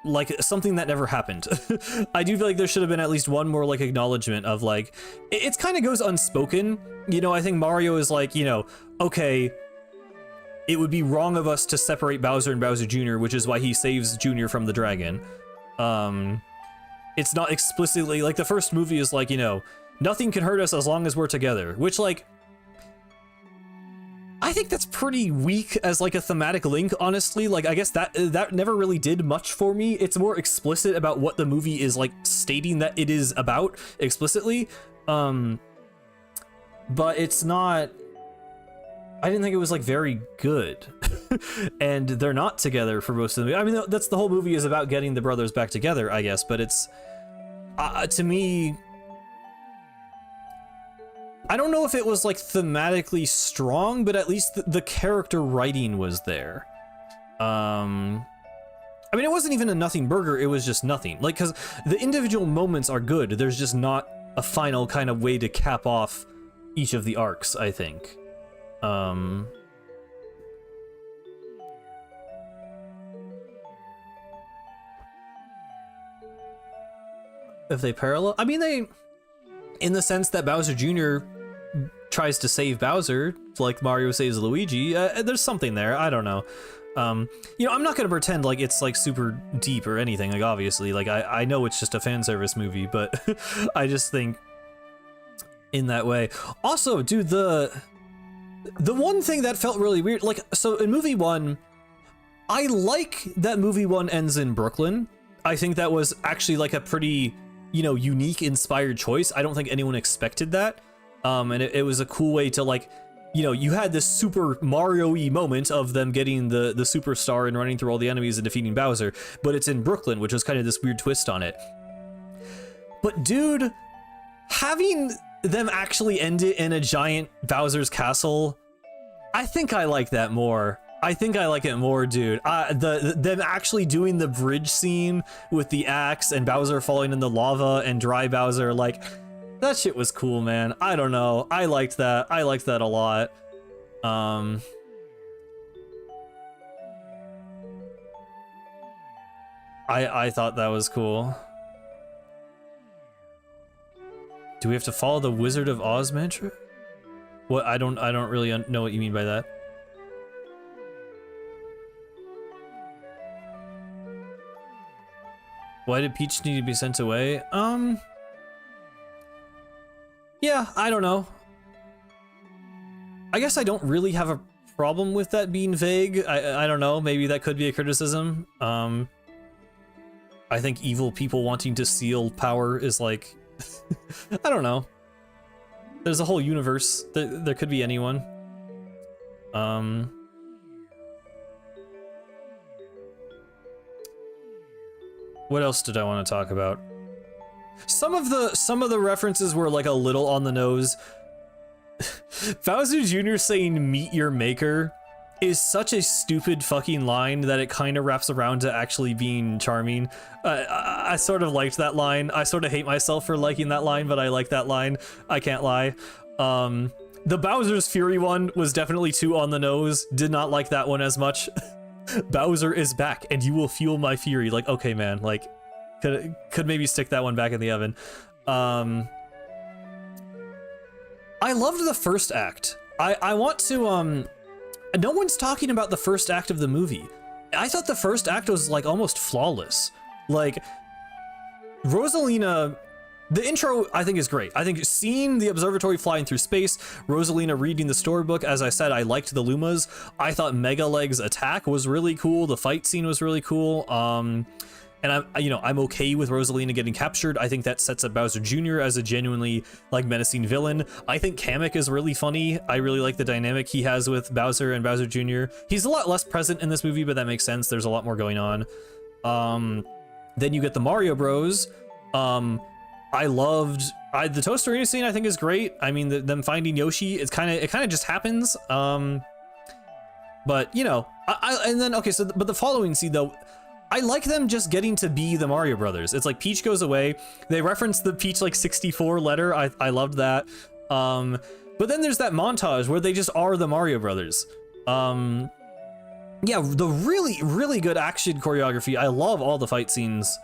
like, something that never happened. I do feel like there should have been at least one more like acknowledgement of like, it's kind of goes unspoken. You know, I think Mario is like, you know, okay, it would be wrong of us to separate Bowser and Bowser Jr., which is why he saves Jr. from the dragon. It's not explicitly, like, the first movie is like, you know, nothing can hurt us as long as we're together, which, like, I think that's pretty weak as like a thematic link, honestly. Like, I guess that never really did much for me. It's more explicit about what the movie is like stating that it is about explicitly. But it's not, I didn't think it was like very good. And they're not together for most of the movie. I mean, that's the whole movie is about getting the brothers back together, I guess, but it's to me, I don't know if it was like thematically strong, but at least the character writing was there. I mean, it wasn't even a nothing burger, it was just nothing. Like, because the individual moments are good, there's just not a final kind of way to cap off each of the arcs, I think. If they parallel, I mean, they, in the sense that Bowser Jr. tries to save Bowser, like Mario saves Luigi, there's something there, I don't know. You know, I'm not gonna pretend like it's like super deep or anything, like obviously, like I know it's just a fan service movie, but I just think in that way. Also, dude, the one thing that felt really weird, like, so in movie 1, I like that movie 1 ends in Brooklyn. I think that was actually like a pretty, you know, unique, inspired choice. I don't think anyone expected that. And it was a cool way to, like, you know, you had this super Mario-y moment of them getting the superstar and running through all the enemies and defeating Bowser, but it's in Brooklyn, which was kind of this weird twist on it. But dude, having them actually end it in a giant Bowser's castle, I think I like that more. I think I like it more, dude. Them actually doing the bridge scene with the axe and Bowser falling in the lava and dry Bowser, like, that shit was cool, man. I don't know. I liked that. I liked that a lot. I thought that was cool. Do we have to follow the Wizard of Oz mantra? What? I don't really know what you mean by that. Why did Peach need to be sent away? Yeah, I don't know. I guess I don't really have a problem with that being vague. I don't know, maybe that could be a criticism. I think evil people wanting to steal power is like, I don't know. There's a whole universe. There could be anyone. What else did I want to talk about? Some of the references were like a little on the nose. Bowser Jr. saying "meet your maker" is such a stupid fucking line that it kind of wraps around to actually being charming. I sort of liked that line. I sort of hate myself for liking that line, but I like that line. I can't lie. The Bowser's Fury one was definitely too on the nose. Did not like that one as much. Bowser is back and you will feel my fury. Like, okay, man, like, could maybe stick that one back in the oven. I loved the first act. I want to, no one's talking about the first act of the movie. I thought the first act was like almost flawless. Like, Rosalina, the intro I think is great. I think seeing the observatory flying through space, Rosalina reading the storybook, as I said, I liked the Lumas. I thought Mega Leg's attack was really cool. The fight scene was really cool. And I'm okay with Rosalina getting captured. I think that sets up Bowser Jr. as a genuinely like menacing villain. I think Kamek is really funny. I really like the dynamic he has with Bowser and Bowser Jr. He's a lot less present in this movie, but that makes sense. There's a lot more going on. Then you get the Mario Bros. I loved the Toast Arena scene. I think is great. I mean, them finding Yoshi, it kind of just happens. But you know, and then okay, so but the following scene though, I like them just getting to be the Mario Brothers. It's like Peach goes away. They reference the Peach like 64 letter. I loved that. But then there's that montage where they just are the Mario Brothers. Yeah, the really, really good action choreography. I love all the fight scenes.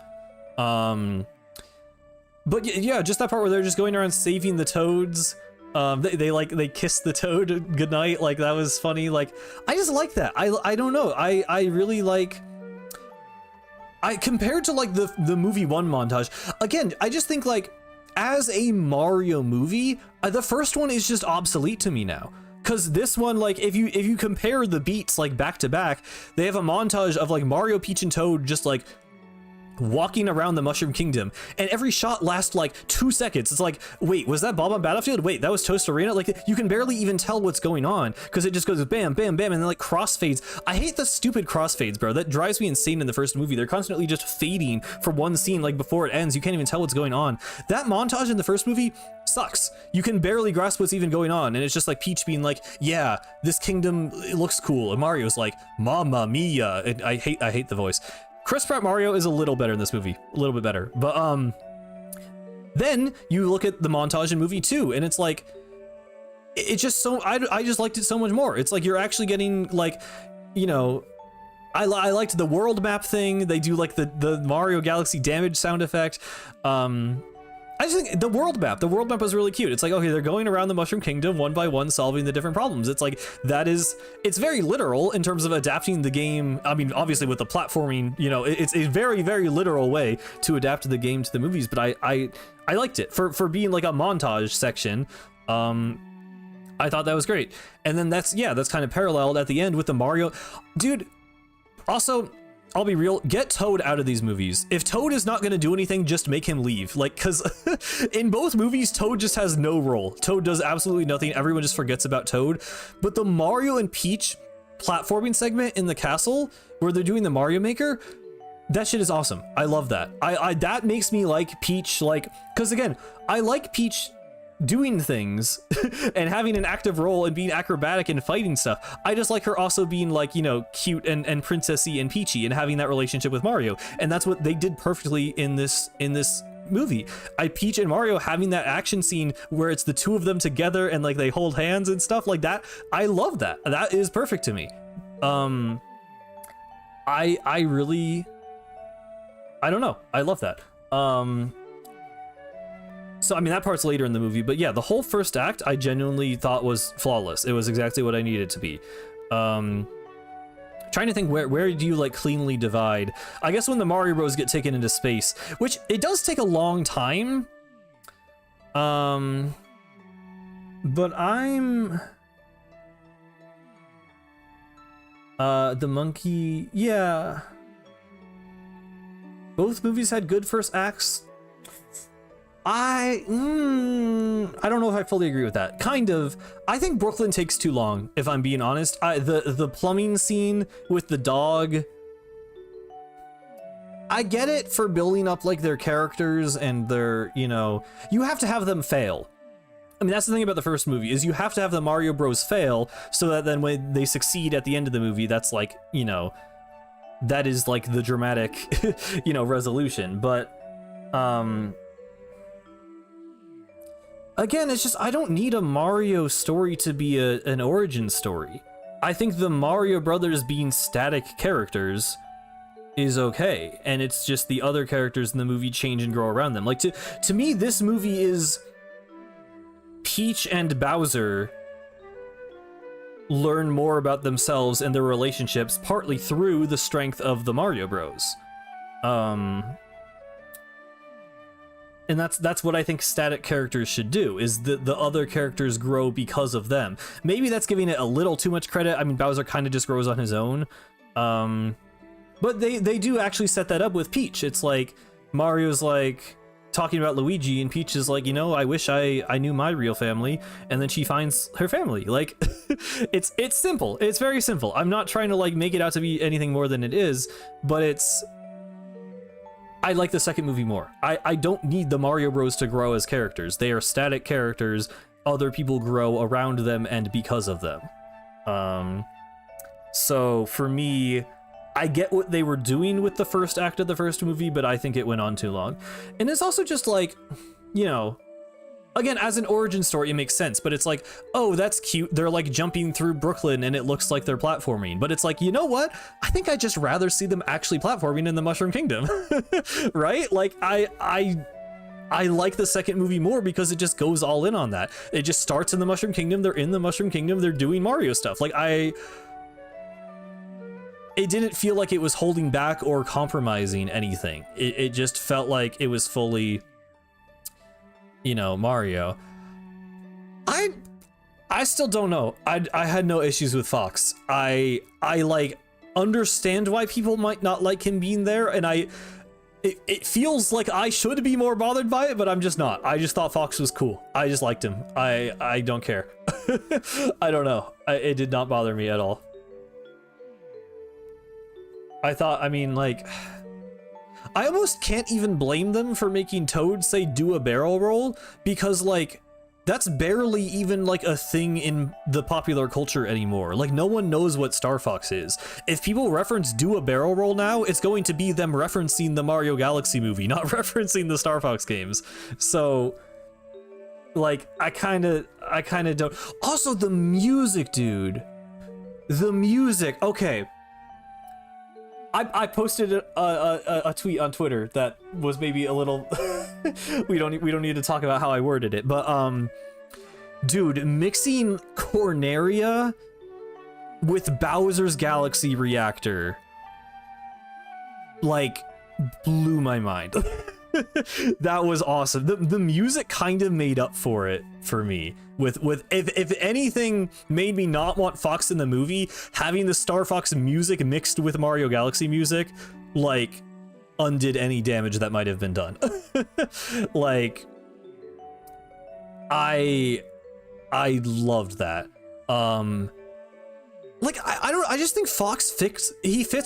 But yeah, just that part where they're just going around saving the toads. They kiss the toad goodnight. Like, that was funny. Like, I just like that. I don't know. I really like, compared to like the movie 1 montage, again, I just think like as a Mario movie, the first one is just obsolete to me now. Cause this one, like, if you compare the beats like back to back, they have a montage of like Mario, Peach, and Toad just like walking around the Mushroom Kingdom, and every shot lasts like 2 seconds. It's like, wait, was that Bob on Battlefield? Wait, that was Toast Arena? Like, you can barely even tell what's going on because it just goes bam, bam, bam, and then like crossfades. I hate the stupid crossfades, bro. That drives me insane in the first movie. They're constantly just fading from one scene, like before it ends. You can't even tell what's going on. That montage in the first movie sucks. You can barely grasp what's even going on, and it's just like Peach being like, yeah, this kingdom, it looks cool, and Mario's like, Mamma Mia. And I hate the voice. Chris Pratt Mario is a little better in this movie, a little bit better. But then you look at the montage in movie 2, and it's like, it's just so, I just liked it so much more. It's like you're actually getting like, you know, I liked the world map thing. They do like the Mario Galaxy damage sound effect. I just think the world map was really cute. It's like, okay, they're going around the Mushroom Kingdom one by one, solving the different problems. It's like, it's very literal in terms of adapting the game. I mean, obviously with the platforming, you know, it's a very, very literal way to adapt the game to the movies, but I liked it for being like a montage section. I thought that was great. And then that's kind of paralleled at the end with the Mario. Dude, also, I'll be real, get Toad out of these movies. If Toad is not gonna do anything, just make him leave. Like, cause in both movies, Toad just has no role. Toad does absolutely nothing. Everyone just forgets about Toad. But the Mario and Peach platforming segment in the castle, where they're doing the Mario Maker, that shit is awesome. I love that. That makes me like Peach, like, cause again, I like Peach doing things and having an active role and being acrobatic and fighting stuff. I just like her also being like, you know, cute and princessy and peachy and having that relationship with Mario. And that's what they did perfectly in this movie. Peach and Mario having that action scene where it's the two of them together and like they hold hands and stuff like that. I love that. That is perfect to me. I really, I don't know. I love that. So, I mean, that part's later in the movie, but yeah, the whole first act I genuinely thought was flawless. It was exactly what I needed it to be. Trying to think, where do you like cleanly divide? I guess when the Mario Bros get taken into space, which it does take a long time. But I'm... the monkey, yeah. Both movies had good first acts. I don't know if I fully agree with that. Kind of. I think Brooklyn takes too long, if I'm being honest. The plumbing scene with the dog, I get it for building up like their characters and their, you know, you have to have them fail. I mean, that's the thing about the first movie, is you have to have the Mario Bros fail so that then when they succeed at the end of the movie, that's like, you know, that is like the dramatic, you know, resolution. But, again, it's just, I don't need a Mario story to be an origin story. I think the Mario Brothers being static characters is okay, and it's just the other characters in the movie change and grow around them. Like, to me, this movie is Peach and Bowser learn more about themselves and their relationships, partly through the strength of the Mario Bros. And that's what I think static characters should do, is the other characters grow because of them. Maybe that's giving it a little too much credit. I mean, Bowser kind of just grows on his own. But they do actually set that up with Peach. It's like, Mario's like talking about Luigi, and Peach is like, you know, I wish I knew my real family. And then she finds her family. Like, it's simple. It's very simple. I'm not trying to like make it out to be anything more than it is, but I like the second movie more. I don't need the Mario Bros to grow as characters. They are static characters. Other people grow around them and because of them. So for me, I get what they were doing with the first act of the first movie, but I think it went on too long. And it's also just like, you know, again, as an origin story, it makes sense, but it's like, oh, that's cute. They're like jumping through Brooklyn and it looks like they're platforming. But it's like, you know what? I think I'd just rather see them actually platforming in the Mushroom Kingdom, right? Like, I like the second movie more because it just goes all in on that. It just starts in the Mushroom Kingdom. They're in the Mushroom Kingdom. They're doing Mario stuff. Like, it didn't feel like it was holding back or compromising anything. It just felt like it was fully, you know, Mario. I still don't know. I had no issues with Fox. I like understand why people might not like him being there, and it feels like I should be more bothered by it, but I'm just not. I just thought Fox was cool. I just liked him. I don't care. I don't know. It did not bother me at all. I mean, like, I almost can't even blame them for making Toad say do a barrel roll, because, like, that's barely even, like, a thing in the popular culture anymore. Like, no one knows what Star Fox is. If people reference do a barrel roll now, it's going to be them referencing the Mario Galaxy movie, not referencing the Star Fox games. So, like, I kind of don't. Also, the music, dude. The music. Okay. I posted a tweet on Twitter that was maybe a little we don't need to talk about how I worded it, but dude, mixing Corneria with Bowser's Galaxy Reactor, like, blew my mind. That was awesome. The music kind of made up for it for me. With if anything made me not want Fox in the movie, having the Star Fox music mixed with Mario Galaxy music, like, undid any damage that might have been done. Like, I loved that. Like, I just think Fox fits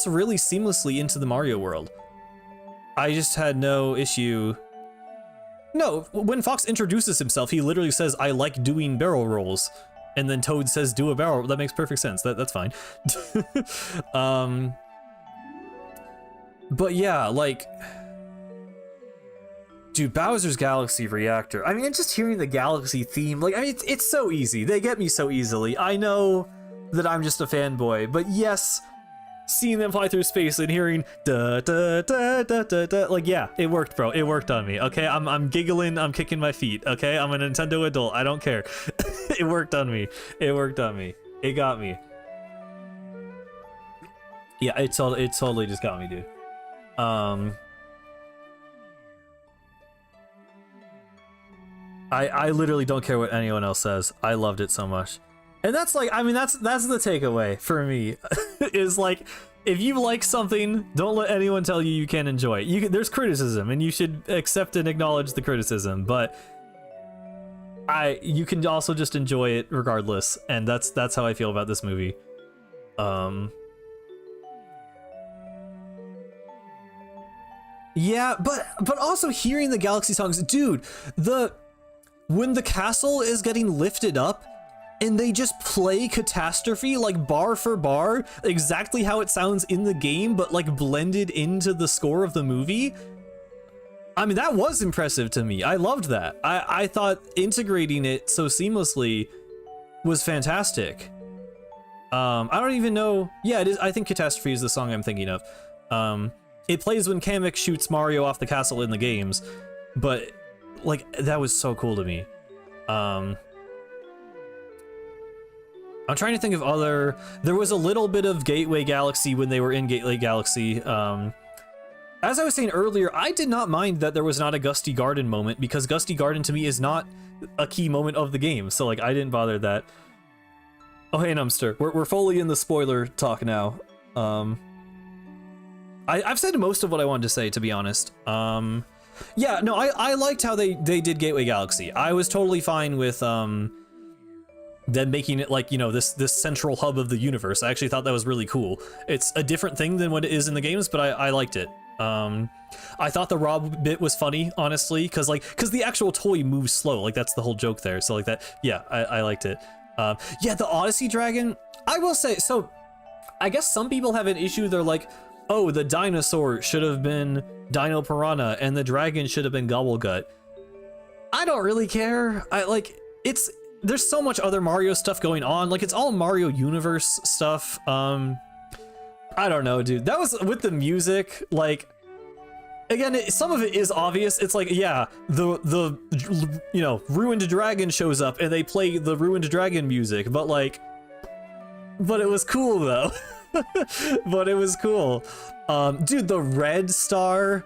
really seamlessly into the Mario world. I just had no issue. No, when Fox introduces himself, he literally says, I like doing barrel rolls. And then Toad says, do a barrel. That makes perfect sense. That's fine. But yeah, like, dude, Bowser's Galaxy Reactor. I mean, just hearing the Galaxy theme, like, I mean, it's so easy. They get me so easily. I know that I'm just a fanboy, but yes, seeing them fly through space and hearing da da da da da da, like, yeah, it worked, bro. It worked on me. Okay, I'm giggling, I'm kicking my feet. Okay, I'm a Nintendo adult. I don't care. It worked on me. It worked on me. It got me. Yeah, it totally just got me, dude. I literally don't care what anyone else says. I loved it so much. And that's, like, I mean, that's the takeaway for me. Is, like, if you like something, don't let anyone tell you can't enjoy it. There's criticism, and you should accept and acknowledge the criticism, but you can also just enjoy it regardless, and that's how I feel about this movie. Yeah, but also hearing the Galaxy songs, dude, when the castle is getting lifted up and they just play Catastrophe, like, bar for bar, exactly how it sounds in the game, but, like, blended into the score of the movie. I mean, that was impressive to me. I loved that. I thought integrating it so seamlessly was fantastic. I don't even know. Yeah, it is. I think Catastrophe is the song I'm thinking of. It plays when Kamek shoots Mario off the castle in the games, but, like, that was so cool to me. I'm trying to think of other. There was a little bit of Gateway Galaxy when they were in Gateway Galaxy. As I was saying earlier, I did not mind that there was not a Gusty Garden moment, because Gusty Garden to me is not a key moment of the game. So, like, I didn't bother that. Oh, hey, Numster, we're fully in the spoiler talk now. I've said most of what I wanted to say, to be honest. Yeah, no, I liked how they did Gateway Galaxy. I was totally fine with them making it, like, you know, this central hub of the universe. I actually thought that was really cool. It's a different thing than what it is in the games, but I liked it. I thought the Rob bit was funny, honestly, because the actual toy moves slow. Like, that's the whole joke there. So, like, that, yeah, I liked it. Yeah, the Odyssey Dragon, I will say, so I guess some people have an issue. They're like, oh, the dinosaur should have been Dino Piranha and the dragon should have been Gobblegut. I don't really care. There's so much other Mario stuff going on. Like, it's all Mario Universe stuff. I don't know, dude. That was with the music, like, again, some of it is obvious. It's like, yeah, the you know, Ruined Dragon shows up and they play the Ruined Dragon music, but it was cool though. But it was cool. Dude, the Red Star,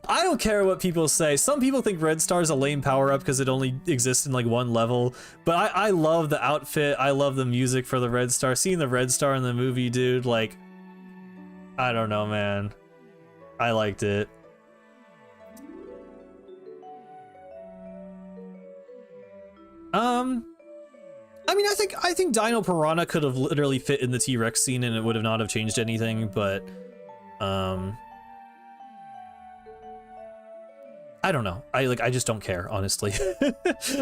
I don't care what people say. Some people think Red Star is a lame power-up because it only exists in, like, one level, but I love the outfit. I love the music for the Red Star. Seeing the Red Star in the movie, dude, like, I don't know, man. I liked it. I mean, I think Dino Piranha could have literally fit in the T-Rex scene and it would have not have changed anything, but I don't know. I just don't care, honestly.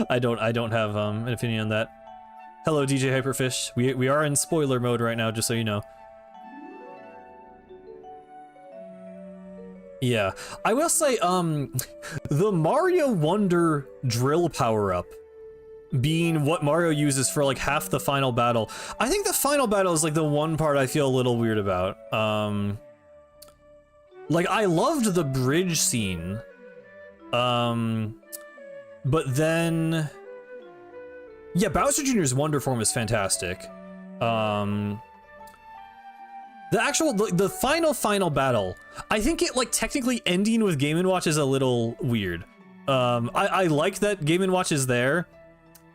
I don't have an opinion on that. Hello, DJ Hyperfish. We are in spoiler mode right now, just so you know. Yeah, I will say, the Mario Wonder drill power-up being what Mario uses for like half the final battle. I think the final battle is like the one part I feel a little weird about. Like I loved the bridge scene, but then, yeah, Bowser Jr.'s Wonder Form is fantastic. The actual, the final battle, I think it like technically ending with Game & Watch is a little weird. I like that Game & Watch is there.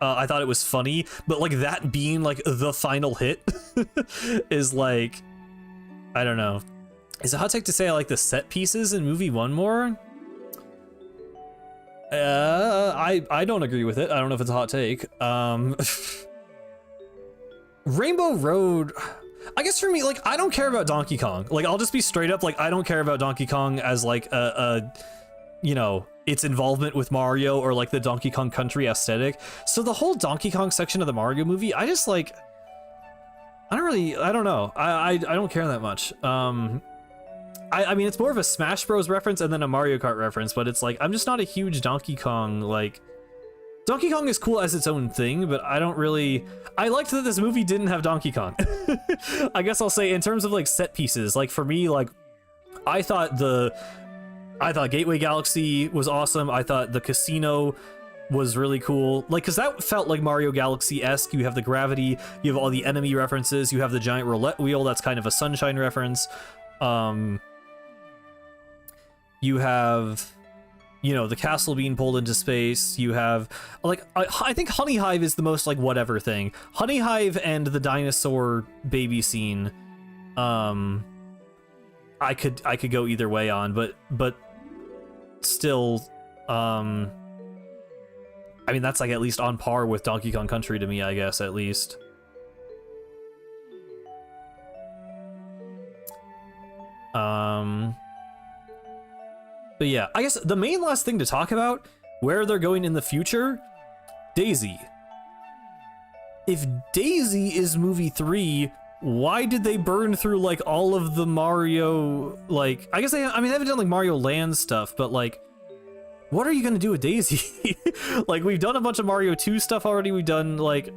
I thought it was funny, but like that being like the final hit is like, I don't know. Is it hot take to say I like the set pieces in movie 1 more? I don't agree with it. I don't know if it's a hot take. Rainbow Road, I guess for me, like, I don't care about Donkey Kong. Like, I'll just be straight up, like, I don't care about Donkey Kong as, like, you know, its involvement with Mario or, like, the Donkey Kong Country aesthetic. So the whole Donkey Kong section of the Mario movie, I just, like, I don't know. I don't care that much. I mean, it's more of a Smash Bros. Reference and then a Mario Kart reference, but it's, like, I'm just not a huge Donkey Kong, like... Donkey Kong is cool as its own thing, but I don't really... I liked that this movie didn't have Donkey Kong. I guess I'll say in terms of like set pieces, like for me, like I thought Gateway Galaxy was awesome. I thought the casino was really cool. Like, cause that felt like Mario Galaxy-esque. You have the gravity, you have all the enemy references, you have the giant roulette wheel. That's kind of a Sunshine reference. You have... you know, the castle being pulled into space. You have, like, I think Honey Hive is the most, like, whatever thing. Honey Hive and the dinosaur baby scene, I could go either way on, but still, I mean, that's, like, at least on par with Donkey Kong Country to me, I guess, at least. But yeah, I guess the main last thing to talk about, where they're going in the future, Daisy. If Daisy is movie 3, why did they burn through like all of the Mario, like, I guess they haven't done like Mario Land stuff, but like, what are you gonna do with Daisy? Like, we've done a bunch of Mario 2 stuff already, we've done like,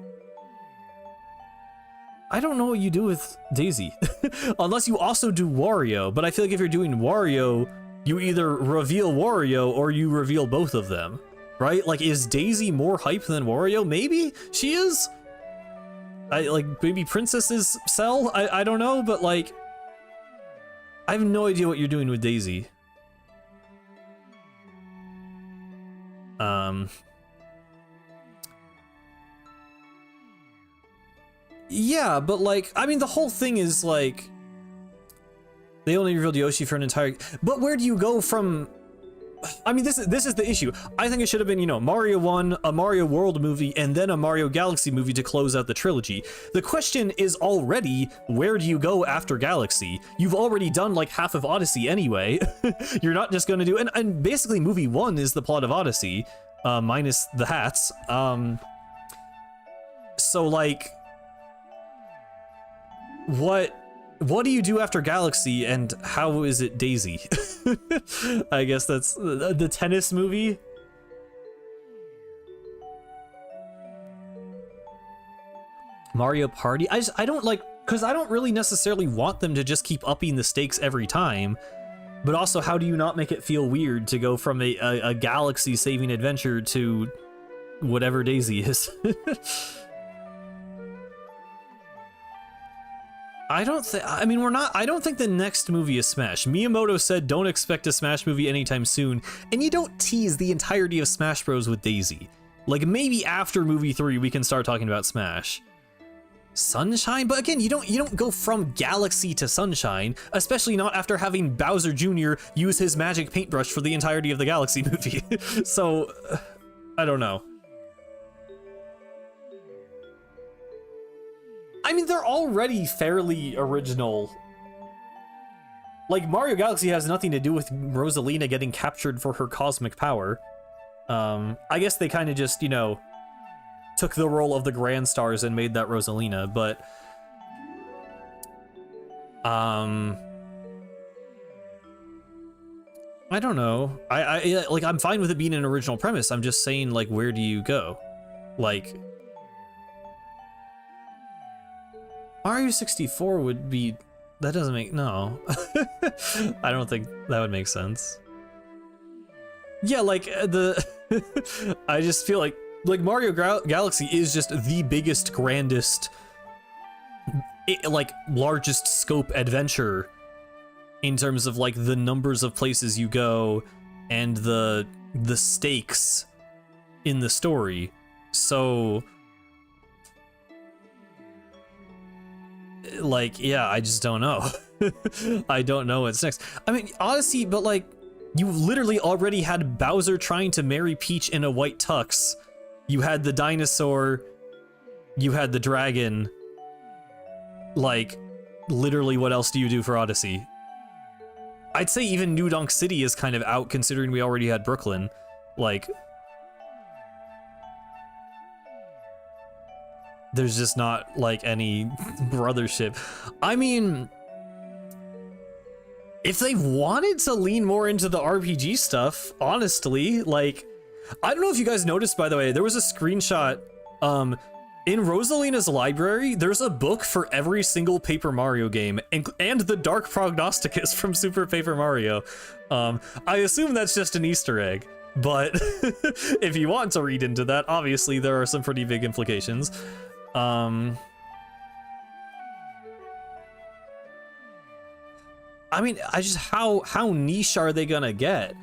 I don't know what you do with Daisy. Unless you also do Wario, but I feel like if you're doing Wario, you either reveal Wario or you reveal both of them, right? Like, is Daisy more hype than Wario? Maybe she is. Maybe Princess is Cell. I don't know, but like, I have no idea what you're doing with Daisy. Yeah, but like, I mean, the whole thing is like, they only revealed Yoshi for an entire... But where do you go from... I mean, this is the issue. I think it should have been, you know, Mario 1, a Mario World movie, and then a Mario Galaxy movie to close out the trilogy. The question is already, where do you go after Galaxy? You've already done like half of Odyssey anyway. You're not just going to do... And basically movie 1 is the plot of Odyssey, minus the hats. So like... What do you do after Galaxy, and how is it Daisy? I guess that's the tennis movie. Mario Party. I don't like, because I don't really necessarily want them to just keep upping the stakes every time. But also, how do you not make it feel weird to go from a Galaxy saving adventure to whatever Daisy is? I don't think the next movie is Smash. Miyamoto said don't expect a Smash movie anytime soon, and you don't tease the entirety of Smash Bros with Daisy. Like, maybe after movie 3 we can start talking about Smash. Sunshine? But again, you don't go from Galaxy to Sunshine, especially not after having Bowser Jr. use his magic paintbrush for the entirety of the Galaxy movie. So, I don't know. mean, they're already fairly original. Like, Mario Galaxy has nothing to do with Rosalina getting captured for her cosmic power. I guess they kind of just, you know, took the role of the Grand Stars and made that Rosalina, but... I don't know. Like, I'm fine with it being an original premise. I'm just saying, like, where do you go? Like... Mario 64 would be... That doesn't make... No. I don't think that would make sense. Yeah, like, I just feel like Mario Galaxy is just the biggest, grandest, like, largest scope adventure in terms of, like, the numbers of places you go and the stakes in the story. So... like, yeah, I just don't know. I don't know what's next. I mean, Odyssey, but like, you literally already had Bowser trying to marry Peach in a white tux. You had the dinosaur. You had the dragon. Like, literally, what else do you do for Odyssey? I'd say even New Donk City is kind of out, considering we already had Brooklyn. Like... there's just not, like, any brothership. I mean, if they wanted to lean more into the RPG stuff, honestly, like, I don't know if you guys noticed, by the way, there was a screenshot, in Rosalina's library, there's a book for every single Paper Mario game, and the Dark Prognosticus from Super Paper Mario. I assume that's just an Easter egg, but if you want to read into that, obviously there are some pretty big implications. I mean, how niche are they gonna get?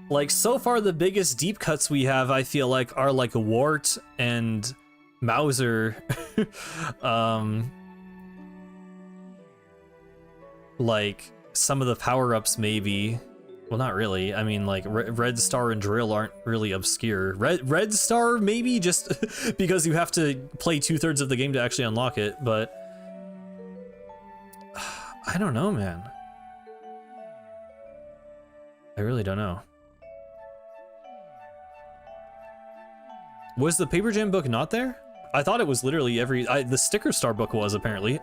Like, so far the biggest deep cuts we have, I feel like, are like Wart and Mauser. Like, some of the power-ups maybe. Well, not really. I mean, like, Red Star and Drill aren't really obscure. Red Star, maybe, just because you have to play 2/3 of the game to actually unlock it, but... I don't know, man. I really don't know. Was the Paper Jam book not there? I thought it was literally the Sticker Star book was, apparently.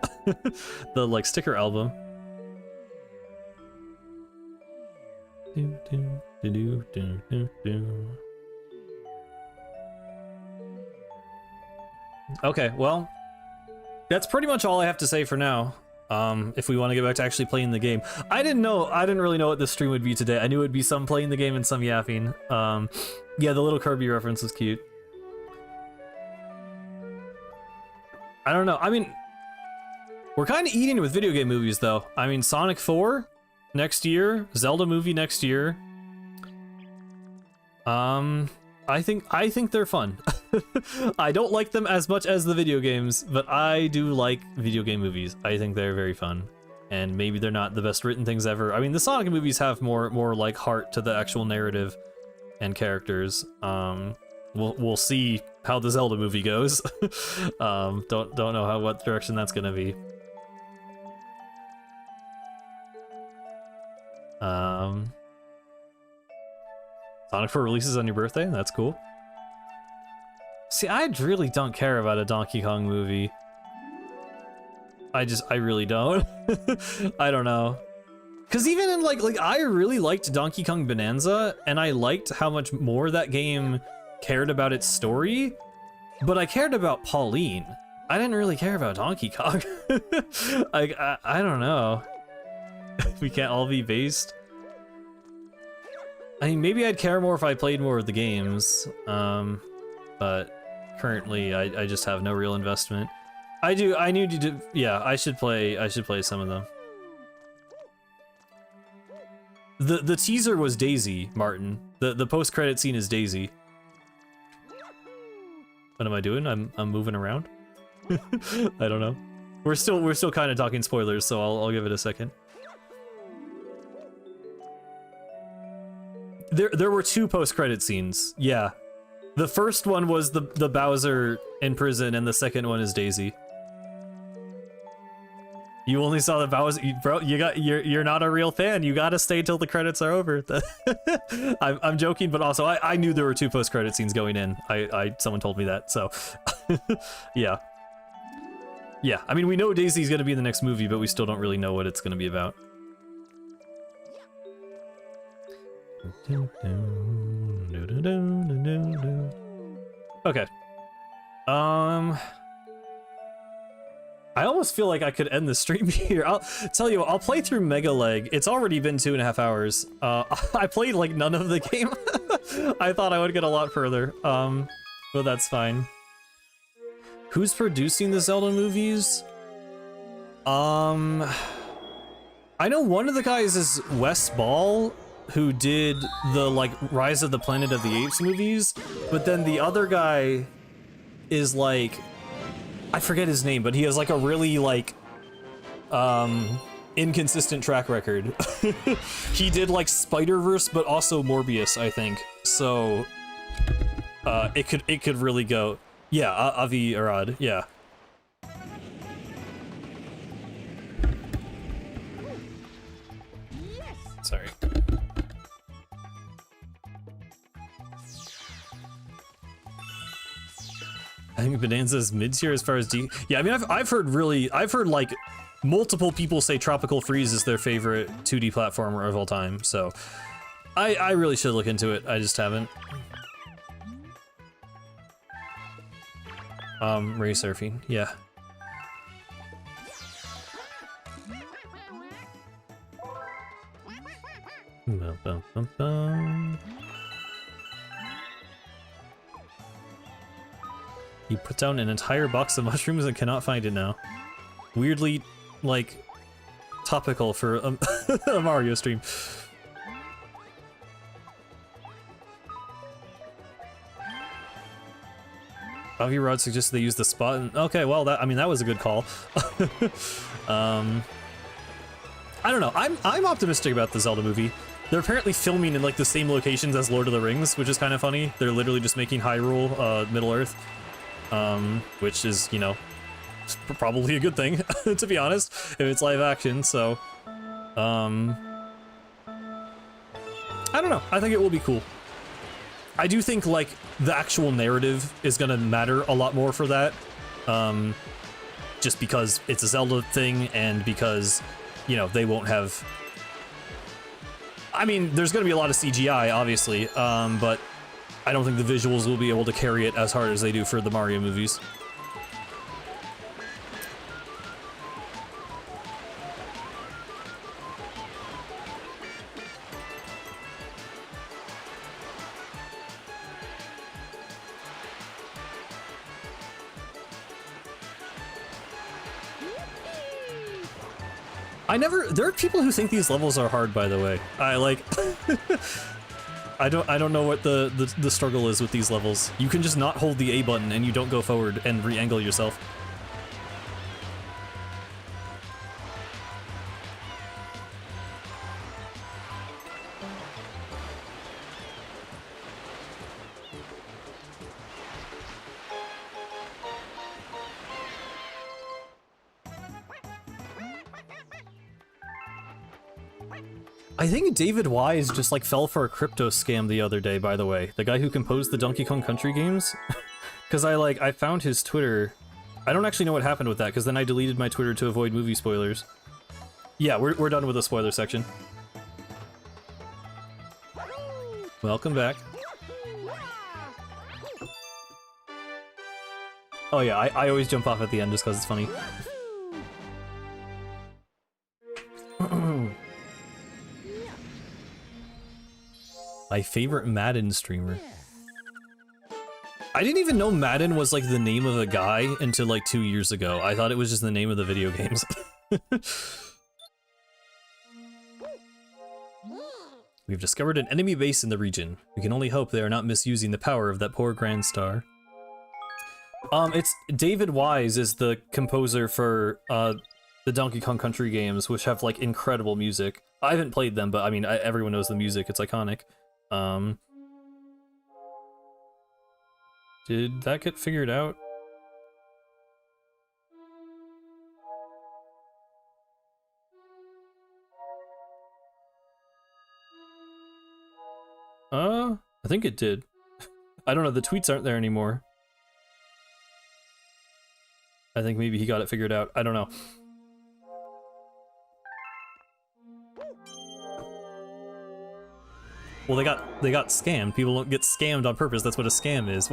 The, like, sticker album. Okay, well, that's pretty much all I have to say for now. If we want to get back to actually playing the game. I didn't really know what this stream would be today. I knew it would be some playing the game and some yapping. Yeah, the little Kirby reference was cute. I don't know. I mean, we're kind of eating with video game movies, though. I mean, Sonic 4 next year, Zelda movie next year. I think they're fun. I don't like them as much as the video games, but I do like video game movies. I think they're very fun, and maybe they're not the best written things ever. I mean, the Sonic movies have more like heart to the actual narrative and characters. We'll see how the Zelda movie goes. Don't know what direction that's gonna be. Sonic 4 releases on your birthday? That's cool. See, I really don't care about a Donkey Kong movie. I really don't. I don't know. Cause even in like I really liked Donkey Kong Bonanza, and I liked how much more that game cared about its story, but I cared about Pauline. I didn't really care about Donkey Kong. I don't know. We can't all be based. I mean, maybe I'd care more if I played more of the games, but currently I just have no real investment. I need you to, yeah, I should play some of them. The teaser was Daisy, Martin. The post-credit scene is Daisy. What am I doing? I'm moving around. I don't know. We're still kind of talking spoilers, so I'll give it a second. There were two post-credit scenes. Yeah. The first one was the Bowser in prison, and the second one is Daisy. You only saw the Bowser, bro. You're not a real fan. You gotta stay till the credits are over. I'm joking, but also I knew there were 2 post-credit scenes going in. Someone told me that, so yeah. Yeah, I mean, we know Daisy's gonna be in the next movie, but we still don't really know what it's gonna be about. Okay. I almost feel like I could end the stream here. I'll tell you what, I'll play through Mega Leg. It's already been 2.5 hours. I played like none of the game. I thought I would get a lot further, but that's fine. Who's producing the Zelda movies? I know one of the guys is Wes Ball, who did the like Rise of the Planet of the Apes movies, but then the other guy is like, I forget his name, but he has like a really like inconsistent track record. He did like Spider-Verse, but also Morbius, I think. So it could really go. Yeah, Avi Arad, yeah. Sorry. I think Bonanza's mid-tier as far as D. Yeah, I mean, I've heard like multiple people say Tropical Freeze is their favorite 2D platformer of all time. So I really should look into it. I just haven't. Ray surfing, yeah. Bum, bum, bum, bum. He put down an entire box of mushrooms and cannot find it now. Weirdly, like, topical for a Mario stream. Avi Rod suggests they use the spot. And, okay, well, that was a good call. I don't know. I'm optimistic about the Zelda movie. They're apparently filming in like the same locations as Lord of the Rings, which is kind of funny. They're literally just making Hyrule, Middle Earth, which is, you know, probably a good thing, to be honest, if it's live action. So, I don't know. I think it will be cool. I do think like the actual narrative is gonna matter a lot more for that, just because it's a Zelda thing and because, you know, they won't have. I mean, there's going to be a lot of CGI, obviously, but I don't think the visuals will be able to carry it as hard as they do for the Mario movies. There are people who think these levels are hard, by the way. I like, I don't know what the struggle is with these levels. You can just not hold the A button and you don't go forward and re-angle yourself. I think David Wise just like fell for a crypto scam the other day, by the way. The guy who composed the Donkey Kong Country games. Because I found his Twitter. I don't actually know what happened with that, because then I deleted my Twitter to avoid movie spoilers. Yeah, we're done with the spoiler section. Welcome back. Oh yeah, I always jump off at the end just because it's funny. My favorite Madden streamer. I didn't even know Madden was like the name of a guy until like 2 years ago. I thought it was just the name of the video games. We've discovered an enemy base in the region. We can only hope they are not misusing the power of that poor Grand Star. It's David Wise is the composer for the Donkey Kong Country games, which have like incredible music. I haven't played them, but I mean, everyone knows the music. It's iconic. Did that get figured out? think it did. I don't know, the tweets aren't there anymore. I think maybe he got it figured out. I don't know. Well, they got scammed. People don't get scammed on purpose. That's what a scam is.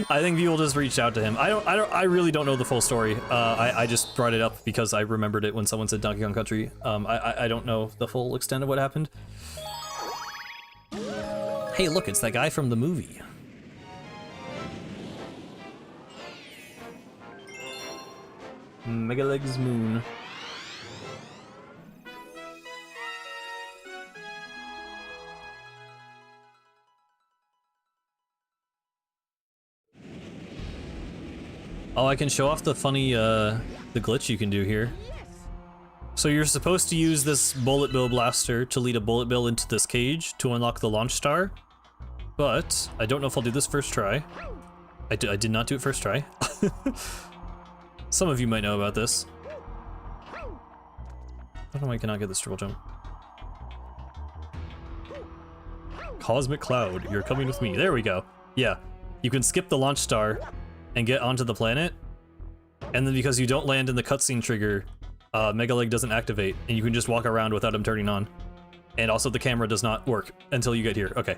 I think people just reached out to him. I really don't know the full story. I just brought it up because I remembered it when someone said Donkey Kong Country. I don't know the full extent of what happened. Hey, look, it's that guy from the movie. Megaleg's Moon. Oh, I can show off the funny, the glitch you can do here. So you're supposed to use this bullet bill blaster to lead a bullet bill into this cage to unlock the launch star. But I don't know if I'll do this first try. I did not do it first try. Some of you might know about this. I don't know why I cannot get this triple jump. Cosmic Cloud, you're coming with me. There we go. Yeah, you can skip the launch star and get onto the planet, and then because you don't land in the cutscene trigger, Megaleg doesn't activate, and you can just walk around without him turning on. And also the camera does not work until you get here. Okay.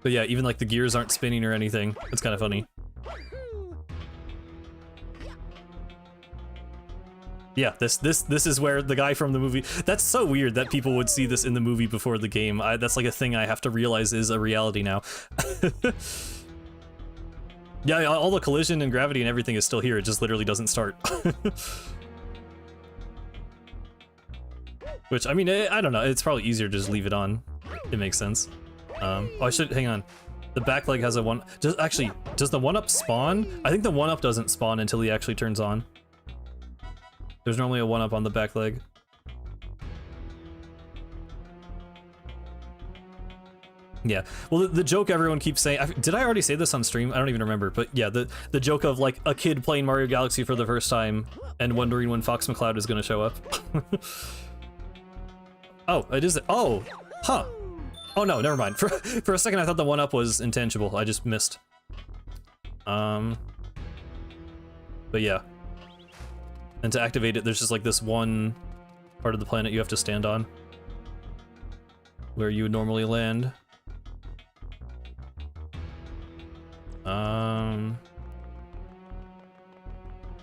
But yeah, even like the gears aren't spinning or anything. It's kind of funny. Yeah, this is where the guy from the movie... That's so weird that people would see this in the movie before the game. That's like a thing I have to realize is a reality now. Yeah, all the collision and gravity and everything is still here. It just literally doesn't start. Which, I mean, I don't know. It's probably easier to just leave it on. It makes sense. Oh, I should... Hang on. The back leg has a one... Does the one-up spawn? I think the one-up doesn't spawn until he actually turns on. There's normally a one-up on the back leg. Yeah, well, the joke everyone keeps saying... Did I already say this on stream? I don't even remember, but yeah, the joke of, like, a kid playing Mario Galaxy for the first time and wondering when Fox McCloud is gonna show up. Oh, it is... Oh! Huh! Oh no, never mind. For a second I thought the one-up was intangible. I just missed. But yeah. And to activate it, there's just like this one part of the planet you have to stand on, where you would normally land.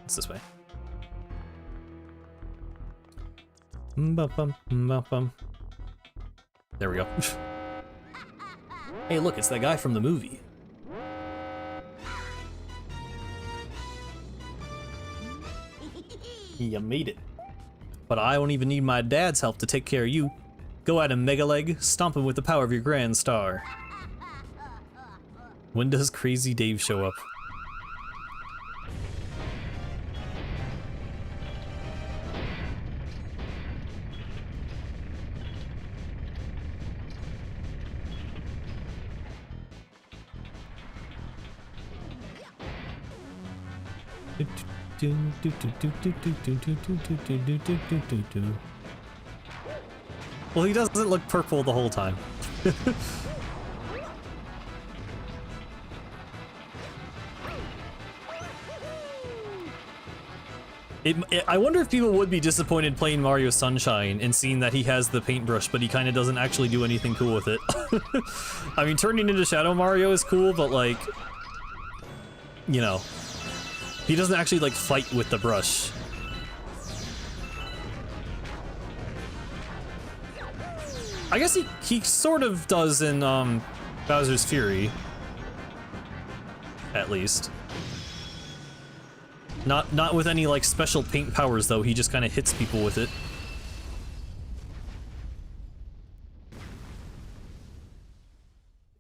It's this way. There we go. Hey, look, it's that guy from the movie. You made it. But I don't even need my dad's help to take care of you. Go at him, Megaleg. Stomp him with the power of your Grand Star. When does Crazy Dave show up? Well, he doesn't look purple the whole time. I wonder if people would be disappointed playing Mario Sunshine and seeing that he has the paintbrush, but he kind of doesn't actually do anything cool with it. I mean, turning into Shadow Mario is cool, but like, you know, he doesn't actually like fight with the brush. I guess he sort of does in Bowser's Fury, at least. Not with any like special paint powers though. He just kind of hits people with it.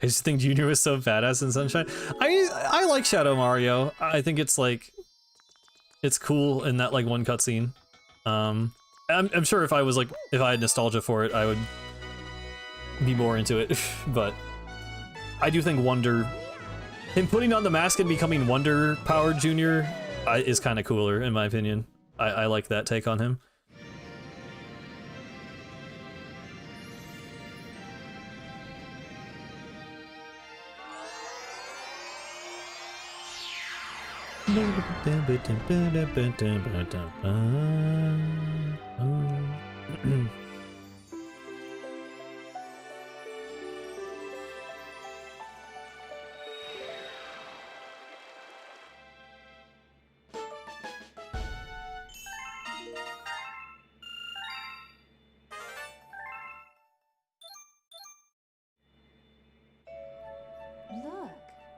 I just think Junior is so badass in Sunshine. I like Shadow Mario. I think it's like, it's cool in that like one cutscene. I'm sure if I had nostalgia for it, I would be more into it. But I do think him putting on the mask and becoming Wonder Powered Junior is kind of cooler in my opinion. I like that take on him. Look.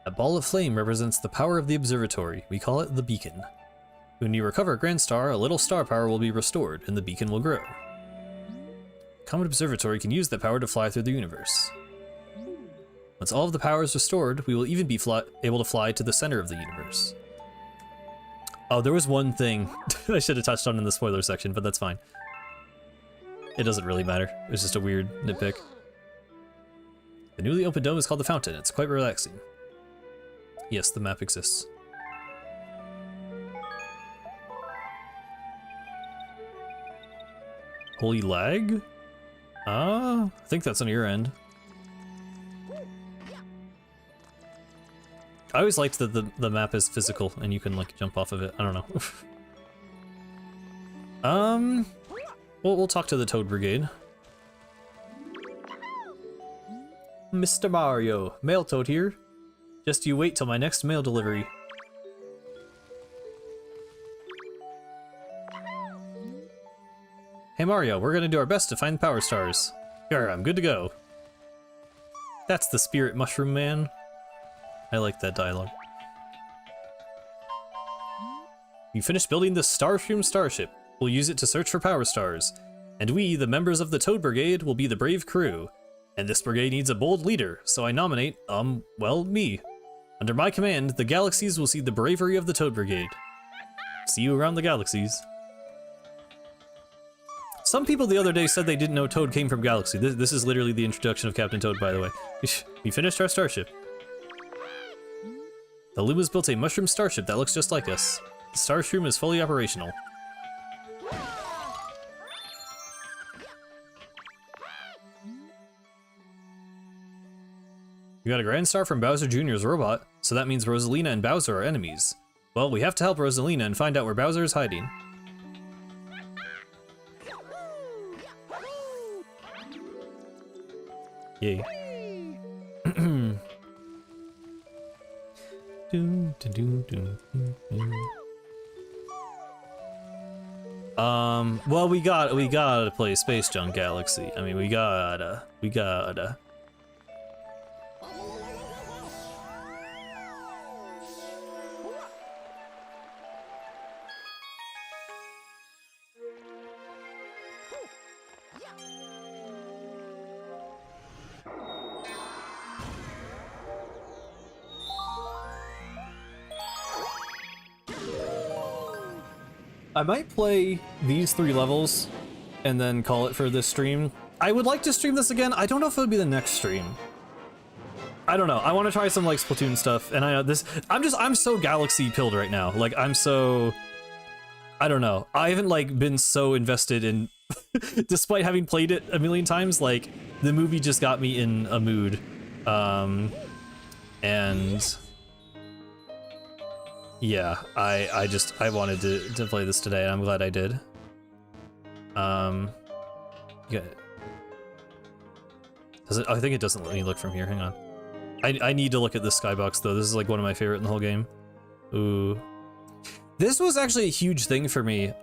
A ball of flame represents the power of the observatory. We call it the beacon. When you recover a Grand Star, a little star power will be restored, and the beacon will grow. Comet Observatory can use that power to fly through the universe. Once all of the power is restored, we will even be able to fly to the center of the universe. Oh, there was one thing I should have touched on in the spoiler section, but that's fine. It doesn't really matter. It was just a weird nitpick. The newly opened dome is called the Fountain. It's quite relaxing. Yes, the map exists. Holy lag? I think that's on your end. I always liked that the map is physical and you can like jump off of it. I don't know. We'll talk to the Toad Brigade. Mr. Mario, Mail Toad here. Just you wait till my next mail delivery. Hey Mario, we're gonna do our best to find the power stars. Here, I'm good to go. That's the spirit, Mushroom Man. I like that dialogue. You finished building the Starshroom starship. We'll use it to search for power stars. And we, the members of the Toad Brigade, will be the brave crew. And this brigade needs a bold leader, so I nominate, well, me. Under my command, the galaxies will see the bravery of the Toad Brigade. See you around the galaxies. Some people the other day said they didn't know Toad came from Galaxy. This is literally the introduction of Captain Toad, by the way. We finished our starship. The Luma's built a mushroom starship that looks just like us. The Starshroom is fully operational. We got a Grand Star from Bowser Jr.'s robot, so that means Rosalina and Bowser are enemies. Well, we have to help Rosalina and find out where Bowser is hiding. Yay. Well, we gotta play Space Junk Galaxy. I mean, we gotta. I might play these 3 levels and then call it for this stream. I would like to stream this again. I don't know if it would be the next stream. I don't know. I want to try some like Splatoon stuff, and I know this. I'm so Galaxy pilled right now. Like I'm so. I don't know. I haven't like been so invested in, despite having played it a million times. Like the movie just got me in a mood, and. Yeah, I wanted to play this today, and I'm glad I did. Yeah. Does it? I think it doesn't let me look from here. Hang on. I need to look at this skybox though. This is like one of my favorite in the whole game. Ooh. This was actually a huge thing for me.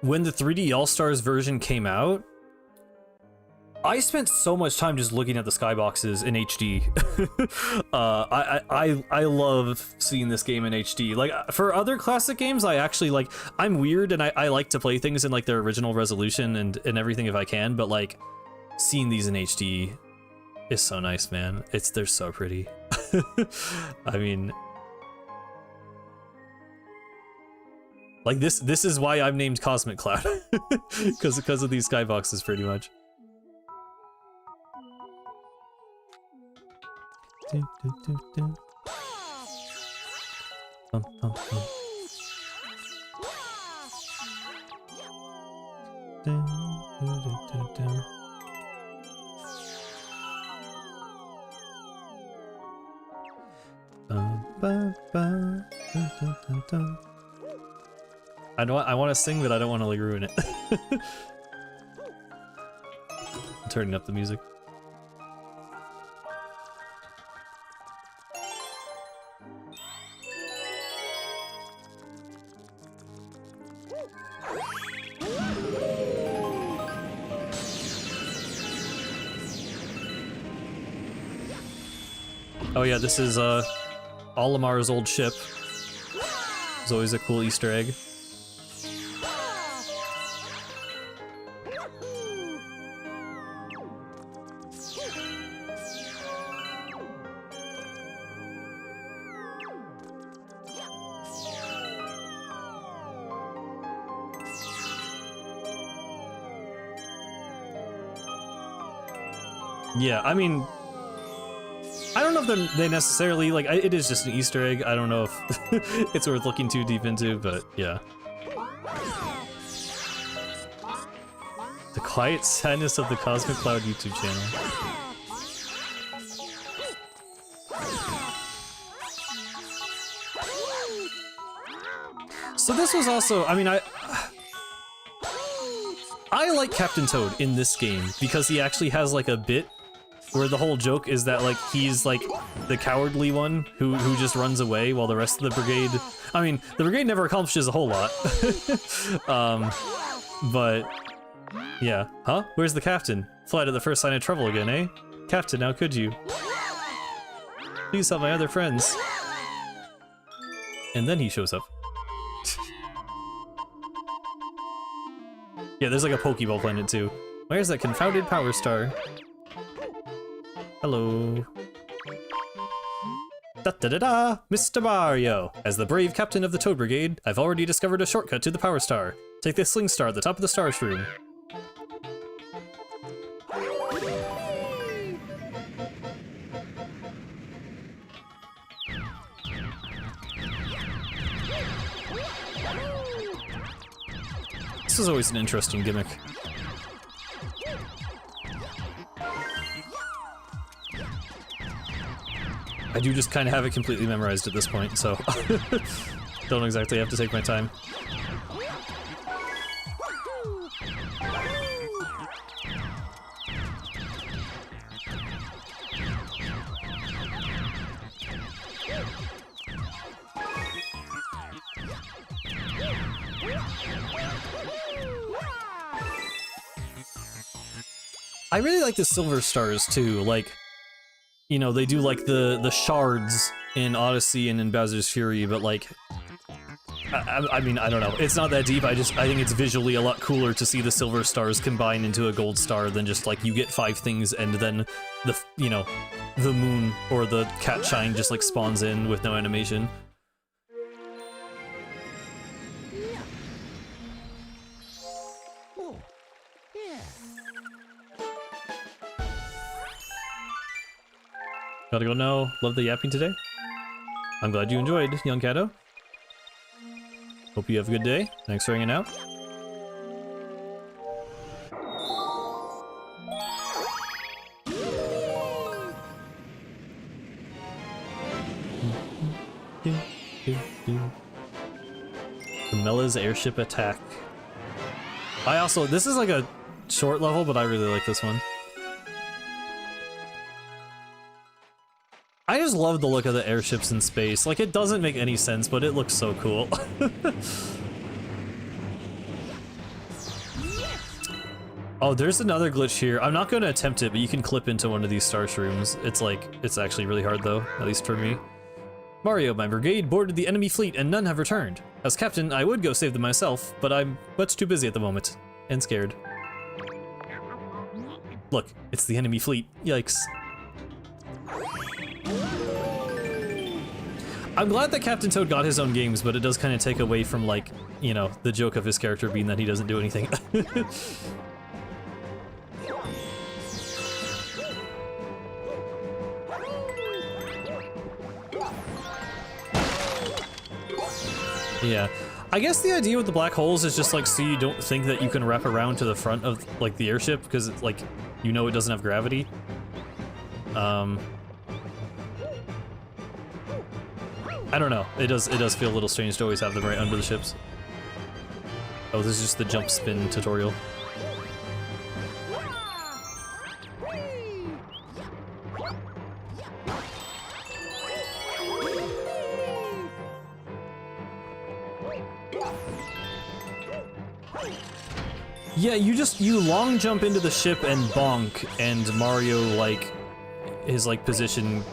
When the 3D All-Stars version came out, I spent so much time just looking at the skyboxes in HD. I love seeing this game in HD. Like for other classic games, I actually like. I'm weird and I like to play things in like their original resolution and everything if I can. But like seeing these in HD is so nice, man. They're so pretty. I mean, like this is why I'm named Cosmic Cloud because of these skyboxes, pretty much. ba, ba, dun, dun, dun, dun. I want to sing, but I don't want to like ruin it. I'm turning up the music. Oh yeah, this is Olimar's old ship. It's always a cool Easter egg. Yeah, I mean, I don't know if they necessarily, like, it is just an Easter egg. I don't know if it's worth looking too deep into, but yeah. The Quiet Sadness of the Cosmic Cloud YouTube channel. So this was also, I mean, I like Captain Toad in this game because he actually has like a bit where the whole joke is that like he's like the cowardly one who just runs away while the rest of the brigade, I mean, the brigade never accomplishes a whole lot. But yeah, huh? Where's the captain? Flight at the first sign of trouble again, eh? Captain, how could you? Please help my other friends. And then he shows up. Yeah, there's like a Pokeball planet too. Where's that confounded power star? Hello. Da-da-da-da! Mr. Mario! As the brave captain of the Toad Brigade, I've already discovered a shortcut to the Power Star. Take this Sling Star at the top of the Stars Room. This is always an interesting gimmick. I do just kind of have it completely memorized at this point, so don't exactly have to take my time. I really like the silver stars too, like, you know, they do like the shards in Odyssey and in Bowser's Fury, but like, I mean, I don't know, it's not that deep. I think it's visually a lot cooler to see the silver stars combine into a gold star than just like you get 5 things and then the, you know, the moon or the cat shine just like spawns in with no animation. Gotta go now. Love the yapping today. I'm glad you enjoyed, young Cato. Hope you have a good day. Thanks for hanging out. Camella's airship attack. This is like a short level, but I really like this one. I just love the look of the airships in space. Like, it doesn't make any sense, but it looks so cool. Oh, there's another glitch here. I'm not going to attempt it, but you can clip into one of these star shrooms. It's actually really hard though, at least for me. Mario, my brigade boarded the enemy fleet and none have returned. As captain, I would go save them myself, but I'm much too busy at the moment. And scared. Look, it's the enemy fleet. Yikes. I'm glad that Captain Toad got his own games, but it does kind of take away from, like, you know, the joke of his character being that he doesn't do anything. Yeah. I guess the idea with the black holes is just, like, so you don't think that you can wrap around to the front of, like, the airship, because, it's, like, you know it doesn't have gravity. I don't know. It does feel a little strange to always have them right under the ships. Oh, this is just the jump spin tutorial. Yeah, you long jump into the ship and bonk, and Mario, like, his, like, position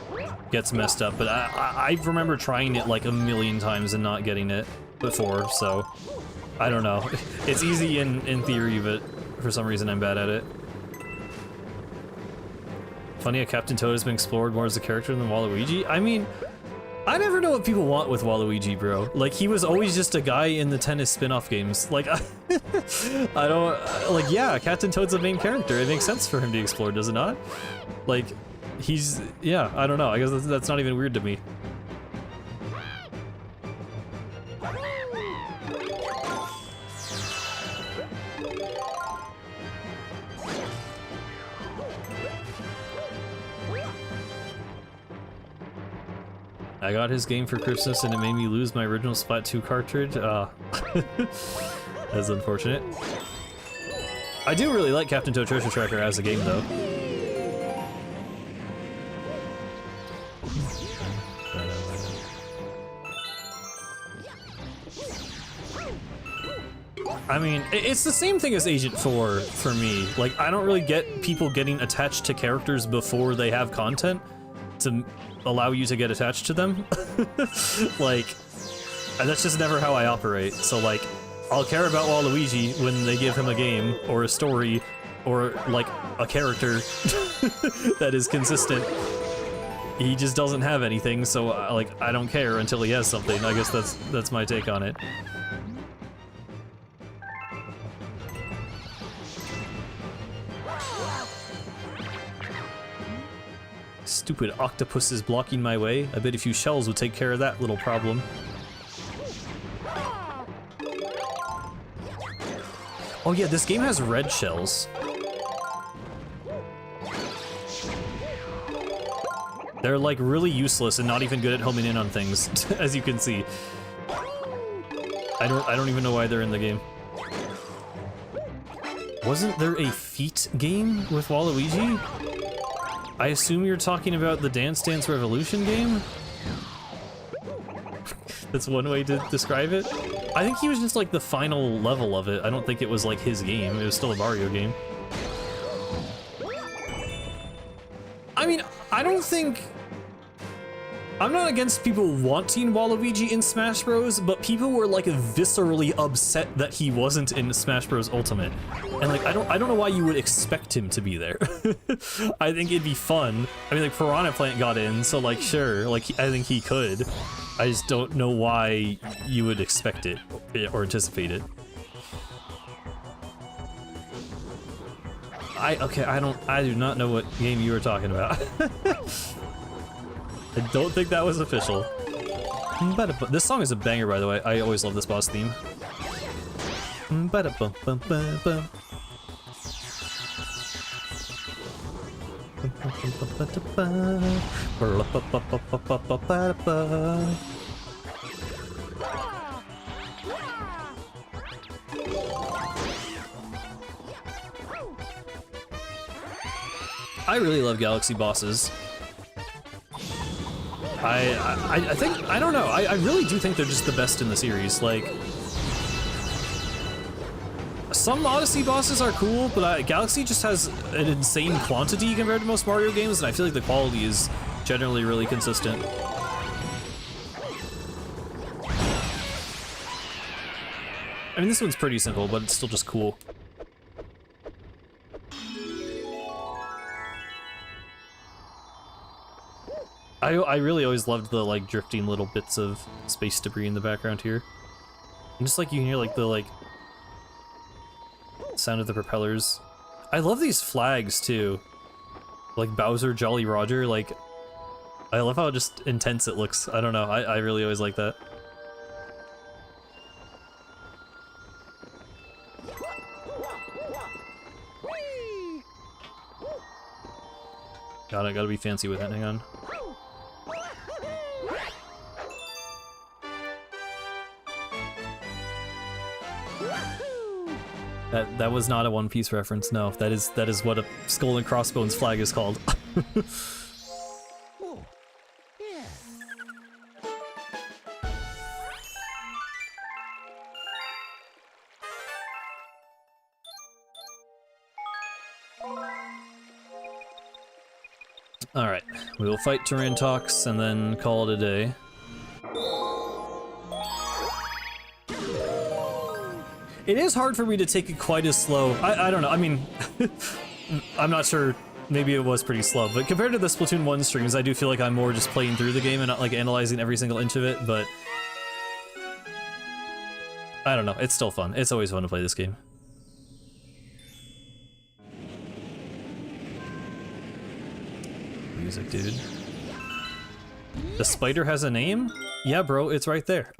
gets messed up, but I remember trying it, like, a million times and not getting it before, so I don't know. It's easy in theory, but for some reason I'm bad at it. Funny how Captain Toad has been explored more as a character than Waluigi? I mean, I never know what people want with Waluigi, bro. Like, he was always just a guy in the tennis spin-off games. Like, I don't... Like, yeah, Captain Toad's the main character. It makes sense for him to explore, does it not? Like, he's... Yeah, I don't know. I guess that's not even weird to me. I got his game for Christmas and it made me lose my original Splatoon cartridge. That's unfortunate. I do really like Captain Toad Treasure Tracker as a game, though. I mean, it's the same thing as Agent 4 for me. Like, I don't really get people getting attached to characters before they have content to allow you to get attached to them. Like, that's just never how I operate. So, like, I'll care about Waluigi when they give him a game or a story or, like, a character that is consistent. He just doesn't have anything, so, like, I don't care until he has something. I guess that's my take on it. Stupid octopus is blocking my way. I bet a few shells would take care of that little problem. Oh yeah, this game has red shells. They're like really useless and not even good at homing in on things, as you can see. I don't even know why they're in the game. Wasn't there a feat game with Waluigi? I assume you're talking about the Dance Dance Revolution game? That's one way to describe it. I think he was just like the final level of it. I don't think it was like his game. It was still a Mario game. I mean, I don't think... I'm not against people wanting Waluigi in Smash Bros, but people were like viscerally upset that he wasn't in Smash Bros Ultimate. And like, I don't know why you would expect him to be there. I think it'd be fun. I mean, like, Piranha Plant got in, so like, sure, like, I think he could. I just don't know why you would expect it or anticipate it. I do not know what game you were talking about. I don't think that was official. This song is a banger, by the way. I always love this boss theme. I really love Galaxy bosses. I think, I don't know, I really do think they're just the best in the series. Like, some Odyssey bosses are cool, but Galaxy just has an insane quantity compared to most Mario games, and I feel like the quality is generally really consistent. I mean, this one's pretty simple, but it's still just cool. I really always loved the like drifting little bits of space debris in the background here. And just like you can hear like the sound of the propellers. I love these flags too. Like Bowser, Jolly Roger, like I love how just intense it looks. I don't know, I really always like that. God, I gotta be fancy with it, hang on. That was not a One Piece reference. No, that is what a skull and crossbones flag is called. Oh, yeah. All right, we will fight Tarantox and then call it a day. It is hard for me to take it quite as slow. I don't know. I mean, I'm not sure. Maybe it was pretty slow, but compared to the Splatoon 1 streams, I do feel like I'm more just playing through the game and not like analyzing every single inch of it, but I don't know. It's still fun. It's always fun to play this game. Music, dude. The spider has a name? Yeah, bro, it's right there.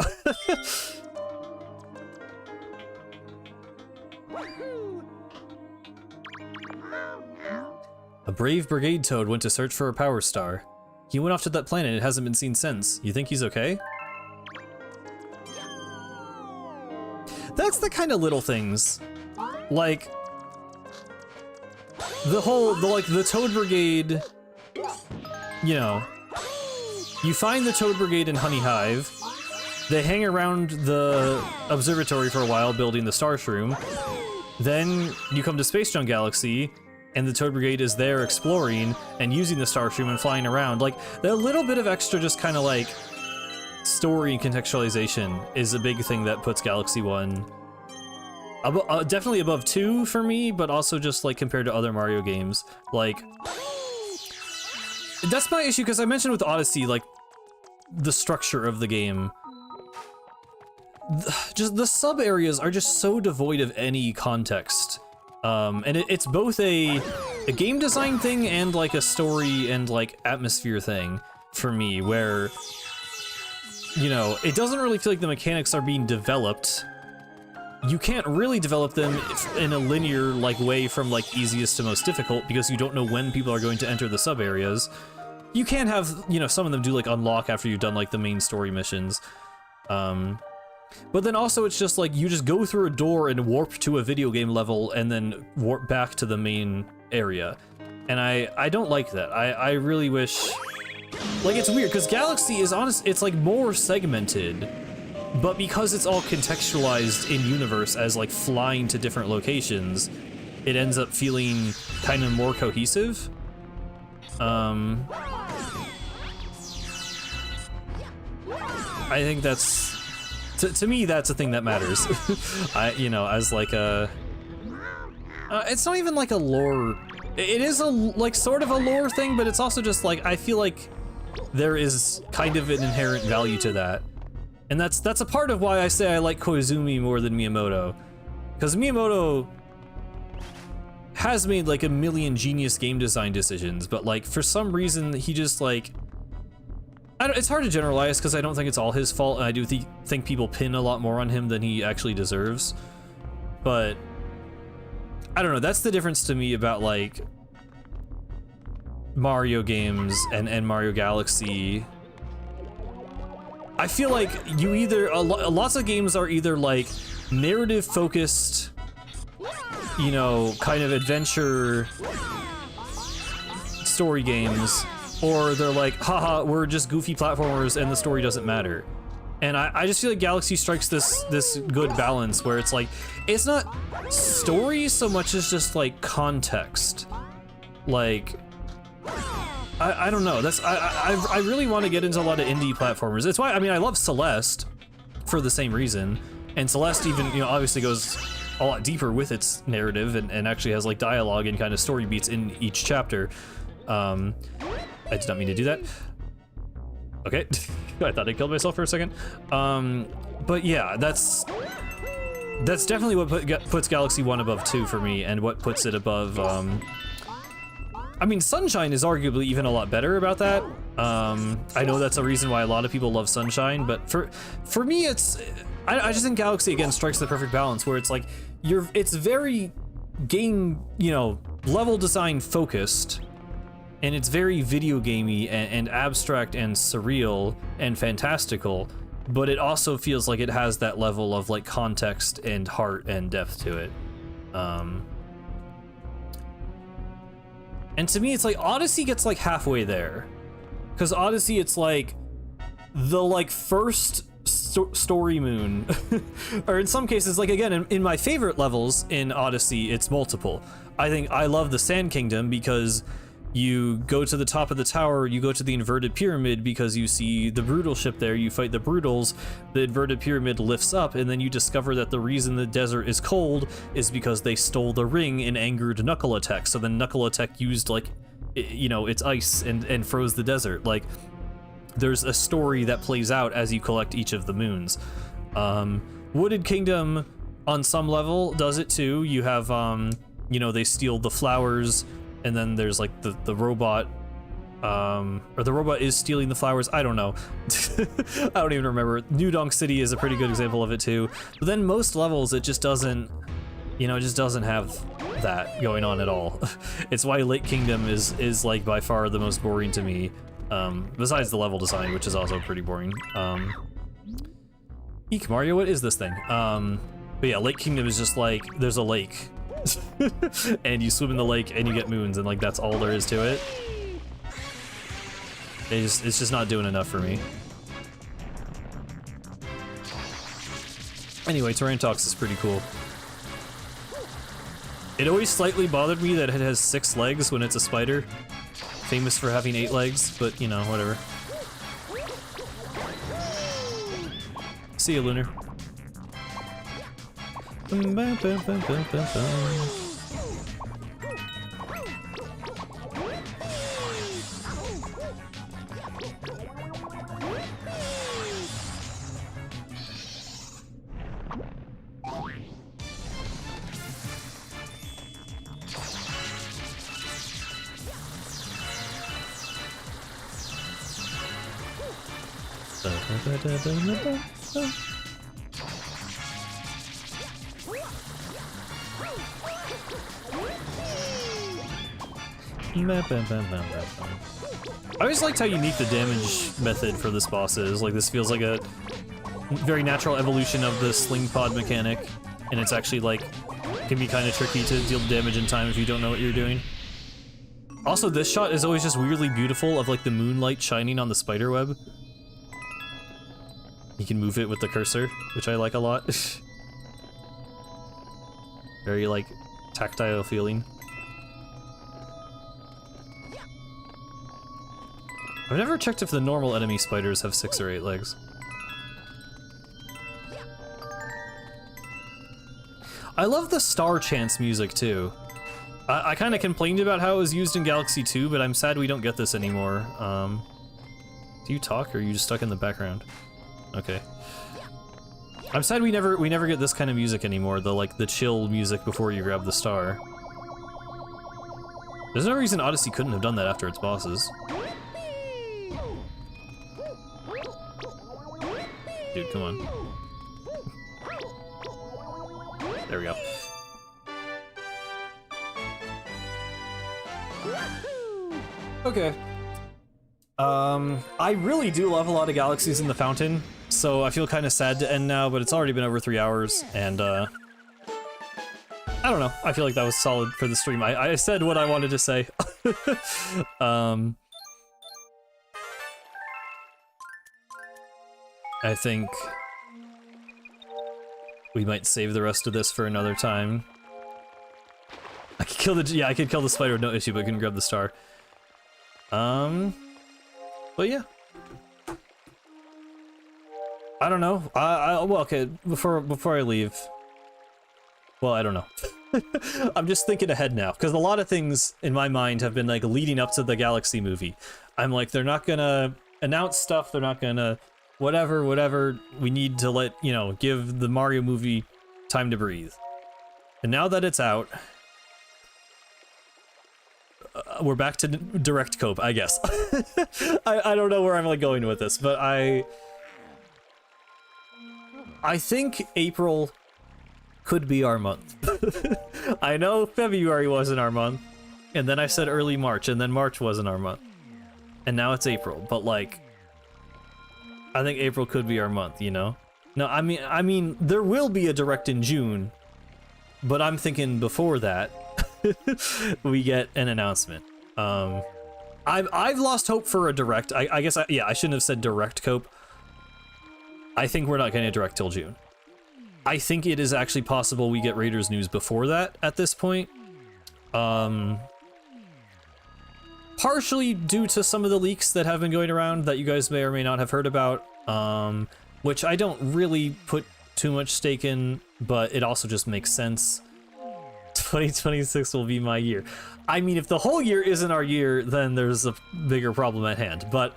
A brave brigade toad went to search for a power star. He went off to that planet and hasn't been seen since. You think he's okay? That's the kind of little things. Like, the Toad Brigade, you know, you find the Toad Brigade in Honey Hive, they hang around the observatory for a while building the Star Shroom, then you come to Space Junk Galaxy, and the Toad Brigade is there exploring and using the Star Shroom and flying around. Like, the little bit of extra just kind of like story and contextualization is a big thing that puts Galaxy 1 definitely above 2 for me, but also just like compared to other Mario games. Like, that's my issue, because I mentioned with Odyssey, like, the structure of the game. Just the sub-areas are just so devoid of any context. And it's both a game design thing and like a story and like atmosphere thing for me, where, you know, it doesn't really feel like the mechanics are being developed. You can't really develop them in a linear like way from like easiest to most difficult, because you don't know when people are going to enter the sub areas. You can have, you know, some of them do like unlock after you've done like the main story missions. But then also it's just like you just go through a door and warp to a video game level and then warp back to the main area. And I don't like that. I really wish, like, it's weird because Galaxy is it's like more segmented, but because it's all contextualized in universe as like flying to different locations, it ends up feeling kind of more cohesive. I think that's, to me, that's a thing that matters. You know, as like a, it's not even like a lore, it is a, like, sort of a lore thing, but it's also just like, I feel like there is kind of an inherent value to that. And that's a part of why I say I like Koizumi more than Miyamoto. Because Miyamoto has made like a million genius game design decisions, but like for some reason he just like, it's hard to generalize because I don't think it's all his fault, and I do think people pin a lot more on him than he actually deserves. But I don't know, that's the difference to me about like Mario games and Mario Galaxy. I feel like you either, lots of games are either like narrative focused, you know, kind of adventure story games, or they're like, haha, we're just goofy platformers and the story doesn't matter. And I just feel like Galaxy strikes this good balance where it's like, it's not story so much as just like context. Like, I don't know, that's, I really want to get into a lot of indie platformers. It's why, I mean, I love Celeste for the same reason. And Celeste even, you know, obviously goes a lot deeper with its narrative and actually has like dialogue and kind of story beats in each chapter. I did not mean to do that. Okay, I thought I killed myself for a second. But yeah, that's definitely what puts Galaxy 1 above 2 for me, and what puts it above, I mean, Sunshine is arguably even a lot better about that. I know that's a reason why a lot of people love Sunshine, but for me, it's, I just think Galaxy again strikes the perfect balance where it's like, it's very game, you know, level design focused, and it's very video gamey and abstract and surreal and fantastical, but it also feels like it has that level of like context and heart and depth to it. And to me, it's like Odyssey gets like halfway there, because Odyssey, it's like the like first story moon, or in some cases, like again, in my favorite levels in Odyssey, it's multiple. I think I love the Sand Kingdom because you go to the top of the tower, you go to the inverted pyramid because you see the Brutal ship there, you fight the Brutals, the inverted pyramid lifts up, and then you discover that the reason the desert is cold is because they stole the ring and angered Knuckle Attack. So then Knuckle Attack used like, you know, its ice and froze the desert. Like, there's a story that plays out as you collect each of the moons. Wooded Kingdom on some level does it too. You have, you know, they steal the flowers, and then there's like the robot, or the robot is stealing the flowers. I don't know. I don't even remember. New Donk City is a pretty good example of it too. But then most levels, it just doesn't, you know, it just doesn't have that going on at all. It's why Lake Kingdom is like by far the most boring to me. Besides the level design, which is also pretty boring. Eek, Mario, what is this thing? But yeah, Lake Kingdom is just like, there's a lake. And you swim in the lake and you get moons, and like that's all there is to it. It's just not doing enough for me. Anyway, Terrantox is pretty cool. It always slightly bothered me that it has 6 legs when it's a spider. Famous for having 8 legs, but you know, whatever. See you, Lunar. I always liked how unique the damage method for this boss is. Like, this feels like a very natural evolution of the sling pod mechanic, and it's actually like can be kind of tricky to deal damage in time if you don't know what you're doing. Also, this shot is always just weirdly beautiful of like the moonlight shining on the spider web. You can move it with the cursor, which I like a lot. Very like tactile feeling. I've never checked if the normal enemy spiders have 6 or 8 legs. I love the star chants music too. I kind of complained about how it was used in Galaxy 2, but I'm sad we don't get this anymore. Do you talk, or are you just stuck in the background? Okay. I'm sad we never get this kind of music anymore. The chill music before you grab the star. There's no reason Odyssey couldn't have done that after its bosses. Dude, come on. There we go. Okay. I really do love a lot of Galaxies in the Fountain, so I feel kind of sad to end now, but it's already been over 3 hours, and I don't know. I feel like that was solid for the stream. I said what I wanted to say. I think we might save the rest of this for another time. I could kill I could kill the spider with no issue, but I couldn't grab the star. But yeah. I don't know. Well, okay, before I leave. Well, I don't know. I'm just thinking ahead now, because a lot of things in my mind have been like leading up to the Galaxy movie. I'm like, they're not gonna announce stuff, they're not gonna whatever, we need to let, you know, give the Mario movie time to breathe. And now that it's out, we're back to direct cope, I guess. I don't know where I'm like going with this, but I think April could be our month. I know February wasn't our month, and then I said early March, and then March wasn't our month. And now it's April, but like, I think April could be our month, you know? No, I mean, there will be a direct in June, but I'm thinking before that, we get an announcement. I've lost hope for a direct. I guess I shouldn't have said direct cope. I think we're not getting a direct till June. I think it is actually possible we get Raiders news before that at this point. Partially due to some of the leaks that have been going around that you guys may or may not have heard about, which I don't really put too much stake in, but it also just makes sense. 2026 will be my year. I mean, if the whole year isn't our year, then there's a bigger problem at hand, but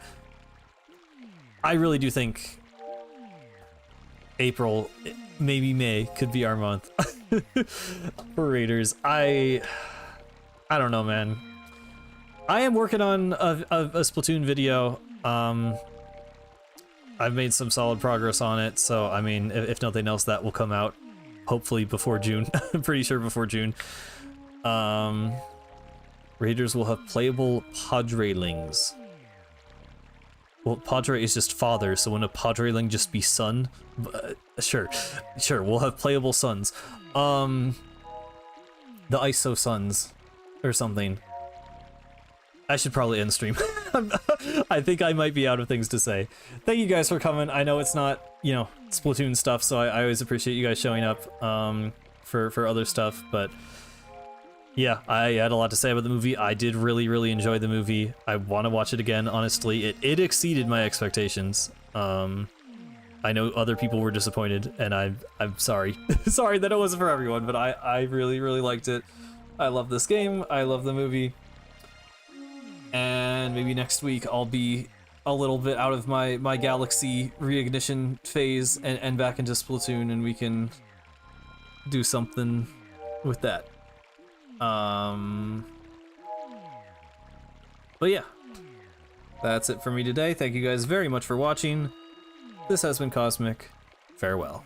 I really do think April, maybe May, could be our month for Raiders. I don't know, man. I am working on a Splatoon video. I've made some solid progress on it, so I mean, if nothing else, that will come out hopefully before June. I'm pretty sure before June. Raiders will have playable Padrelings. Well, Padre is just father, so wouldn't a Padreling just be son? Sure, we'll have playable sons. The ISO sons, or something. I should probably end stream. I think I might be out of things to say. Thank you guys for coming. I know it's not, you know, Splatoon stuff, so I always appreciate you guys showing up for other stuff, but yeah, I had a lot to say about the movie. I did really enjoy the movie. I want to watch it again, honestly. It exceeded my expectations. I know other people were disappointed, and I'm sorry. Sorry that it wasn't for everyone, but I really liked it. I love this game. I love the movie. And maybe next week I'll be a little bit out of my Galaxy reignition phase and back into Splatoon, and we can do something with that. But yeah, that's it for me today. Thank you guys very much for watching. This has been Cosmic. Farewell.